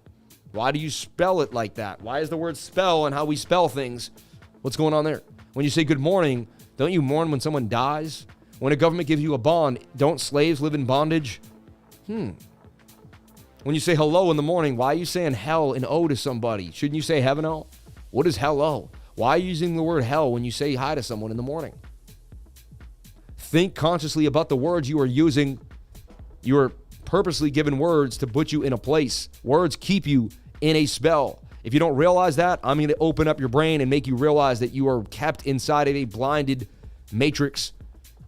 Why do you spell it like that? Why is the word spell and how we spell things? What's going on there? When you say good morning, don't you mourn when someone dies? When a government gives you a bond, don't slaves live in bondage? When you say hello in the morning, why are you saying hell and O to somebody? Shouldn't you say heaven O? What is hello? Why are you using the word hell when you say hi to someone in the morning? Think consciously about the words you are using. You are purposely given words to put you in a place. Words keep you in a spell. If you don't realize that, I'm going to open up your brain and make you realize that you are kept inside of a blinded matrix.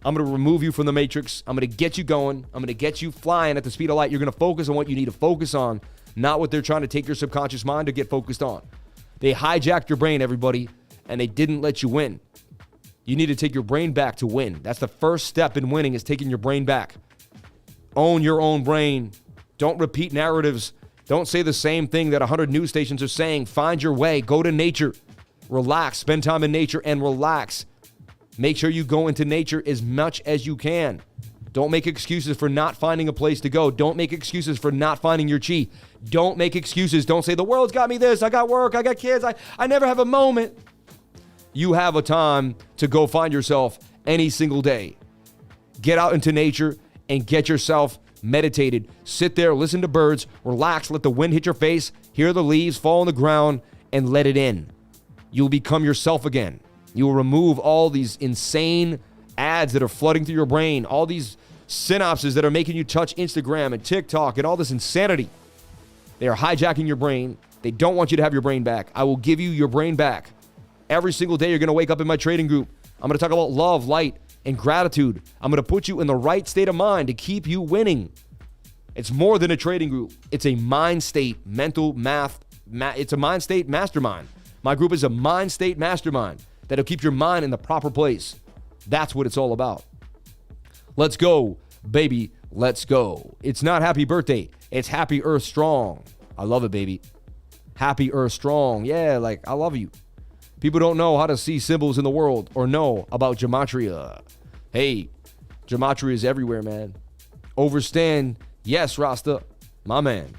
I'm going to remove you from the matrix. I'm going to get you going. I'm going to get you flying at the speed of light. You're going to focus on what you need to focus on, not what they're trying to take your subconscious mind to get focused on. They hijacked your brain, everybody, and they didn't let you win. You need to take your brain back to win. That's the first step in winning, is taking your brain back. Own your own brain. Don't repeat narratives. Don't say the same thing that 100 news stations are saying. Find your way. Go to nature. Relax. Spend time in nature and relax. Make sure you go into nature as much as you can. Don't make excuses for not finding a place to go. Don't make excuses for not finding your chi. Don't make excuses. Don't say, the world's got me this. I got work. I got kids. I never have a moment. You have a time to go find yourself any single day. Get out into nature and get yourself meditated. Sit there, listen to birds, relax, let the wind hit your face, hear the leaves fall on the ground, and let it in. You'll become yourself again. You will remove all these insane ads that are flooding through your brain, all these synapses that are making you touch Instagram and TikTok and all this insanity. They are hijacking your brain. They don't want you to have your brain back. I will give you your brain back. Every single day you're going to wake up in my trading group. I'm going to talk about love, light, and gratitude. I'm going to put you in the right state of mind to keep you winning. It's more than a trading group. It's a mind state, mental math. It's a mind state mastermind. My group is a mind state mastermind that'll keep your mind in the proper place. That's what it's all about. Let's go, baby. Let's go. It's not happy birthday. It's happy Earth strong. I love it, baby. Happy Earth strong. Yeah, like, I love you. People don't know how to see symbols in the world or know about gematria. Hey, gematria is everywhere, man. Overstand. Yes, Rasta. My man.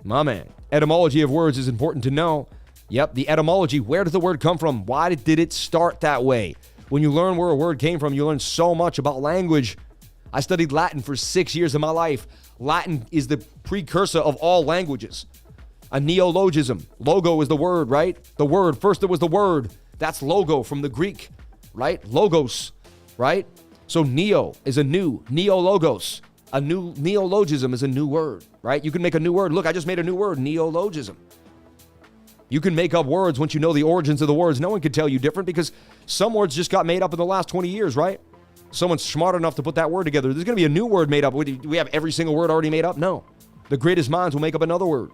My man. Etymology of words is important to know. Yep, the etymology. Where does the word come from? Why did it start that way? When you learn where a word came from, you learn so much about language. I studied Latin for 6 years of my life. Latin is the precursor of all languages. A neologism. Logo is the word, right? The word. First, there was the word. That's logo from the Greek, right? Logos, right? So neo is a new. Neologos. A new neologism is a new word, right? You can make a new word. Look, I just made a new word, neologism. You can make up words once you know the origins of the words. No one can tell you different because some words just got made up in the last 20 years, right? Someone's smart enough to put that word together. There's going to be a new word made up. Do we have every single word already made up? No. The greatest minds will make up another word.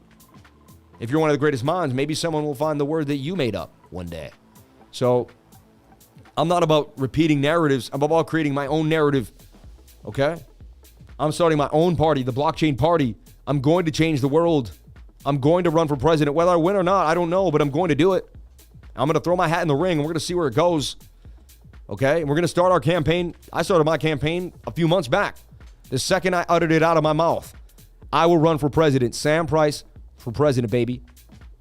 If you're one of the greatest minds, maybe someone will find the word that you made up one day. So I'm not about repeating narratives. I'm about creating my own narrative, okay? I'm starting my own party, the blockchain party. I'm going to change the world. I'm going to run for president. Whether I win or not, I don't know, but I'm going to do it. I'm going to throw my hat in the ring, and we're going to see where it goes, okay? And we're going to start our campaign. I started my campaign a few months back. The second I uttered it out of my mouth, I will run for president. Sam Price for president, baby.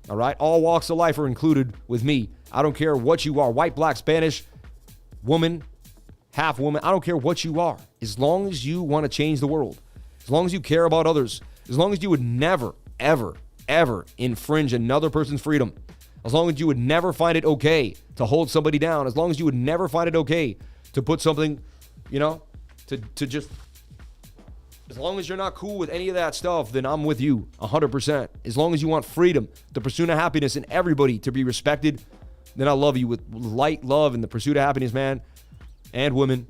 All right? All walks of life are included with me. I don't care what you are, white, black, Spanish, woman, half woman. I don't care what you are. As long as you want to change the world, as long as you care about others, as long as you would never, ever, ever infringe another person's freedom, as long as you would never find it okay to hold somebody down, as long as you would never find it okay to put something, you know, to just... As long as you're not cool with any of that stuff, then I'm with you 100%. As long as you want freedom, the pursuit of happiness, and everybody to be respected, then I love you with light love and the pursuit of happiness, man, and women.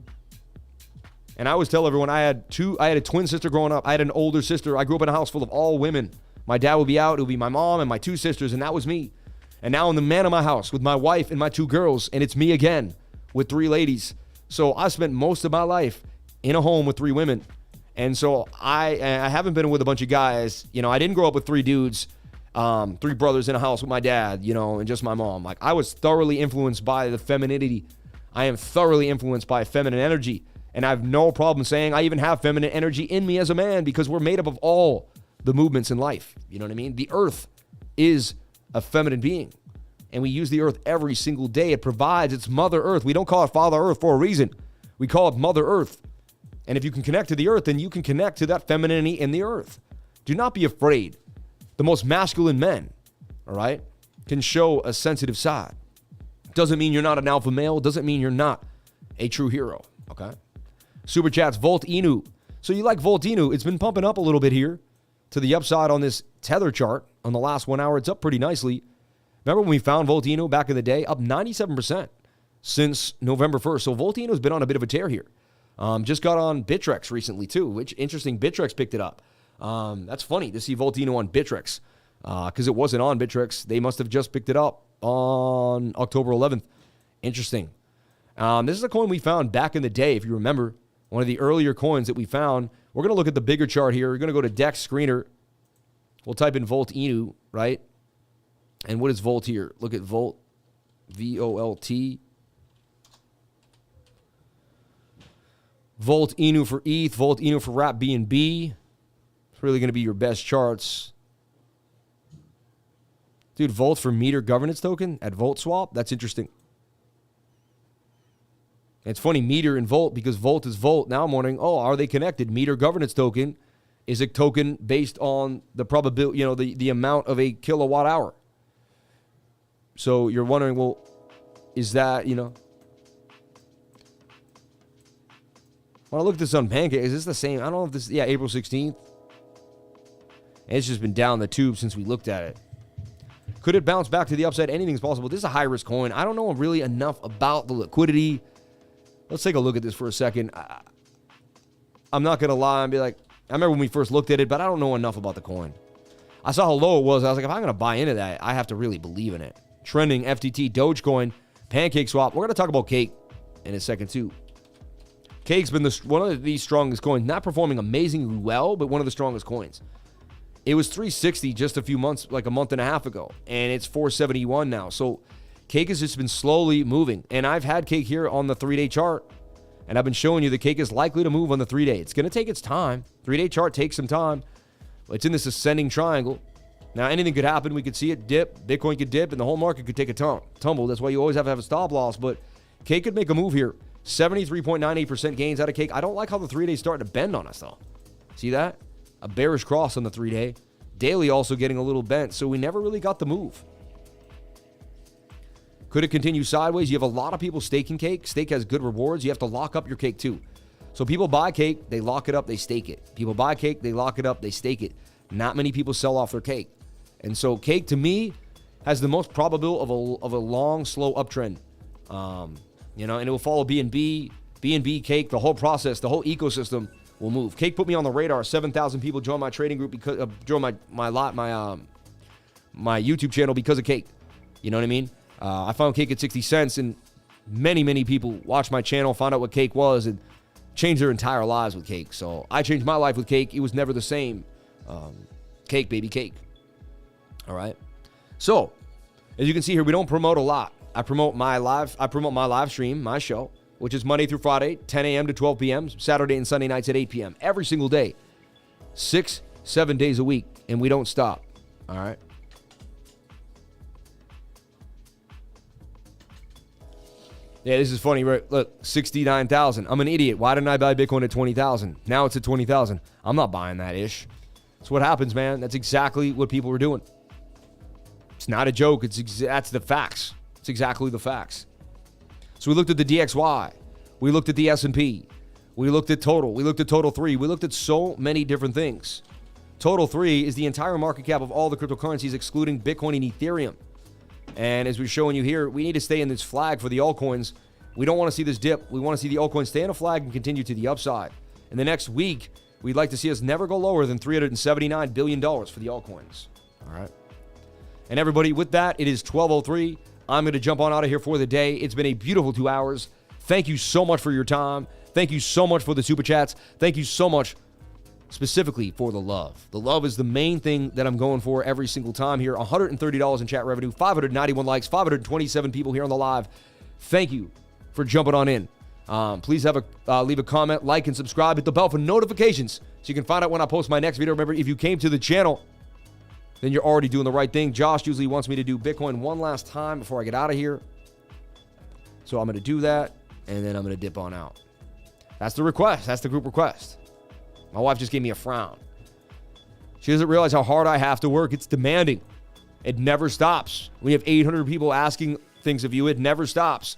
And I always tell everyone I had a twin sister growing up. I had an older sister. I grew up in a house full of all women. My dad would be out. It would be my mom and my two sisters, and that was me. And now I'm the man of my house with my wife and my 2 girls, and it's me again with 3 ladies. So I spent most of my life in a home with 3 women. And so I haven't been with a bunch of guys. You know, I didn't grow up with 3 dudes, 3 brothers in a house with my dad, you know, and just my mom. Like, I was thoroughly influenced by the femininity. I am thoroughly influenced by feminine energy. And I have no problem saying I even have feminine energy in me as a man, because we're made up of all the movements in life. You know what I mean? The earth is a feminine being. And we use the earth every single day. It provides. It's Mother Earth. We don't call it Father Earth for a reason. We call it Mother Earth. And if you can connect to the earth, then you can connect to that femininity in the earth. Do not be afraid. The most masculine men, all right, can show a sensitive side. Doesn't mean you're not an alpha male. Doesn't mean you're not a true hero, okay? Super chats, VOLTINU. So you like VOLTINU. It's been pumping up a little bit here to the upside on this tether chart. On the last 1 hour, it's up pretty nicely. Remember when we found VOLTINU back in the day? Up 97% since November 1st. So VOLTINU's been on a bit of a tear here. Just got on Bittrex recently too, which interesting. Bittrex picked it up. That's funny to see VOLTINU on Bittrex because it wasn't on Bittrex. They must have just picked it up on October 11th. Interesting. This is a coin we found back in the day, if you remember. One of the earlier coins that we found. We're going to look at the bigger chart here. We're going to go to Dex Screener. We'll type in VOLTINU, right? And what is Volt here? Look at Volt, V-O-L-T. VOLTINU for ETH, VOLTINU for WRAP BNB. It's really going to be your best charts. Dude, Volt for Meter Governance Token at Volt Swap. That's interesting. It's funny, Meter and Volt, because Volt is Volt. Now I'm wondering, oh, are they connected? Meter Governance Token is a token based on the probability, you know, the amount of a kilowatt hour. So you're wondering, well, is that, you know? When I look at this on Pancake, is this the same? I don't know if this, yeah, April 16th. And it's just been down the tube since we looked at it. Could it bounce back to the upside? Anything's possible. This is a high-risk coin. I don't know really enough about the liquidity. Let's take a look at this for a second. I'm not going to lie and be like, I remember when we first looked at it, but I don't know enough about the coin. I saw how low it was. I was like, if I'm going to buy into that, I have to really believe in it. Trending, FTT, Dogecoin, Pancake Swap. We're going to talk about Cake in a second, too. Cake's been one of the strongest coins. Not performing amazingly well, but one of the strongest coins. It was 360 just a few months, like a month and a half ago, and it's 471 now. So Cake has just been slowly moving. And I've had Cake here on the 3-day chart, and I've been showing you the Cake is likely to move on the 3-day. It's going to take its time. 3-day chart takes some time. It's in this ascending triangle. Now, anything could happen. We could see it dip. Bitcoin could dip, and the whole market could take a tumble. That's why you always have to have a stop loss. But Cake could make a move here. 73.98% gains out of Cake. I don't like how the 3-day starting to bend on us, though. See that? A bearish cross on the 3-day. Daily also getting a little bent, so we never really got the move. Could it continue sideways? You have a lot of people staking Cake. Stake has good rewards. You have to lock up your Cake, too. So people buy Cake, they lock it up, they stake it. People buy Cake, they lock it up, they stake it. Not many people sell off their Cake. And so Cake, to me, has the most probability of a long, slow uptrend. You know, and it will follow BNB, Cake, the whole process, the whole ecosystem will move. Cake put me on the radar. 7,000 people joined my trading group because joined my YouTube channel because of Cake. You know what I mean? I found Cake at 60 cents, and many people watched my channel, found out what Cake was, and changed their entire lives with Cake. So I changed my life with Cake. It was never the same. Cake, baby, Cake. All right. So as you can see here, we don't promote a lot. I promote my live stream, my show, which is Monday through Friday, 10 a.m. to 12 p.m., Saturday and Sunday nights at 8 p.m. every single day, 6-7 days a week, and we don't stop. All right. Yeah, this is funny, right? Look, 69,000. I'm an idiot. Why didn't I buy Bitcoin at 20,000? Now it's at 20,000. I'm not buying that ish. That's what happens, man. That's exactly what people were doing. It's not a joke. That's the facts. It's exactly the facts. So we looked at the DXY. We looked at the S&P. We looked at Total. We looked at Total 3. We looked at so many different things. Total 3 is the entire market cap of all the cryptocurrencies, excluding Bitcoin and Ethereum. And as we're showing you here, we need to stay in this flag for the altcoins. We don't want to see this dip. We want to see the altcoins stay in a flag and continue to the upside. In the next week, we'd like to see us never go lower than $379 billion for the altcoins. All right. And everybody, with that, it is 12:03. I'm going to jump on out of here for the day. It's been a beautiful 2 hours. Thank you so much for your time. Thank you so much for the super chats. Thank you so much specifically for the love. The love is the main thing that I'm going for every single time here. $130 in chat revenue, 591 likes, 527 people here on the live. Thank you for jumping on in. Please leave a comment, like, and subscribe. Hit the bell for notifications so you can find out when I post my next video. Remember, if you came to the channel, then you're already doing the right thing. Josh usually wants me to do Bitcoin one last time before I get out of here. So I'm going to do that, and then I'm going to dip on out. That's the request. That's the group request. My wife just gave me a frown. She doesn't realize how hard I have to work. It's demanding. It never stops. We have 800 people asking things of you. It never stops.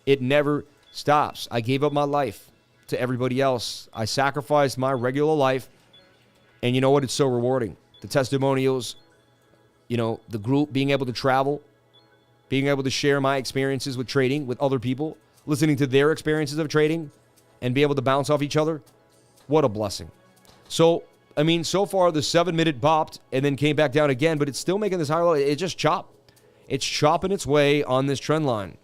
It never stops. I gave up my life to everybody else. I sacrificed my regular life. And you know what? It's so rewarding. The testimonials, the group, being able to travel, being able to share my experiences with trading with other people, listening to their experiences of trading, and be able to bounce off each other. What a blessing. So, so far the 7-minute bopped and then came back down again, but it's still making this higher low. It just chopped. It's chopping its way on this trend line.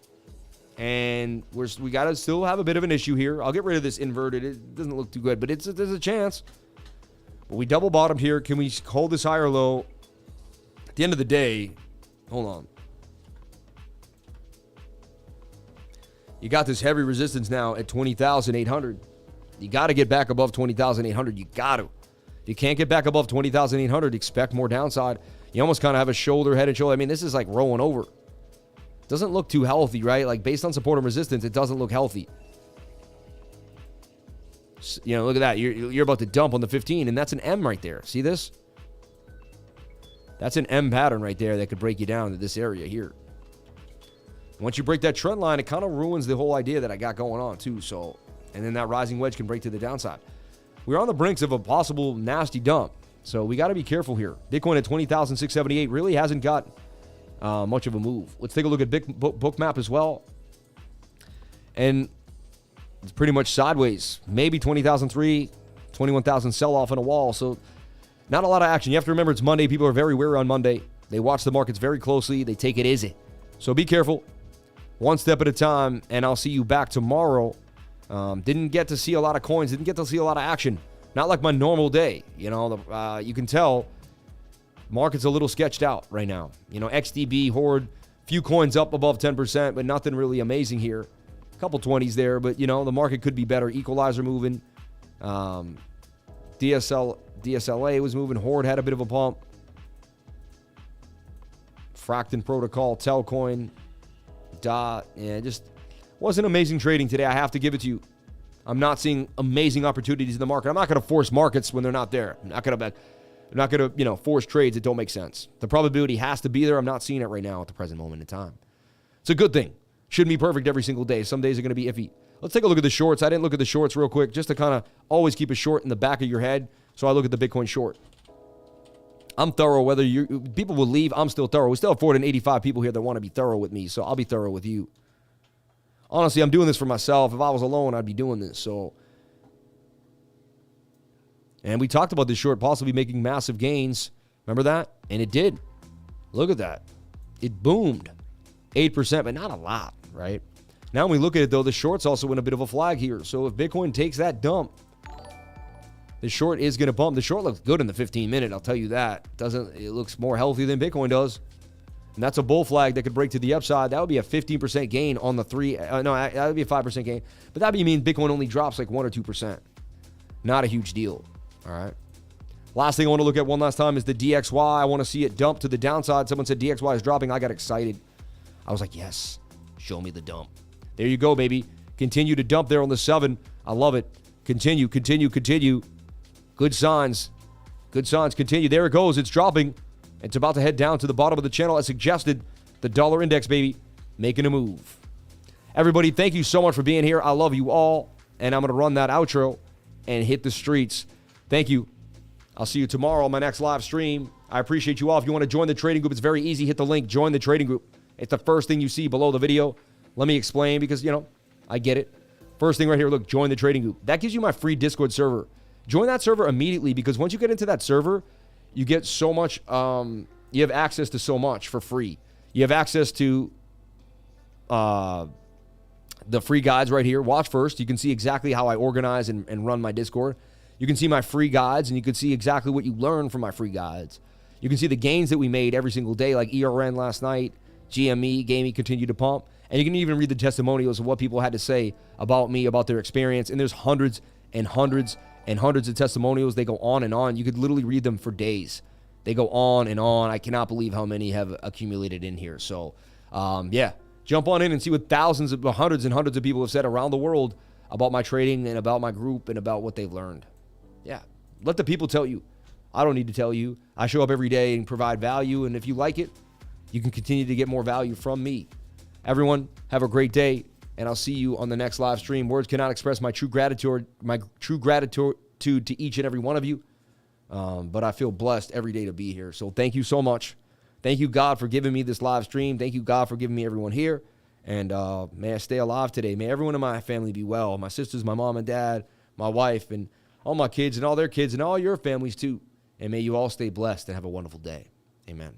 And we got to still have a bit of an issue here. I'll get rid of this inverted. It doesn't look too good, but there's a chance. But we double bottomed here. Can we hold this higher low? At the end of the day, hold on. You got this heavy resistance now at 20,800. You got to get back above 20,800. You got to. If you can't get back above 20,800, expect more downside. You almost kind of have a shoulder, head and shoulder. This is like rolling over. Doesn't look too healthy, right? Like based on support and resistance, it doesn't look healthy. Look at that. You're about to dump on the 15, and that's an M right there. See this? That's an M pattern right there that could break you down to this area here. Once you break that trend line, it kind of ruins the whole idea that I got going on too. So, and then that rising wedge can break to the downside. We're on the brinks of a possible nasty dump. So we got to be careful here. Bitcoin at 20,678 really hasn't got much of a move. Let's take a look at Bookmap as well. And it's pretty much sideways. Maybe 20,003, 21,000 sell-off on a wall. So not a lot of action. You have to remember it's Monday. People are very wary on Monday. They watch the markets very closely. They take it easy. So be careful. One step at a time, and I'll see you back tomorrow. Didn't get to see a lot of coins. Didn't get to see a lot of action. Not like my normal day. You can tell market's a little sketched out right now. XDB, Horde, few coins up above 10%, but nothing really amazing here. A couple 20s there, but, the market could be better. Equalizer moving. DSLA was moving. Horde had a bit of a pump. Fracton Protocol, Telcoin, DOT. Yeah, just wasn't amazing trading today. I have to give it to you. I'm not seeing amazing opportunities in the market. I'm not going to force markets when they're not there. I'm not going to force trades that don't make sense. The probability has to be there. I'm not seeing it right now at the present moment in time. It's a good thing. Shouldn't be perfect every single day. Some days are going to be iffy. Let's take a look at the shorts. I didn't look at the shorts real quick, just to kind of always keep a short in the back of your head. So I look at the Bitcoin short. I'm thorough. Whether people will leave, I'm still thorough. We still have 485 people here that want to be thorough with me, so I'll be thorough with you. Honestly, I'm doing this for myself. If I was alone, I'd be doing this. So, and we talked about this short possibly making massive gains. Remember that? And it did. Look at that. It boomed. 8%, but not a lot, right? Now when we look at it, though, the short's also in a bit of a flag here. So if Bitcoin takes that dump, the short is going to bump. The short looks good in the 15-minute, I'll tell you that. It looks more healthy than Bitcoin does. And that's a bull flag that could break to the upside. That would be a 15% gain on the three. That would be a 5% gain. But that would mean Bitcoin only drops like 1 or 2%. Not a huge deal. All right. Last thing I want to look at one last time is the DXY. I want to see it dump to the downside. Someone said DXY is dropping. I got excited. I was like, yes, show me the dump. There you go, baby. Continue to dump there on the 7. I love it. Continue. Good signs. Continue. There it goes. It's dropping. It's about to head down to the bottom of the channel as suggested. The dollar index, baby, making a move. Everybody, thank you so much for being here. I love you all. And I'm going to run that outro and hit the streets. Thank you. I'll see you tomorrow on my next live stream. I appreciate you all. If you want to join the trading group, it's very easy. Hit the link. Join the trading group. It's the first thing you see below the video. Let me explain because, I get it. First thing right here, look, join the trading group. That gives you my free Discord server. Join that server immediately because once you get into that server, you get so much You have access to so much for free. You have access to the free guides right here. Watch first. You can see exactly how I organize and run my Discord. You can see my free guides, and you can see exactly what you learn from my free guides. You can see the gains that we made every single day, like ERN last night, GME, GME continue to pump. And you can even read the testimonials of what people had to say about me, about their experience. And there's hundreds and hundreds and hundreds of testimonials. They go on and on. You could literally read them for days. They go on and on. I cannot believe how many have accumulated in here. So, yeah, jump on in and see what hundreds and hundreds of people have said around the world about my trading and about my group and about what they've learned. Yeah, let the people tell you. I don't need to tell you. I show up every day and provide value, and if you like it, you can continue to get more value from me. Everyone, have a great day, and I'll see you on the next live stream. Words cannot express my true gratitude to each and every one of you, but I feel blessed every day to be here. So thank you so much. Thank you, God, for giving me this live stream. Thank you, God, for giving me everyone here, and may I stay alive today. May everyone in my family be well. My sisters, my mom and dad, my wife, and all my kids and all their kids and all your families too. And may you all stay blessed and have a wonderful day. Amen.